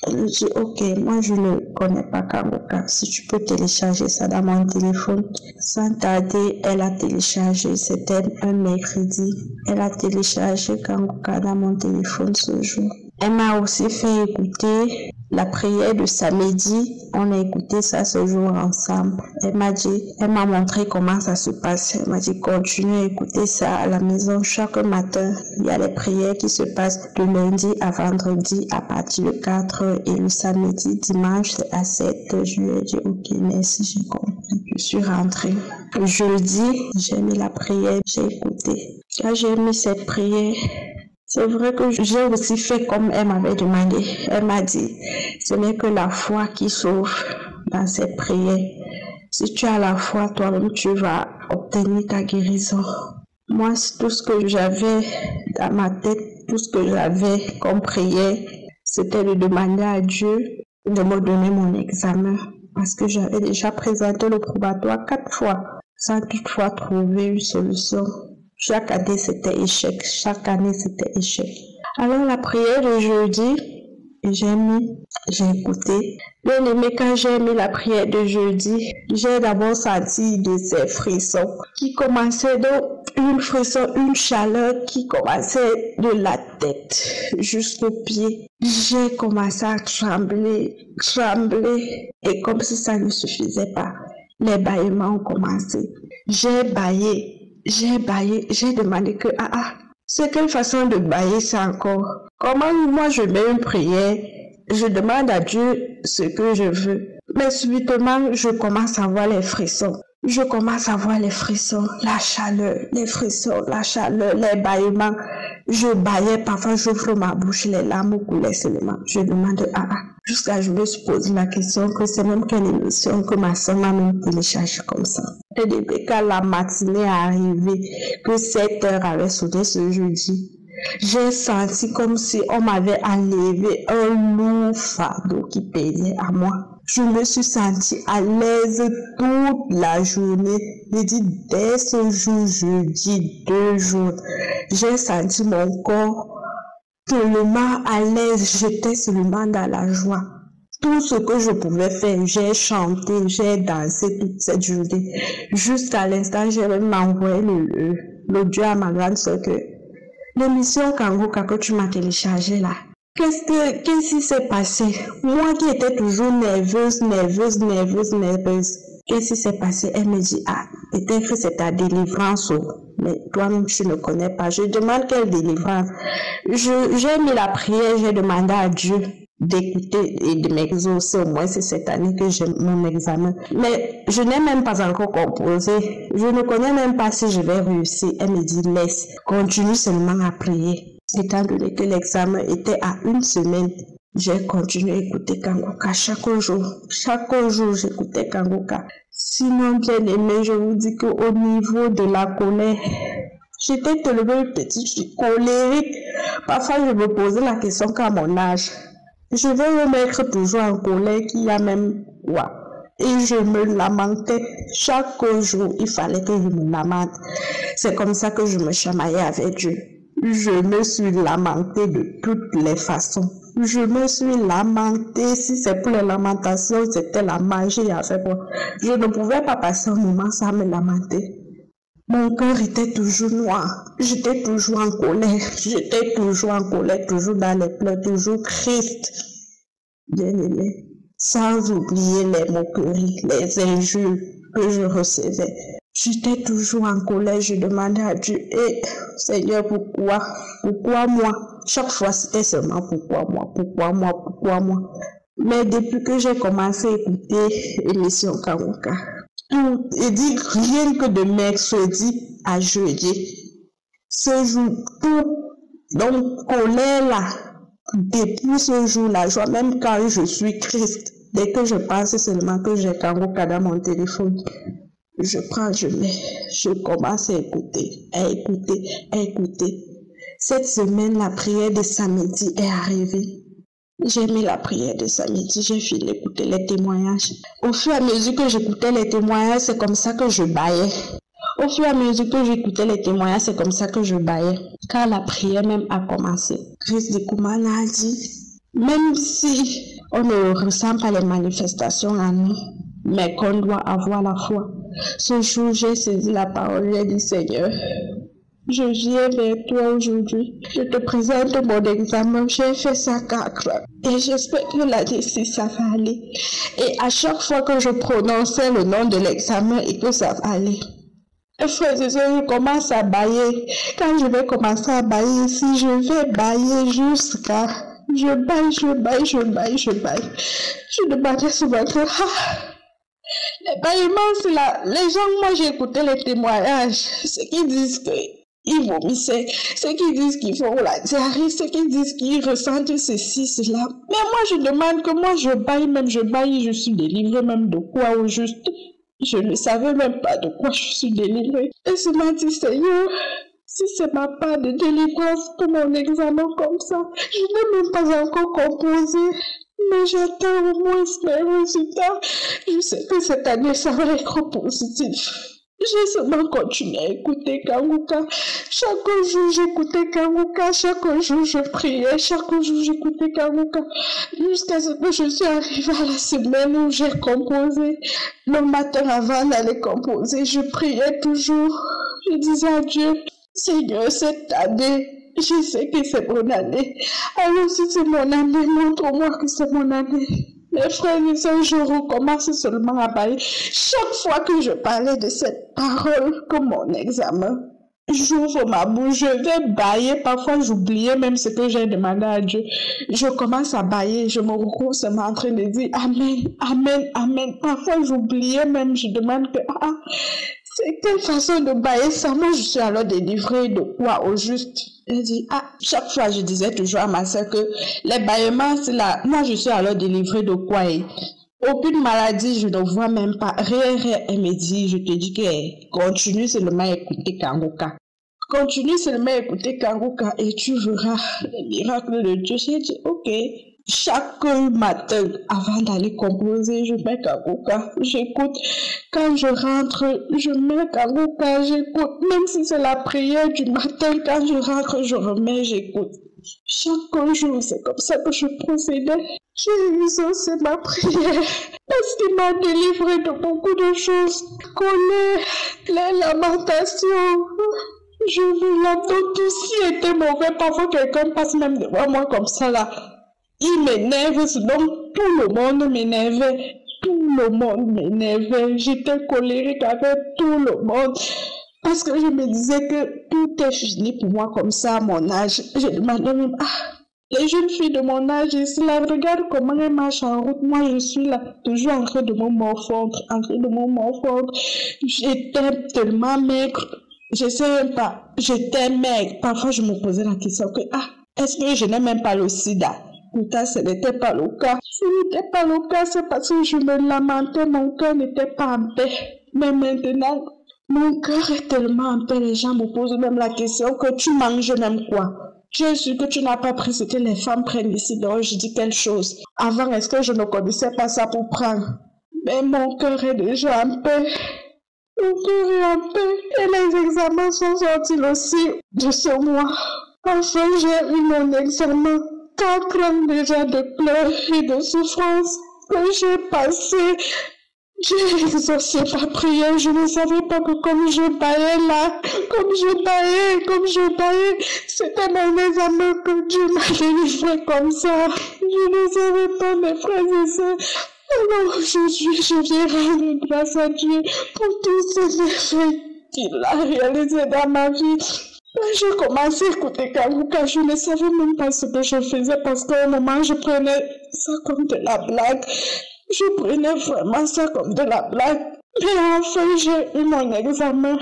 Elle me dit, ok, moi je ne connais pas Kangoka, si tu peux télécharger ça dans mon téléphone. Sans tarder, elle a téléchargé, c'était un mercredi. Elle a téléchargé Kangoka dans mon téléphone ce jour. Elle m'a aussi fait écouter la prière de samedi. On a écouté ça ce jour ensemble. Elle m'a montré comment ça se passe. Elle m'a dit, continue à écouter ça à la maison chaque matin. Il y a les prières qui se passent de lundi à vendredi à partir de 4h et le samedi, dimanche à 7h. Je lui ai dit, ok, merci, j'ai compris. Je suis rentrée. Jeudi, j'ai mis la prière, j'ai écouté. Quand j'ai mis cette prière, c'est vrai que j'ai aussi fait comme elle m'avait demandé. Elle m'a dit, ce n'est que la foi qui sauve dans cette prière. Si tu as la foi, toi-même, tu vas obtenir ta guérison. Moi, tout ce que j'avais dans ma tête, tout ce que j'avais comme prière, c'était de demander à Dieu de me donner mon examen. Parce que j'avais déjà présenté le probatoire 4 fois, sans toutefois trouver une solution. Chaque année, c'était échec. Chaque année, c'était échec. Alors, la prière de jeudi, j'ai écouté. Bien aimé, quand j'ai mis la prière de jeudi, j'ai d'abord senti de ces frissons qui commençaient une frisson, une chaleur qui commençait de la tête jusqu'aux pieds. J'ai commencé à trembler, et comme si ça ne suffisait pas, les bâillements ont commencé. J'ai baillé, j'ai demandé que, c'est quelle façon de bailler ça encore? Comment moi je mets une prière, je demande à Dieu ce que je veux, mais subitement je commence à voir les frissons. Je commence à voir les frissons, la chaleur, les frissons, la chaleur, les bâillements. Je baillais, parfois j'ouvre ma bouche, les larmes coulaient seulement. Je demande jusqu'à je me suis posé la question que c'est même quelle émission que ma soeur m'a même téléchargé comme ça. Et depuis quand la matinée est arrivée, que 7 heures avait sauté ce jeudi, j'ai senti comme si on m'avait enlevé un lourd fardeau qui pesait à moi. Je me suis sentie à l'aise toute la journée. J'ai dit, dès ce jour, jeudi, 2 jours, j'ai senti mon corps tellement à l'aise. J'étais seulement dans la joie. Tout ce que je pouvais faire, j'ai chanté, j'ai dansé toute cette journée. Jusqu'à l'instant, j'ai même envoyé l'audio à ma grande soeur que l'émission Kangoka que tu m'as téléchargée là. Qu'est-ce qui s'est passé? Moi qui étais toujours nerveuse. Qu'est-ce qui s'est passé? Elle me dit, peut-être que c'est ta délivrance. Mais toi-même, tu ne connais pas. Je demande quelle délivrance. J'ai mis la prière, j'ai demandé à Dieu d'écouter et de m'exaucer. Au moins, c'est cette année que j'ai mon examen. Mais je n'ai même pas encore composé. Je ne connais même pas si je vais réussir. Elle me dit, laisse, continue seulement à prier. Étant donné que l'examen était à 1 semaine, j'ai continué à écouter Kangoka chaque jour. Chaque jour, j'écoutais Kangoka. Sinon, bien aimé, je vous dis qu'au niveau de la colère, j'étais tellement petite, je suis colérique. Parfois, je me posais la question qu'à mon âge, je vais me mettre toujours en colère qu'il y a même quoi. Et je me lamentais. Chaque jour, il fallait que je me lamente. C'est comme ça que je me chamaillais avec Dieu. Je me suis lamentée de toutes les façons. Je me suis lamentée. Si c'est pour les lamentations, c'était la magie à faire quoi. Je ne pouvais pas passer un moment sans me lamenter. Mon cœur était toujours noir. J'étais toujours en colère. J'étais toujours en colère, toujours dans les pleurs, toujours triste. Bien aimé. Sans oublier les moqueries, les injures que je recevais. J'étais toujours en colère, je demandais à Dieu, Seigneur, pourquoi moi? Chaque fois, c'était seulement pourquoi moi? Mais depuis que j'ai commencé à écouter l'émission Kangoka, il dit rien que de mercredi à jeudi, ce jour, tout, donc colère là, depuis ce jour là, même quand je suis triste, dès que je pense seulement que j'ai Kangoka dans mon téléphone, je prends, je mets, je commence à écouter. Cette semaine, la prière de samedi est arrivée. J'ai mis la prière de samedi, j'ai fini d'écouter les témoignages. Au fur et à mesure que j'écoutais les témoignages, c'est comme ça que je baillais. Au fur et à mesure que j'écoutais les témoignages, c'est comme ça que je baillais. Quand la prière même a commencé, Chris Dikoumana a dit, même si on ne ressent pas les manifestations en nous, mais qu'on doit avoir la foi. Ce jour, j'ai saisi la parole, j'ai dit, Seigneur, Je viens vers toi aujourd'hui. Je te présente mon examen. J'ai fait ça 4 ans. Et j'espère que l'année-ci, ça va aller. Et à chaque fois que je prononçais le nom de l'examen et que ça va aller, frère, je commence à bailler. Quand je vais commencer à bailler ici, je vais bailler jusqu'à... Je baille. Je demandais souvent que... les baillements, c'est là. Les gens, moi, j'ai écouté les témoignages. Ceux qui disent qu'ils vomissaient, ceux qui disent qu'ils font la diarrhée, ceux qui disent qu'ils ressentent ceci, cela. Mais moi, je demande que moi, je baille, je suis délivrée même de quoi au juste. Je ne savais même pas de quoi je suis délivrée. Et ce matin, Seigneur, si c'est ma part de délivrance pour mon examen comme ça, je n'ai même pas encore composé. Mais j'attends au moins mes résultats. Je sais que cette année, ça va être positif. J'ai seulement continué à écouter Kanguka. Chaque jour, j'écoutais Kanguka. Chaque jour, je priais. Chaque jour, j'écoutais Kanguka. Jusqu'à ce que je suis arrivée à la semaine où j'ai composé. Le matin avant d'aller composer, je priais toujours. Je disais à Dieu, Seigneur, cette année, je sais que c'est mon année. Alors si c'est mon année, montre-moi que c'est mon année. Mes frères et sœurs, je recommence seulement à bailler. Chaque fois que je parlais de cette parole comme mon examen, j'ouvre ma bouche, je vais bailler. Parfois, j'oubliais même ce que j'ai demandé à Dieu. Je commence à bailler, je me retrouve seulement en train de dire Amen, Amen, Amen. Parfois, j'oubliais même, je demande que c'est quelle façon de bailler ça? Moi, je suis alors délivrée de quoi au juste? Elle dit, chaque fois, je disais toujours à ma soeur que les bâillements, c'est là. Moi, je suis alors délivrée de quoi? Aucune maladie, je ne vois même pas. Rien. Elle me dit, je te dis que continue seulement à écouter Kanguka. Continue seulement à écouter Kanguka et tu verras les miracles de Dieu. J'ai dit, ok. Chaque matin, avant d'aller composer, je mets Kanguka, j'écoute. Quand je rentre, je mets Kanguka, j'écoute. Même si c'est la prière du matin, quand je rentre, je remets, j'écoute. Chaque jour, c'est comme ça que je procédais. J'ai exaucé ma prière parce qu'il m'a délivré de beaucoup de choses. Colère, les lamentations. Je veux l'entendre, tout ce qui était mauvais. Parfois, quelqu'un passe même devant moi comme ça là. Il m'énerve, donc tout le monde m'énervait. Tout le monde m'énervait. J'étais colérique avec tout le monde. Parce que je me disais que tout est fini pour moi comme ça à mon âge. Je demandais même, les jeunes filles de mon âge, ici là, regarde comment elles marchent en route. Moi, je suis là, toujours en train de me morfondre, J'étais tellement maigre. Je sais même pas. J'étais maigre. Parfois, je me posais la question que, est-ce que je n'ai même pas le sida? Pourtant, ce n'était pas le cas. Ce n'était pas le cas, c'est parce que je me lamentais, mon cœur n'était pas en paix. Mais maintenant, mon cœur est tellement en paix, les gens me posent même la question que tu manges même quoi? Je suis que tu n'as pas pris ce que les femmes prennent ici, donc je dis quelque chose. Avant, est-ce que je ne connaissais pas ça pour prendre? Mais mon cœur est déjà en paix. Mon cœur est en paix. Et les examens sont sortis aussi de ce mois. Enfin, j'ai eu mon examen. 4 ans déjà de pleurs et de souffrance que j'ai passé. J'ai exaucé ma prière. Je ne savais pas que comme je baillais là, comme je baillais, c'était mon examen que Dieu m'a délivré comme ça. Je ne savais pas, mes frères et sœurs. Alors aujourd'hui, je viens rendre grâce à Dieu pour tous ces merveilles qu'il a réalisés dans ma vie. J'ai commencé à écouter Kanguka, je ne savais même pas ce que je faisais parce qu'à un moment, je prenais ça comme de la blague. Je prenais vraiment ça comme de la blague. Mais enfin, j'ai eu mon examen.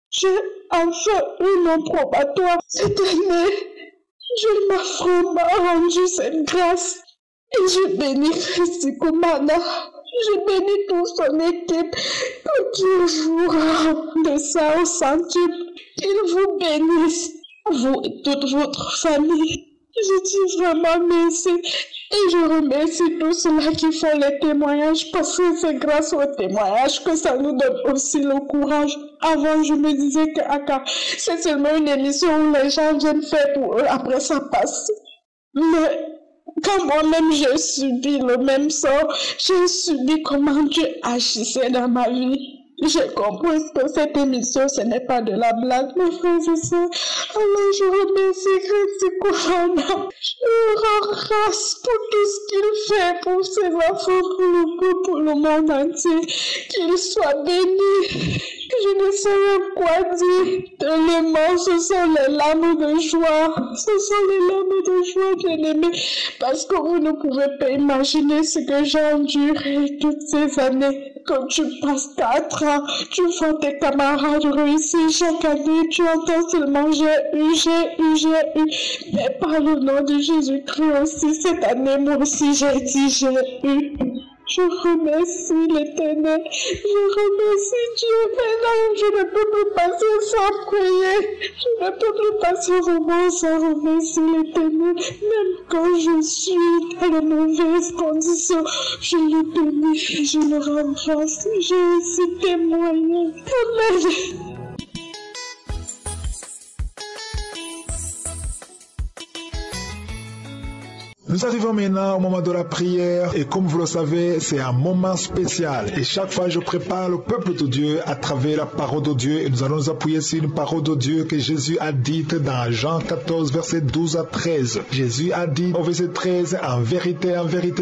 J'ai enfin eu mon probatoire. Cette année, je m'a vraiment rendu cette grâce. Et je bénis Christy Koumana. Je bénis toute son équipe. Que Dieu vous rende de ça au centuple. Qu'il vous bénisse, vous et toute votre famille. Je dis vraiment merci. Et je remercie tous ceux-là qui font les témoignages parce que c'est grâce aux témoignages que ça nous donne aussi le courage. Avant, je me disais que c'est seulement une émission où les gens viennent faire pour eux, après ça passe. Mais quand moi-même j'ai subi le même sort, j'ai subi comment Dieu agissait dans ma vie. J'ai compris que cette émission, ce n'est pas de la blague, mes frères et sœurs. Alors je remercie Christ Kourana. Je le rends grâce pour tout ce qu'il fait pour ses enfants, pour le monde entier. Qu'il soit béni. Je ne sais même quoi dire. Tellement, ce sont les larmes de joie. Ce sont les larmes de joie, bien-aimés. Parce que vous ne pouvez pas imaginer ce que j'ai enduré toutes ces années. Quand tu passes 4 ans, tu vois tes camarades réussir chaque année, tu entends seulement j'ai eu. Mais par le nom de Jésus-Christ aussi, cette année, moi aussi, j'ai dit j'ai eu. Je remercie l'Éternel, je remercie Dieu. Maintenant, je ne peux plus passer sans prier, je ne peux plus passer au moment sans remercier l'Éternel. Même quand je suis dans les mauvaises conditions, je le bénis, je le rends grâce, j'ai aussi témoigné. Amen. Nous arrivons maintenant au moment de la prière et comme vous le savez, c'est un moment spécial. Et chaque fois, je prépare le peuple de Dieu à travers la parole de Dieu et nous allons nous appuyer sur une parole de Dieu que Jésus a dite dans Jean 14, verset 12 à 13. Jésus a dit au verset 13, en vérité,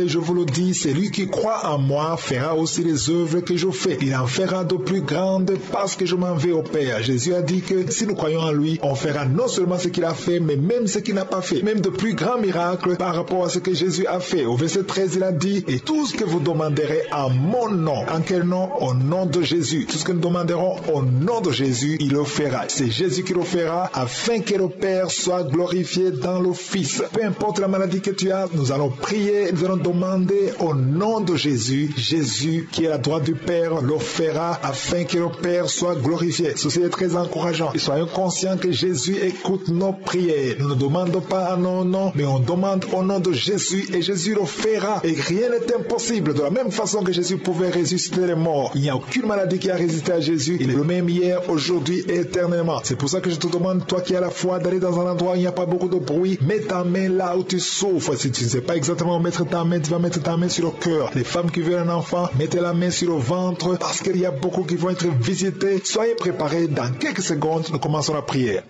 je vous le dis, celui qui croit en moi fera aussi les œuvres que je fais. Il en fera de plus grandes parce que je m'en vais au Père. Jésus a dit que si nous croyons en lui, on fera non seulement ce qu'il a fait, mais même ce qu'il n'a pas fait. Même de plus grands miracles par rapport à ce que Jésus a fait. Au verset 13, il a dit, et tout ce que vous demanderez en mon nom. En quel nom? Au nom de Jésus. Tout ce que nous demanderons au nom de Jésus, il le fera. C'est Jésus qui le fera afin que le Père soit glorifié dans le Fils. Peu importe la maladie que tu as, nous allons prier, nous allons demander au nom de Jésus. Jésus qui est à la droite du Père le fera afin que le Père soit glorifié. Ceci est très encourageant. Et soyons conscients que Jésus écoute nos prières. Nous ne demandons pas en nos noms, mais on demande au nom de Jésus et Jésus le fera. Et rien n'est impossible. De la même façon que Jésus pouvait ressusciter les morts, il n'y a aucune maladie qui a résisté à Jésus. Il est le même hier, aujourd'hui et éternellement. C'est pour ça que je te demande, toi qui as la foi, d'aller dans un endroit où il n'y a pas beaucoup de bruit. Mets ta main là où tu souffres. Si tu ne sais pas exactement où mettre ta main, tu vas mettre ta main sur le cœur. Les femmes qui veulent un enfant, mettez la main sur le ventre parce qu'il y a beaucoup qui vont être visités. Soyez préparés. Dans quelques secondes, nous commençons la prière.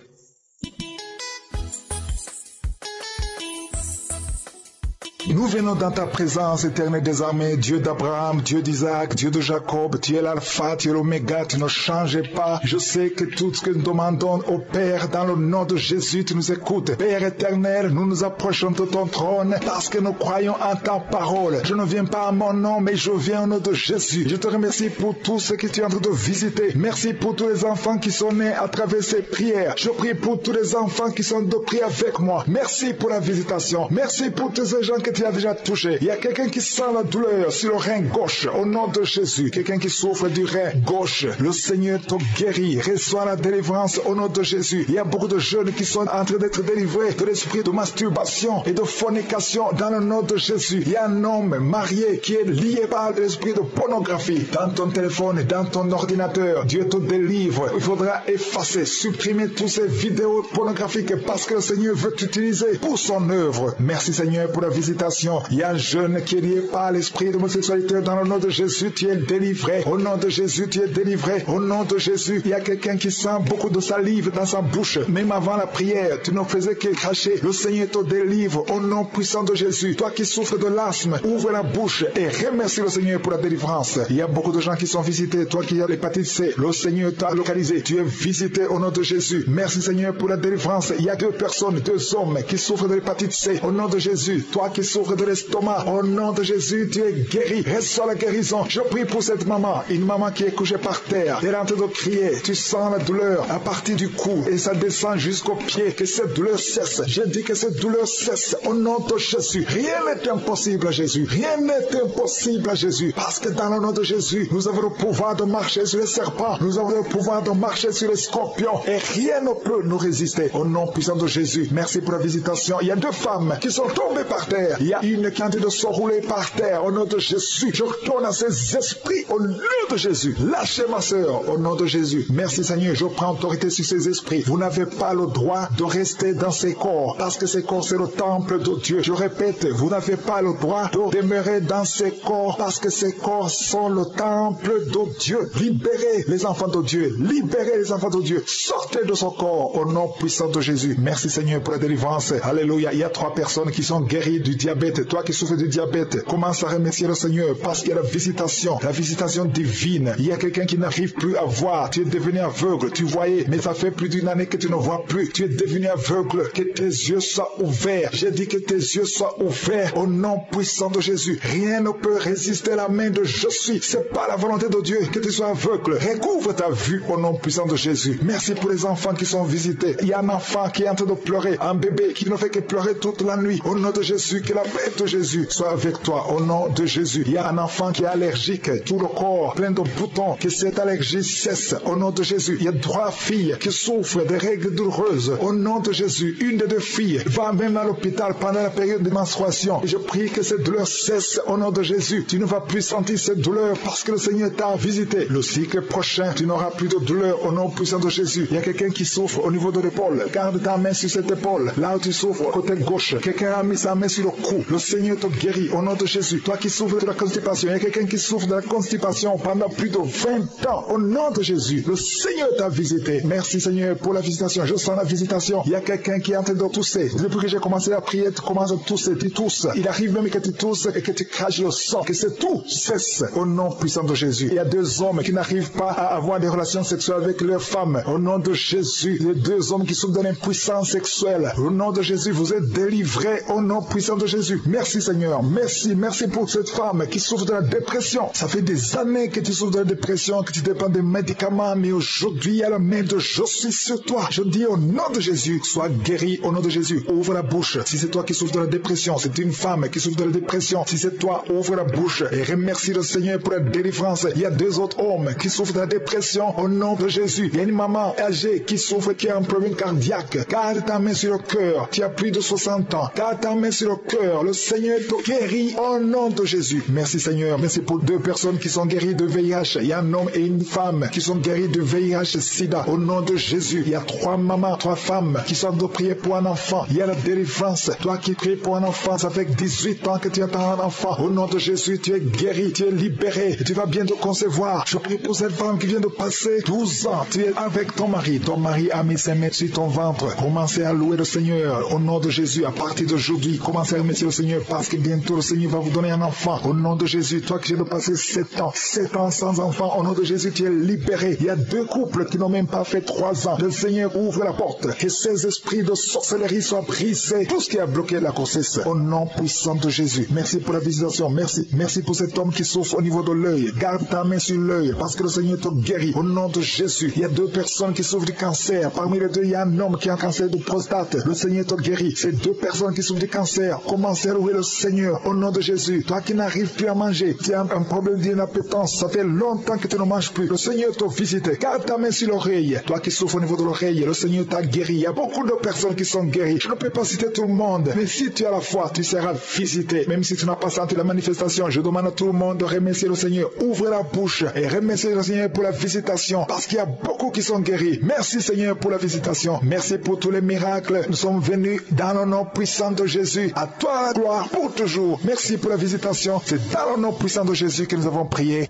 Nous venons dans ta présence, éternel des armées, Dieu d'Abraham, Dieu d'Isaac, Dieu de Jacob, tu es l'alpha, tu es l'oméga, tu ne changes pas. Je sais que tout ce que nous demandons au Père, dans le nom de Jésus, tu nous écoutes. Père éternel, nous nous approchons de ton trône parce que nous croyons en ta parole. Je ne viens pas à mon nom, mais je viens au nom de Jésus. Je te remercie pour tout ce que tu es en train de visiter. Merci pour tous les enfants qui sont nés à travers ces prières. Je prie pour tous les enfants qui sont de prier avec moi. Merci pour la visitation. Merci pour tous ces gens que tu as déjà touché. Il y a quelqu'un qui sent la douleur sur le rein gauche. Au nom de Jésus, quelqu'un qui souffre du rein gauche, le Seigneur te guérit. Reçois la délivrance au nom de Jésus. Il y a beaucoup de jeunes qui sont en train d'être délivrés de l'esprit de masturbation et de fornication dans le nom de Jésus. Il y a un homme marié qui est lié par l'esprit de pornographie dans ton téléphone et dans ton ordinateur. Dieu te délivre. Il faudra effacer, supprimer toutes ces vidéos pornographiques parce que le Seigneur veut t'utiliser pour son œuvre. Merci Seigneur pour la visitation. Il y a un jeune qui est lié par l'esprit de homosexualité. Dans le nom de Jésus, tu es délivré. Au nom de Jésus, tu es délivré. Au nom de Jésus, il y a quelqu'un qui sent beaucoup de salive dans sa bouche. Même avant la prière, tu ne faisais que cracher. Le Seigneur te délivre. Au nom puissant de Jésus, toi qui souffres de l'asthme, ouvre la bouche et remercie le Seigneur pour la délivrance. Il y a beaucoup de gens qui sont visités. Toi qui as l'hépatite C, le Seigneur t'a localisé. Tu es visité au nom de Jésus. Merci Seigneur pour la délivrance. Il y a 2 personnes, 2 hommes qui souffrent de l'hépatite C. Au nom de Jésus, toi qui souffres de l'estomac, au nom de Jésus, tu es guéri. Reçois la guérison. Je prie pour cette maman, une maman qui est couchée par terre. Elle est en train de crier. Tu sens la douleur à partir du cou et ça descend jusqu'au pied. Que cette douleur cesse. Je dis que cette douleur cesse au nom de Jésus. Rien n'est impossible à Jésus. Rien n'est impossible à Jésus. Parce que dans le nom de Jésus, nous avons le pouvoir de marcher sur les serpents. Nous avons le pouvoir de marcher sur les scorpions. Et rien ne peut nous résister. Au nom puissant de Jésus. Merci pour la visitation. Il y a 2 femmes qui sont tombées par terre. Il y y a une qui est en train de s'enrouler par terre. Au nom de Jésus, je retourne à ces esprits au nom de Jésus. Lâchez ma sœur au nom de Jésus. Merci Seigneur, je prends autorité sur ces esprits. Vous n'avez pas le droit de rester dans ces corps parce que ces corps c'est le temple de Dieu. Je répète, vous n'avez pas le droit de demeurer dans ces corps parce que ces corps sont le temple de Dieu. Libérez les enfants de Dieu. Libérez les enfants de Dieu. Sortez de son corps au nom puissant de Jésus. Merci Seigneur pour la délivrance. Alléluia. Il y a 3 personnes qui sont guéries du diabète. Toi qui souffres du diabète, commence à remercier le Seigneur parce qu'il y a la visitation divine. Il y a quelqu'un qui n'arrive plus à voir. Tu es devenu aveugle. Tu voyais, mais ça fait plus d'une année que tu ne vois plus. Tu es devenu aveugle. Que tes yeux soient ouverts. J'ai dit que tes yeux soient ouverts au nom puissant de Jésus. Rien ne peut résister à la main de je suis. C'est pas la volonté de Dieu que tu sois aveugle. Recouvre ta vue au nom puissant de Jésus. Merci pour les enfants qui sont visités. Il y a un enfant qui est en train de pleurer, un bébé qui ne fait que pleurer toute la nuit. Au nom de Jésus, que la paix de Jésus soit avec toi. Au nom de Jésus. Il y a un enfant qui est allergique, tout le corps plein de boutons, que cette allergie cesse. Au nom de Jésus. Il y a 3 filles qui souffrent des règles douloureuses. Au nom de Jésus, une des 2 filles va même à l'hôpital pendant la période de menstruation. Je prie que cette douleur cesse au nom de Jésus. Tu ne vas plus sentir cette douleur parce que le Seigneur t'a visité. Le cycle prochain, tu n'auras plus de douleur au nom puissant de Jésus. Il y a quelqu'un qui souffre au niveau de l'épaule. Garde ta main sur cette épaule. Là où tu souffres, côté gauche. Quelqu'un a mis sa main sur le cou. Le Seigneur te guérit au nom de Jésus. Toi qui souffres de la constipation, il y a quelqu'un qui souffre de la constipation pendant plus de 20 ans. Au nom de Jésus, le Seigneur t'a visité. Merci Seigneur pour la visitation. Je sens la visitation. Il y a quelqu'un qui est en train de tousser. Depuis que j'ai commencé à prier, tu commences à tousser. Tu tousses. Il arrive même que tu tousses et que tu craches le sang. Que c'est tout cesse au nom puissant de Jésus. Il y a 2 hommes qui n'arrivent pas à avoir des relations sexuelles avec leurs femmes. Au nom de Jésus, les 2 hommes qui souffrent de l'impuissance sexuelle. Au nom de Jésus, vous êtes délivrés au nom puissant de Jésus. Merci Seigneur. Merci pour cette femme qui souffre de la dépression. Ça fait des années que tu souffres de la dépression, que tu dépends des médicaments, mais aujourd'hui, il y a la main de je suis sur toi. Je dis au nom de Jésus, sois guéri au nom de Jésus. Ouvre la bouche. Si c'est toi qui souffres de la dépression, c'est une femme qui souffre de la dépression. Si c'est toi, ouvre la bouche et remercie le Seigneur pour la délivrance. Il y a 2 autres hommes qui souffrent de la dépression au nom de Jésus. Il y a une maman âgée qui souffre, qui a un problème cardiaque. Garde ta main sur le cœur. Tu as plus de 60 ans. Garde ta main sur le cœur. Le Seigneur te guérit au nom de Jésus. Merci Seigneur. Merci pour 2 personnes qui sont guéries de VIH. Il y a un homme et une femme qui sont guéris de VIH sida. Au nom de Jésus. Il y a 3 mamans, 3 femmes qui sont de prier pour un enfant. Il y a la délivrance. Toi qui pries pour un enfant, ça fait 18 ans que tu attends un enfant. Au nom de Jésus, tu es guéri, tu es libéré. Tu vas bientôt concevoir. Je prie pour cette femme qui vient de passer 12 ans. Tu es avec ton mari. Ton mari a mis ses mains sur ton ventre. Commencez à louer le Seigneur. Au nom de Jésus, à partir d'aujourd'hui, commencez à remercier le Seigneur parce que bientôt le Seigneur va vous donner un enfant. Au nom de Jésus, toi qui viens de passer 7 ans sans enfant, au nom de Jésus, tu es libéré. Il y a 2 couples qui n'ont même pas fait 3 ans. Le Seigneur ouvre la porte. Que ces esprits de sorcellerie soient brisés. Tout ce qui a bloqué la grossesse. Au nom puissant de Jésus. Merci pour la visitation. Merci pour cet homme qui souffre au niveau de l'œil. Garde ta main sur l'œil parce que le Seigneur te guérit. Au nom de Jésus. Il y a 2 personnes qui souffrent du cancer. Parmi les 2, il y a un homme qui a un cancer de prostate. Le Seigneur te guérit. Ces 2 personnes qui souffrent du cancer. Commencez à louer le Seigneur. Au nom de Jésus. Toi qui n'arrives plus à manger. Tu as un problème d'inappétence. Ça fait longtemps que tu ne manges plus. Le Seigneur te visite. Garde ta main sur l'oreille. Toi qui souffres au niveau de l'oreille. Le Seigneur t'a guéri. Il y a beaucoup de personnes qui sont guéries. Je ne peux pas citer tout le monde. Mais si tu as la foi, tu seras visité. Même si tu n'as pas senti la manifestation, je demande à tout le monde de remercier le Seigneur. Ouvre la bouche et remercier le Seigneur pour la visitation. Parce qu'il y a beaucoup qui sont guéris. Merci Seigneur pour la visitation. Merci pour tous les miracles. Nous sommes venus dans le nom puissant de Jésus. À toi la gloire pour toujours. Merci pour la visitation. C'est dans le nom puissant de Jésus que nous avons prié.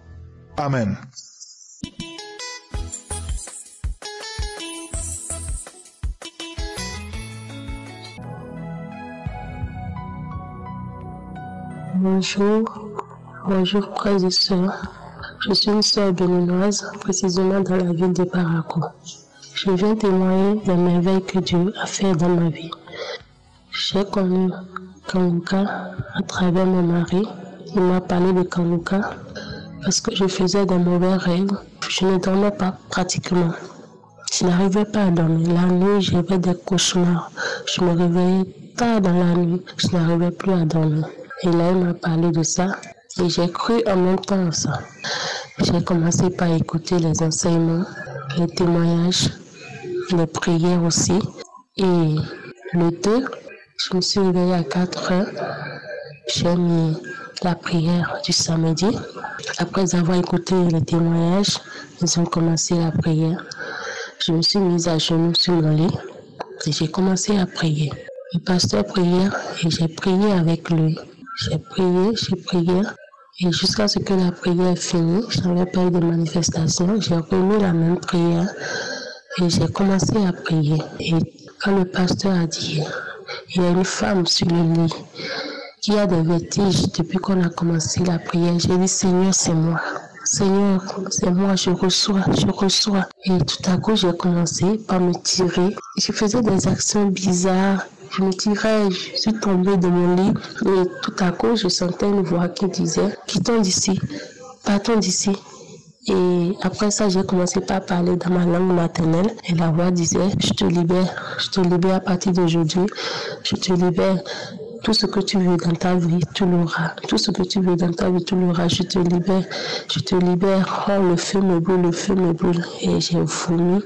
Amen. Bonjour frères et sœurs. Je suis une sœur béninoise, précisément dans la ville de Parakou. Je viens témoigner des merveilles que Dieu a fait dans ma vie. J'ai connu Kanguka à travers mon mari. Il m'a parlé de Kanguka parce que je faisais des mauvais rêves. Je ne dormais pas pratiquement. Je n'arrivais pas à dormir. La nuit, j'avais des cauchemars. Je me réveillais tard dans la nuit. Je n'arrivais plus à dormir. Et là, il m'a parlé de ça. Et j'ai cru en même temps à ça. J'ai commencé par écouter les enseignements, les témoignages, les prières aussi. Et le 2, je me suis réveillée à 4 heures. j'ai mis la prière du samedi. Après avoir écouté les témoignages, ils ont commencé la prière. Je me suis mise à genoux sur mon lit et j'ai commencé à prier. Le pasteur priait et j'ai prié avec lui. J'ai prié et jusqu'à ce que la prière est finie, je n'avais pas eu de manifestation. J'ai remis la même prière et j'ai commencé à prier. Et quand le pasteur a dit, il y a une femme sur le lit qui a des vertiges depuis qu'on a commencé la prière, j'ai dit, Seigneur, c'est moi. Seigneur, c'est moi, je reçois. Et tout à coup, j'ai commencé par me tirer. Je faisais des actions bizarres. Je me tirais, je suis tombée de mon lit. Et tout à coup, je sentais une voix qui disait, quittons d'ici, partons d'ici. Et après ça, j'ai commencé par parler dans ma langue maternelle. Et la voix disait, je te libère à partir d'aujourd'hui. Je te libère. Tout ce que tu veux dans ta vie, tu l'auras. Tout ce que tu veux dans ta vie, tu l'auras. Je te libère. Oh, le feu me brûle. Et j'ai vomi.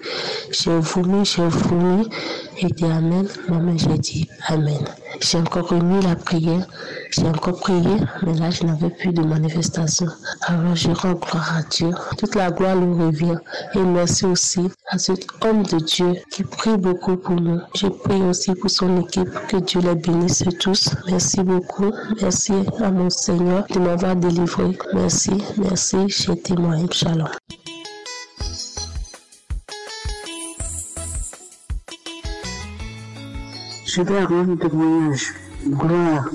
Et dit Amen. Moi-même, j'ai dit Amen. J'ai encore remis la prière. J'ai encore prié, mais là, je n'avais plus de manifestation. Alors, je rends gloire à Dieu. Toute la gloire lui revient. Et merci aussi à cet homme de Dieu qui prie beaucoup pour nous. Je prie aussi pour son équipe. Que Dieu les bénisse tous. Merci beaucoup. Merci à mon Seigneur de m'avoir délivré. Merci. J'ai témoigné. Shalom. Je vais rendre témoignage. Gloire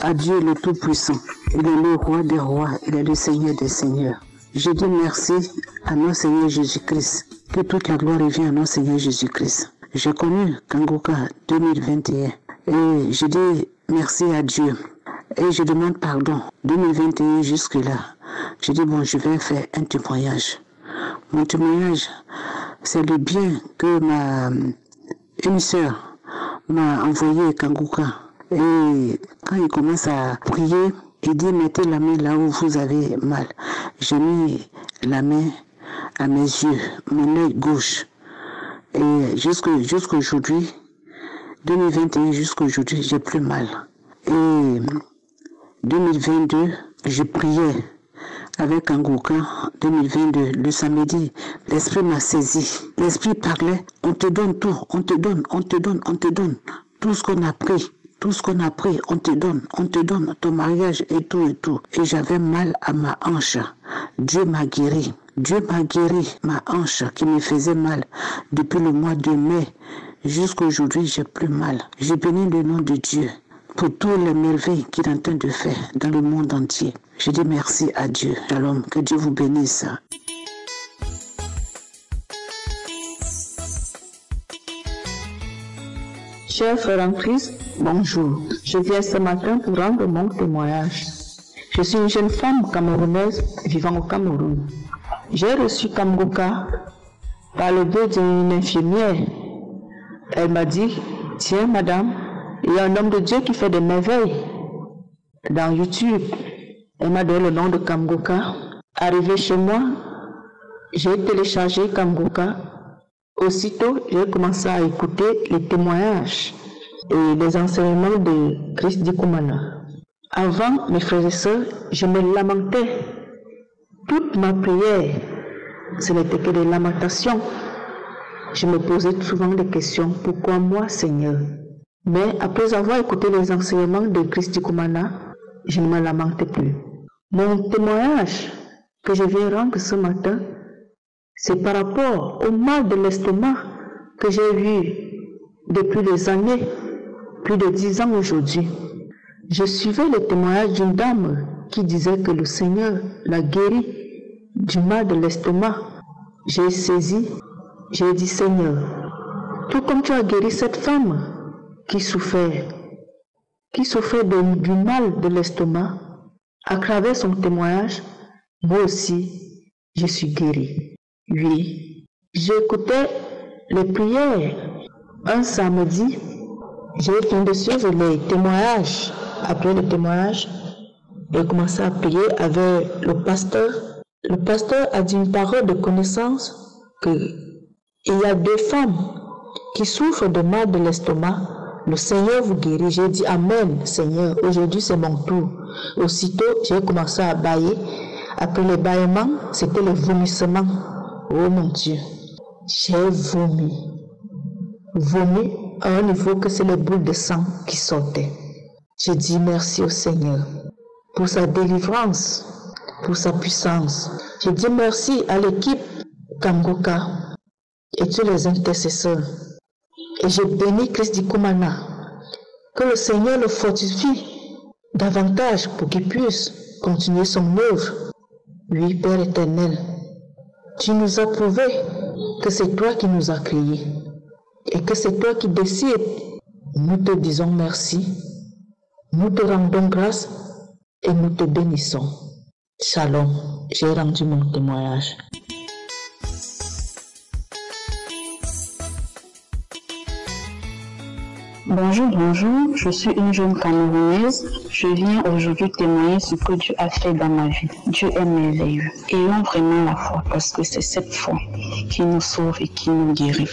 à Dieu le Tout-Puissant. Il est le roi des rois, il est le Seigneur des seigneurs. Je dis merci à notre Seigneur Jésus-Christ. Que toute la gloire revienne à notre Seigneur Jésus-Christ. J'ai connu Kangoka 2021 et je dis merci à Dieu. Et je demande pardon. 2021 jusque-là. Je dis bon, je vais faire un témoignage. Mon témoignage, c'est le bien que une sœur m'a envoyé Kangoka. Et quand il commence à prier, il dit mettez la main là où vous avez mal. J'ai mis la main à mes yeux, mon œil gauche. Et jusqu'aujourd'hui, 2021 jusqu'aujourd'hui, j'ai plus mal. Et 2022, je priais avec Kangoka. 2022, le samedi, l'esprit m'a saisi. L'esprit parlait, on te donne tout, on te donne. Tout ce qu'on a pris, on te donne ton mariage et tout. Et j'avais mal à ma hanche. Dieu m'a guéri ma hanche qui me faisait mal depuis le mois de mai. Jusqu'à aujourd'hui, j'ai plus mal. Je bénis le nom de Dieu pour toutes les merveilles qu'il est en train de faire dans le monde entier. Je dis merci à Dieu. Shalom, que Dieu vous bénisse. Chers frères en Christ, bonjour. Je viens ce matin pour rendre mon témoignage. Je suis une jeune femme camerounaise vivant au Cameroun. J'ai reçu Kangoka par le biais d'une infirmière. Elle m'a dit, tiens madame, il y a un homme de Dieu qui fait des merveilles dans YouTube. Elle m'a donné le nom de Kangoka. Arrivé chez moi, j'ai téléchargé Kangoka. Aussitôt, j'ai commencé à écouter les témoignages et les enseignements de Christ Dikumana. Avant, mes frères et sœurs, je me lamentais. Toute ma prière, ce n'était que des lamentations. Je me posais souvent des questions. Pourquoi moi, Seigneur? Mais après avoir écouté les enseignements de Christ Dikumana, je ne me lamentais plus. Mon témoignage que je viens rendre ce matin, c'est par rapport au mal de l'estomac que j'ai eu depuis des années, plus de 10 ans aujourd'hui. Je suivais le témoignage d'une dame qui disait que le Seigneur l'a guéri du mal de l'estomac. J'ai saisi, j'ai dit Seigneur, tout comme tu as guéri cette femme qui souffrait du mal de l'estomac, à travers son témoignage, moi aussi, je suis guéri. Oui, j'écoutais les prières. Un samedi, j'ai fini de suivre les témoignages. Après le témoignage, j'ai commencé à prier avec le pasteur. Le pasteur a dit une parole de connaissance qu'il y a 2 femmes qui souffrent de mal de l'estomac le Seigneur vous guérit. J'ai dit Amen, Seigneur, aujourd'hui c'est mon tour. Aussitôt, j'ai commencé à bâiller. Après les bâillements, c'était le vomissement. Oh mon Dieu, j'ai vomi. Vomi à un niveau que c'est les boules de sang qui sortaient. J'ai dit merci au Seigneur pour sa délivrance, pour sa puissance. Je dis merci à l'équipe Kangoka et tous les intercesseurs. Et je bénis Christ Dikumana, que le Seigneur le fortifie davantage pour qu'il puisse continuer son œuvre. Oui, Père éternel, tu nous as prouvé que c'est toi qui nous as créés et que c'est toi qui décides. Nous te disons merci, nous te rendons grâce et nous te bénissons. Shalom, j'ai rendu mon témoignage. Bonjour, je suis une jeune Camerounaise. Je viens aujourd'hui témoigner ce que Dieu a fait dans ma vie. Dieu est merveilleux. Ayons vraiment la foi parce que c'est cette foi qui nous sauve et qui nous guérit.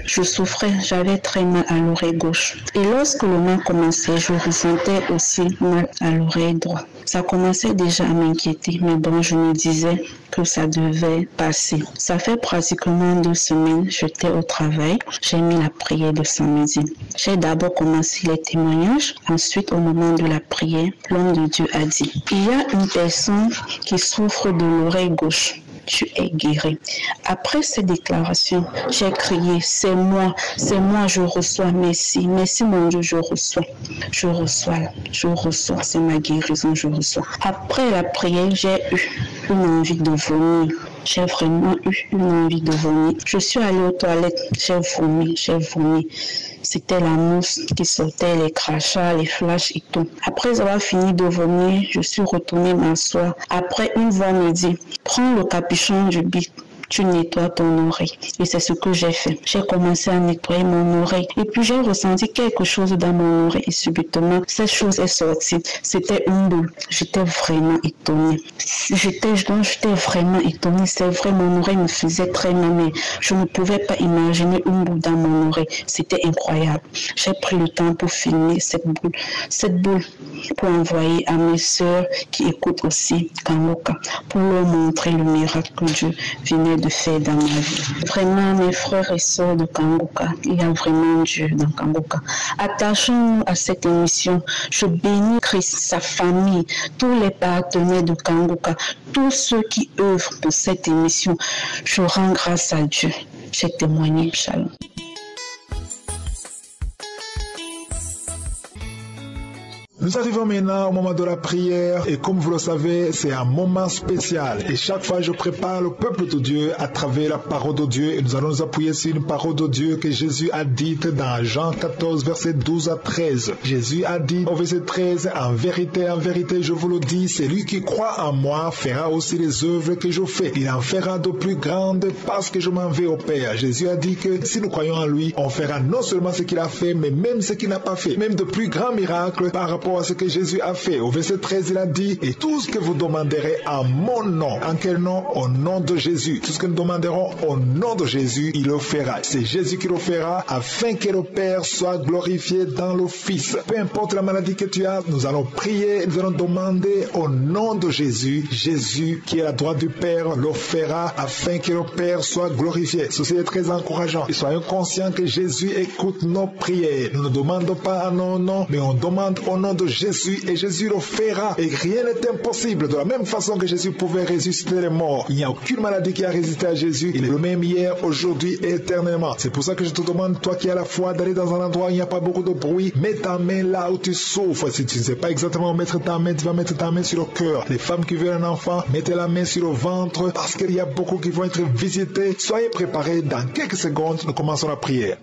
Je souffrais, j'avais très mal à l'oreille gauche. Et lorsque le mal commençait, je ressentais aussi mal à l'oreille droite. Ça commençait déjà à m'inquiéter, mais bon, je me disais que ça devait passer. Ça fait pratiquement 2 semaines, j'étais au travail, j'ai mis la prière de samedi. J'ai d'abord commencé les témoignages, ensuite au moment de la prière, l'homme de Dieu a dit, il y a une personne qui souffre de l'oreille gauche. Tu es guéri. Après ces déclarations, j'ai crié, c'est moi, je reçois, merci mon Dieu, je reçois, c'est ma guérison, je reçois. Après la prière, j'ai eu une envie de vomir. J'ai vraiment eu une envie de vomir. Je suis allée aux toilettes, j'ai vomi. C'était la mousse qui sortait, les crachats, les flashs et tout. Après avoir fini de vomir, je suis retournée m'asseoir. Après, une voix me dit, prends le capuchon du bic. Tu nettoies ton oreille. Et c'est ce que j'ai fait. J'ai commencé à nettoyer mon oreille. Et puis j'ai ressenti quelque chose dans mon oreille. Et subitement, cette chose est sortie. C'était une boule. J'étais vraiment étonnée. J'étais vraiment étonnée. C'est vrai, mon oreille me faisait très mal. Mais je ne pouvais pas imaginer une boule dans mon oreille. C'était incroyable. J'ai pris le temps pour filmer cette boule pour envoyer à mes sœurs qui écoutent aussi Kangoka. Pour leur montrer le miracle que Dieu venait de faire dans ma vie. Vraiment, mes frères et sœurs de Kangoka, il y a vraiment Dieu dans Kangoka. Attachons-nous à cette émission. Je bénis Christ, sa famille, tous les partenaires de Kangoka, tous ceux qui œuvrent pour cette émission. Je rends grâce à Dieu. J'ai témoigné. Shalom. Nous arrivons maintenant au moment de la prière et comme vous le savez, c'est un moment spécial. Et chaque fois, je prépare le peuple de Dieu à travers la parole de Dieu. Et nous allons nous appuyer sur une parole de Dieu que Jésus a dite dans Jean 14, verset 12 à 13. Jésus a dit au verset 13, en vérité, je vous le dis, celui qui croit en moi fera aussi les œuvres que je fais. Il en fera de plus grandes parce que je m'en vais au Père. Jésus a dit que si nous croyons en lui, on fera non seulement ce qu'il a fait, mais même ce qu'il n'a pas fait. Même de plus grands miracles par rapport à ce que Jésus a fait. Au verset 13, il a dit, et tout ce que vous demanderez en mon nom. En quel nom? Au nom de Jésus. Tout ce que nous demanderons au nom de Jésus, il le fera. C'est Jésus qui le fera afin que le Père soit glorifié dans le Fils. Peu importe la maladie que tu as, nous allons prier, nous allons demander au nom de Jésus. Jésus qui est à la droite du Père le fera afin que le Père soit glorifié. Ceci est très encourageant. Et soyons conscients que Jésus écoute nos prières. Nous ne demandons pas en nos noms, mais on demande au nom de Jésus et Jésus le fera. Et rien n'est impossible. De la même façon que Jésus pouvait ressusciter les morts, il n'y a aucune maladie qui a résisté à Jésus. Il est le même hier, aujourd'hui et éternellement. C'est pour ça que je te demande, toi qui as la foi, d'aller dans un endroit où il n'y a pas beaucoup de bruit. Mets ta main là où tu souffres. Si tu ne sais pas exactement où mettre ta main, tu vas mettre ta main sur le cœur. Les femmes qui veulent un enfant, mettez la main sur le ventre parce qu'il y a beaucoup qui vont être visités. Soyez préparés. Dans quelques secondes, nous commençons la prière.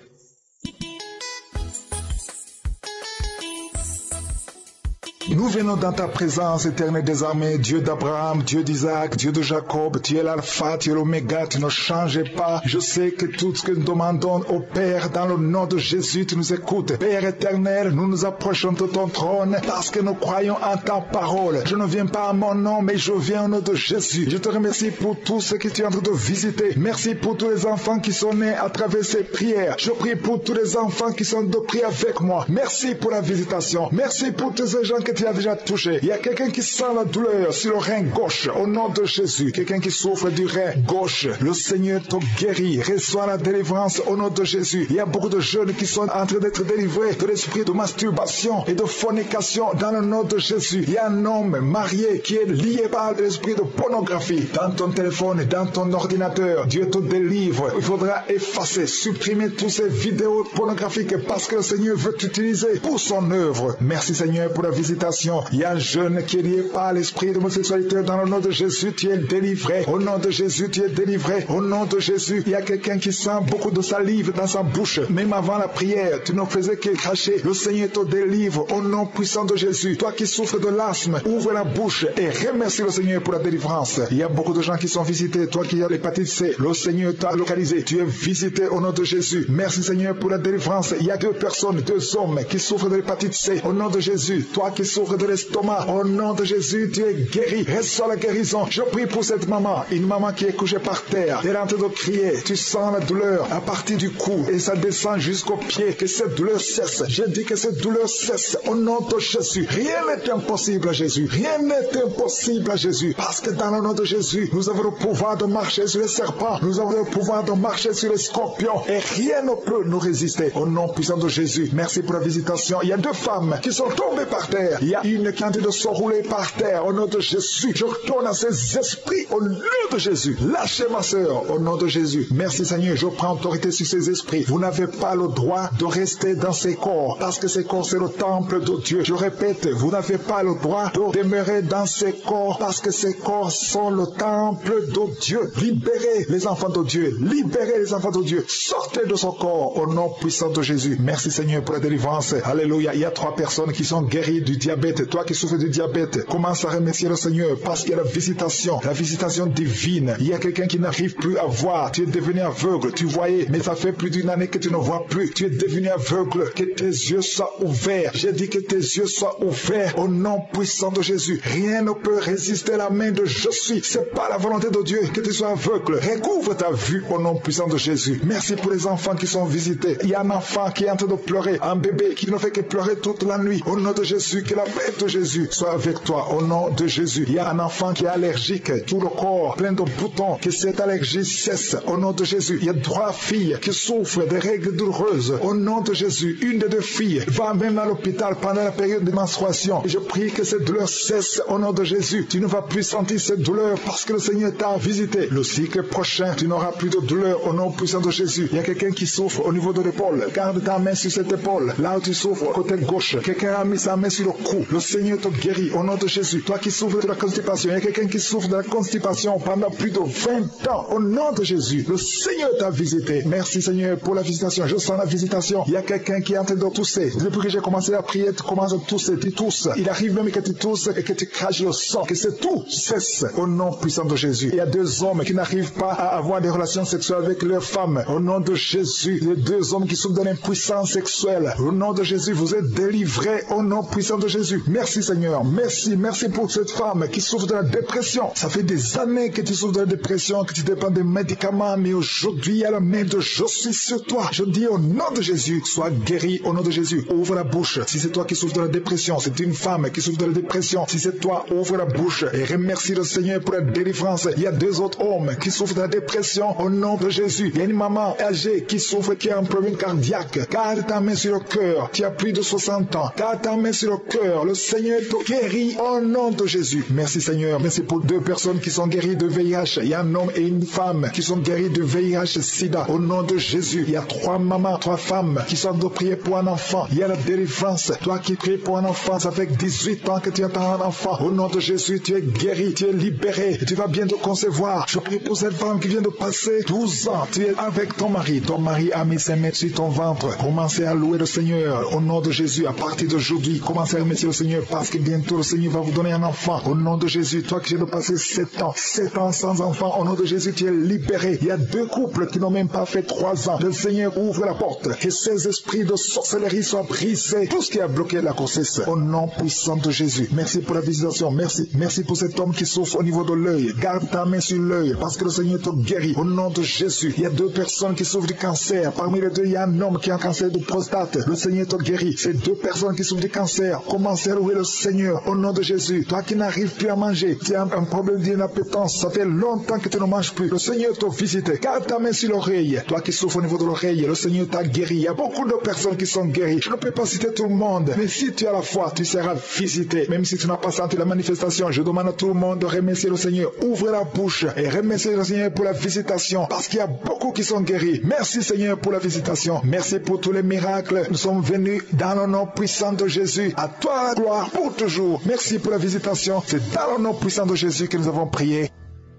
Nous Nous venons dans ta présence, éternel des armées, Dieu d'Abraham, Dieu d'Isaac, Dieu de Jacob, tu es l'alpha, tu es l'oméga, tu ne changes pas. Je sais que tout ce que nous demandons au Père, dans le nom de Jésus, tu nous écoutes. Père éternel, nous nous approchons de ton trône parce que nous croyons en ta parole. Je ne viens pas à mon nom, mais je viens au nom de Jésus. Je te remercie pour tout ce que tu es en train de visiter. Merci pour tous les enfants qui sont nés à travers ces prières. Je prie pour tous les enfants qui sont de prier avec moi. Merci pour la visitation. Merci pour tous ces gens que tu as déjà touchés. Il y a quelqu'un qui sent la douleur sur le rein gauche. Au nom de Jésus. Quelqu'un qui souffre du rein gauche. Le Seigneur te guérit. Reçois la délivrance au nom de Jésus. Il y a beaucoup de jeunes qui sont en train d'être délivrés de l'esprit de masturbation et de fornication dans le nom de Jésus. Il y a un homme marié qui est lié par l'esprit de pornographie dans ton téléphone, dans ton ordinateur. Dieu te délivre. Il faudra effacer, supprimer toutes ces vidéos pornographiques parce que le Seigneur veut t'utiliser pour son œuvre. Merci Seigneur pour la visitation. Il y a un jeune qui est lié par l'esprit de homosexualité dans le nom de Jésus. Tu es délivré. Au nom de Jésus, tu es délivré. Au nom de Jésus, il y a quelqu'un qui sent beaucoup de salive dans sa bouche. Même avant la prière, tu ne faisais que cracher. Le Seigneur te délivre au nom puissant de Jésus. Toi qui souffres de l'asthme, ouvre la bouche et remercie le Seigneur pour la délivrance. Il y a beaucoup de gens qui sont visités. Toi qui as l'hépatite C, le Seigneur t'a localisé. Tu es visité au nom de Jésus. Merci Seigneur pour la délivrance. Il y a 2 personnes, 2 hommes qui souffrent de l'hépatite C. Au nom de Jésus. Toi qui souffres de l'estomac, au nom de Jésus, tu es guéri. Reçois la guérison. Je prie pour cette maman. Une maman qui est couchée par terre. Elle est en train de crier. Tu sens la douleur à partir du cou et ça descend jusqu'au pied. Que cette douleur cesse. Je dis que cette douleur cesse. Au nom de Jésus. Rien n'est impossible à Jésus. Rien n'est impossible à Jésus. Parce que dans le nom de Jésus, nous avons le pouvoir de marcher sur les serpents. Nous avons le pouvoir de marcher sur les scorpions. Et rien ne peut nous résister. Au nom puissant de Jésus. Merci pour la visitation. Il y a 2 femmes qui sont tombées par terre. Il y a une qui est en train de se rouler par terre. Au nom de Jésus. Je retourne à ces esprits. Au nom de Jésus. Lâchez ma soeur. Au nom de Jésus. Merci Seigneur. Je prends autorité sur ces esprits. Vous n'avez pas le droit de rester dans ces corps. Parce que ces corps, c'est le temple de Dieu. Je répète, vous n'avez pas le droit de demeurer dans ces corps. Parce que ces corps sont le temple de Dieu. Libérez les enfants de Dieu. Libérez les enfants de Dieu. Sortez de ce corps au nom puissant de Jésus. Merci Seigneur pour la délivrance. Alléluia. Il y a 3 personnes qui sont guéries du diabète. Toi qui souffres du diabète, commence à remercier le Seigneur parce qu'il y a la visitation divine. Il y a quelqu'un qui n'arrive plus à voir. Tu es devenu aveugle. Tu voyais, mais ça fait plus d'une année que tu ne vois plus. Tu es devenu aveugle. Que tes yeux soient ouverts. J'ai dit que tes yeux soient ouverts au nom puissant de Jésus. Rien ne peut résister à la main de je suis. C'est pas la volonté de Dieu que tu sois aveugle. Recouvre ta vue au nom puissant de Jésus. Merci pour les enfants qui sont visités. Il y a un enfant qui est en train de pleurer. Un bébé qui ne fait que pleurer toute la nuit. Au nom de Jésus, que la paix de Jésus soit avec toi. Au nom de Jésus. Il y a un enfant qui est allergique. Tout le corps plein de boutons. Que cette allergie cesse. Au nom de Jésus. Il y a 3 filles qui souffrent des règles douloureuses. Au nom de Jésus. Une des 2 filles va même à l'hôpital pendant la période de menstruation. Je prie que cette douleur cesse au nom de Jésus. Tu ne vas plus sentir cette douleur parce que le Seigneur t'a visité. Le cycle prochain, tu n'auras plus de douleur au nom puissant de Jésus. Il y a quelqu'un qui souffre au niveau de l'épaule. Garde ta main sur cette épaule. Là où tu souffres, côté gauche. Quelqu'un a mis sa main sur le cou. Le Seigneur te guérit au nom de Jésus. Toi qui souffres de la constipation, il y a quelqu'un qui souffre de la constipation pendant plus de 20 ans. Au nom de Jésus, le Seigneur t'a visité. Merci Seigneur pour la visitation. Je sens la visitation. Il y a quelqu'un qui est en train de tousser. Depuis que j'ai commencé à prier, tu commences à tousser. Tu tousses. Il arrive même que tu tousses et que tu craches le sang. Que c'est tout cesse au nom puissant de Jésus. Il y a 2 hommes qui n'arrivent pas à avoir des relations sexuelles avec leurs femmes. Au nom de Jésus, les 2 hommes qui souffrent de l'impuissance sexuelle. Au nom de Jésus, vous êtes délivrés au nom puissant de Jésus. Merci Seigneur. Merci pour cette femme qui souffre de la dépression. Ça fait des années que tu souffres de la dépression, que tu dépends des médicaments, mais aujourd'hui, il y a la main de je suis sur toi. Je dis au nom de Jésus, sois guéri au nom de Jésus. Ouvre la bouche. Si c'est toi qui souffres de la dépression, c'est une femme qui souffre de la dépression. Si c'est toi, ouvre la bouche et remercie le Seigneur pour la délivrance. Il y a 2 autres hommes qui souffrent de la dépression au nom de Jésus. Il y a une maman âgée qui souffre, qui a un problème cardiaque. Garde ta main sur le cœur. Tu as plus de 60 ans. Garde ta main sur le cœur. Le Seigneur te guérit au nom de Jésus. Merci Seigneur. Merci pour 2 personnes qui sont guéries de VIH. Il y a un homme et une femme qui sont guéris de VIH-Sida. Au nom de Jésus. Il y a 3 mamans, 3 femmes qui sont de prier pour un enfant. Il y a la délivrance. Toi qui pries pour un enfant, ça fait 18 ans que tu attends un enfant. Au nom de Jésus, tu es guéri, tu es libéré. Et tu vas bientôt concevoir. Je prie pour cette femme qui vient de passer 12 ans. Tu es avec ton mari. Ton mari a mis ses mains sur ton ventre. Commencez à louer le Seigneur. Au nom de Jésus, à partir d'aujourd'hui, commencez à remercier le Seigneur, parce que bientôt le Seigneur va vous donner un enfant. Au nom de Jésus, toi qui viens de passer 7 ans sans enfant, au nom de Jésus, tu es libéré. Il y a 2 couples qui n'ont même pas fait 3 ans. Le Seigneur ouvre la porte. Que ces esprits de sorcellerie soient brisés. Tout ce qui a bloqué la grossesse, au nom puissant de Jésus. Merci pour la visitation. Merci pour cet homme qui souffre au niveau de l'œil. Garde ta main sur l'œil, parce que le Seigneur te guérit. Au nom de Jésus, il y a 2 personnes qui souffrent du cancer. Parmi les 2, il y a un homme qui a un cancer de prostate. Le Seigneur te guérit. Ces 2 personnes qui souffrent du cancer, commencez à louer le Seigneur au nom de Jésus. Toi qui n'arrives plus à manger, tu as un problème d'inappétence, ça fait longtemps que tu ne manges plus. Le Seigneur t'a visité. Garde ta main sur l'oreille. Toi qui souffres au niveau de l'oreille, le Seigneur t'a guéri. Il y a beaucoup de personnes qui sont guéries. Je ne peux pas citer tout le monde, mais si tu as la foi, tu seras visité. Même si tu n'as pas senti la manifestation, je demande à tout le monde de remercier le Seigneur. Ouvre la bouche et remercier le Seigneur pour la visitation, parce qu'il y a beaucoup qui sont guéris. Merci Seigneur pour la visitation. Merci pour tous les miracles. Nous sommes venus dans le nom puissant de Jésus. À toi la gloire pour toujours. Merci pour la visitation. C'est dans le nom puissant de Jésus que nous avons prié.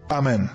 Amen.